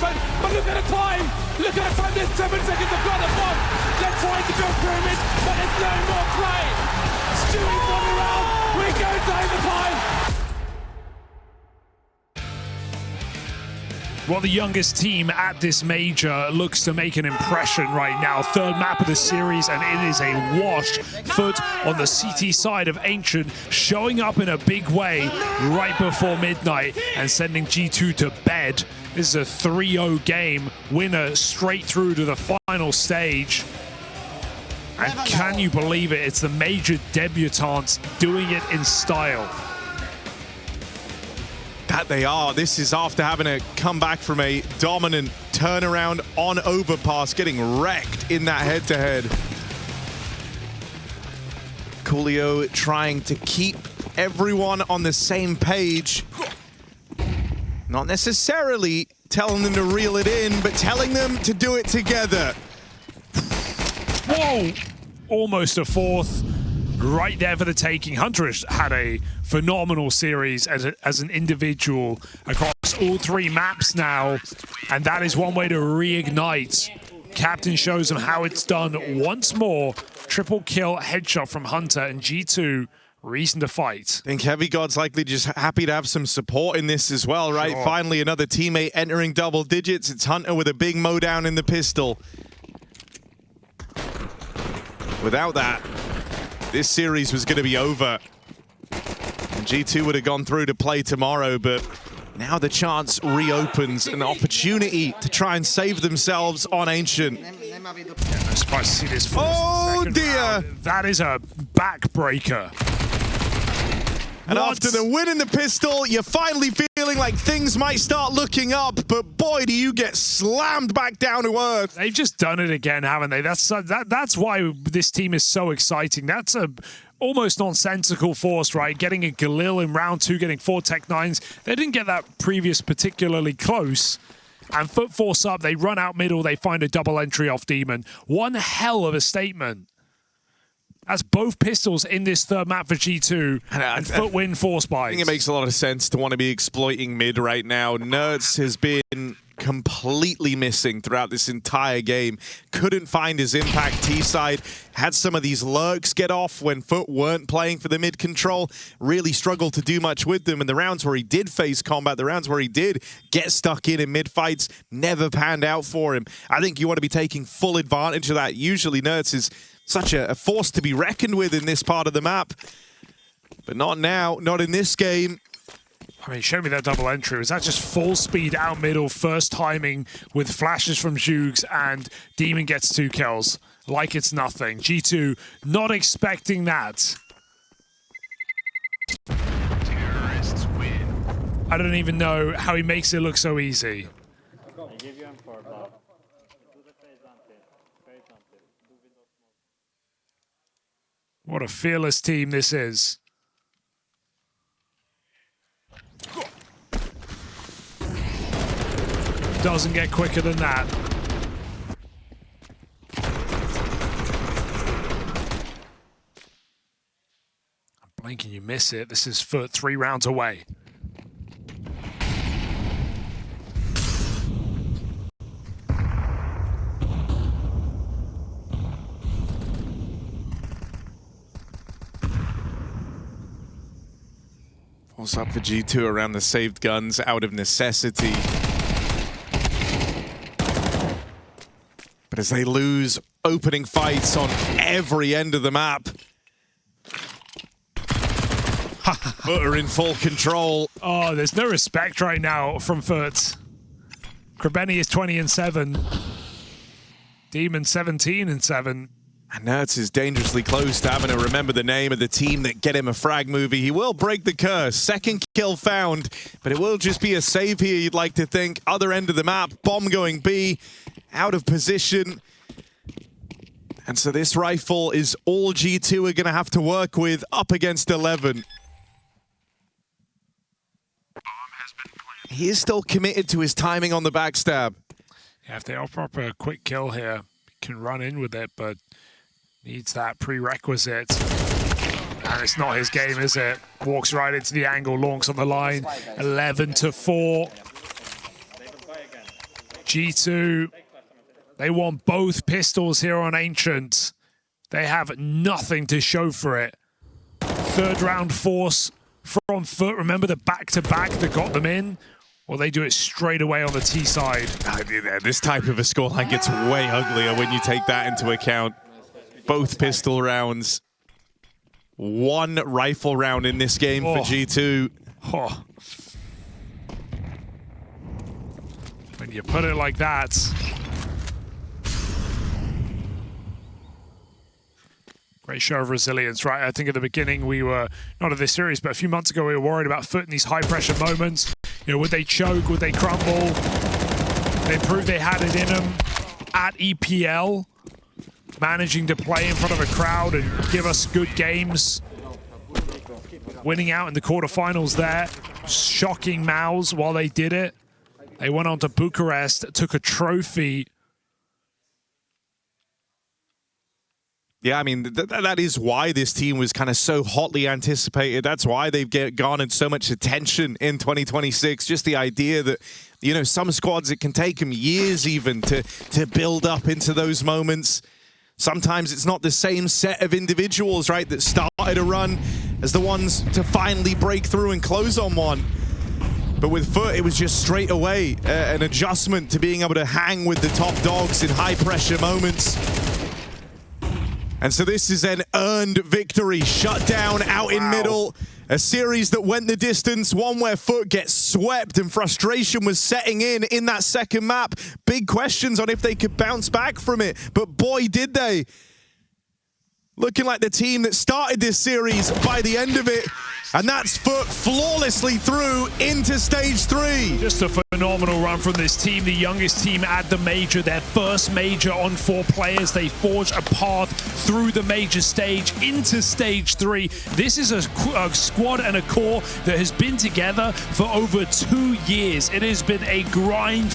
man. But look at the time. Look at the time. There's 7 seconds to got the bomb. They're trying to build pyramids, but there's no more play. Stewie's won the round. We go to overtime. Well, the youngest team at this major looks to make an impression right now. Third map of the series, and it is a wash. FUT on the CT side of Ancient, showing up in a big way right before midnight and sending G2 to bed. This is a 3-0 game, winner straight through to the final stage. And can you believe it? It's the major debutantes doing it in style. That they are. This is after having a comeback from a dominant turnaround on Overpass, getting wrecked in that head-to-head. Coolio trying to keep everyone on the same page. Not necessarily telling them to reel it in, but telling them to do it together. Whoa! Almost a fourth. Right there for the taking. Hunter has had a phenomenal series as an individual across all 3 maps now, and that is one way to reignite. Captain shows them how it's done once more. Triple kill headshot from Hunter, and G2 reason to fight. I think Heavy God's likely just happy to have some support in this as well, right? Sure. Finally, another teammate entering double digits. It's Hunter with a big mow down in the pistol. Without that, this series was going to be over. And G2 would have gone through to play tomorrow, but now the chance reopens, an opportunity to try and save themselves on Ancient. I'm surprised to see this. Oh dear! Round. That is a backbreaker. And after the win in the pistol, you're finally feeling like things might start looking up, but boy, do you get slammed back down to earth. They've just done it again, haven't they? That's why this team is so exciting. That's a almost nonsensical force, right? Getting a Galil in round 2, getting 4 Tech 9s. They didn't get that previous particularly close. And FUT force up, they run out middle, they find a double entry off Demon. One hell of a statement. That's both pistols in this third map for G2, and FUT win 4 spikes. I think it makes a lot of sense to want to be exploiting mid right now. Nerds has been completely missing throughout this entire game. Couldn't find his impact T-side. Had some of these lurks get off when FUT weren't playing for the mid control. Really struggled to do much with them. And the rounds where he did face combat, the rounds where he did get stuck in mid fights, never panned out for him. I think you want to be taking full advantage of that. Usually Nerds is such a force to be reckoned with in this part of the map. But not now, not in this game. I mean, show me that double entry. Was that just full speed out middle, first timing with flashes from Zhugs, and Demon gets 2 kills like it's nothing. G2 not expecting that. Terrorists win. I don't even know how he makes it look so easy. What a fearless team this is. Doesn't get quicker than that. I'm blinking, you miss it. This is FUT 3 rounds away. Force up for G2 around the saved guns out of necessity. But as they lose opening fights on every end of the map, FUT are in full control. Oh, there's no respect right now from FUT. Krebeni is 20-7. Demon 17-7. And Nerds is dangerously close to having to remember the name of the team that get him a frag movie. He will break the curse. 2nd kill found, but it will just be a save here, you'd like to think. Other end of the map, bomb going B, out of position. And so this rifle is all G2 are going to have to work with up against 11. He is still committed to his timing on the backstab. Yeah, if they offer up a quick kill here, can run in with it, but needs that prerequisite. And it's not his game, is it? Walks right into the angle, launches on the line. 11-4. G2, they won both pistols here on Ancient. They have nothing to show for it. Third round force from FUT. Remember the back-to-back that got them in? Well, they do it straight away on the T side. This type of a scoreline gets way uglier when you take that into account. Both pistol rounds. One rifle round in this game for G2. Oh. When you put it like that. Great show of resilience, right? I think at the beginning we were, not of this series, but a few months ago we were worried about FUT in these high pressure moments. You know, would they choke? Would they crumble? They proved they had it in them at EPL, managing to play in front of a crowd and give us good games. Winning out in the quarterfinals there. Shocking Maus while they did it. They went on to Bucharest, took a trophy. Yeah, I mean, that is why this team was kind of so hotly anticipated. That's why they've garnered so much attention in 2026. Just the idea that, you know, some squads, it can take them years even to build up into those moments. Sometimes it's not the same set of individuals, right, that started a run as the ones to finally break through and close on one. But with FUT, it was just straight away an adjustment to being able to hang with the top dogs in high pressure moments. And so this is an earned victory, shut down out in middle. A series that went the distance, one where FUT gets swept and frustration was setting in that second map. Big questions on if they could bounce back from it, but boy, did they. Looking like the team that started this series by the end of it. And that's FUT flawlessly through into stage 3. Just a phenomenal run from this team, the youngest team at the major, their first major on 4 players. They forge a path through the major stage into stage 3. This is a squad and a core that has been together for over 2 years. It has been a grind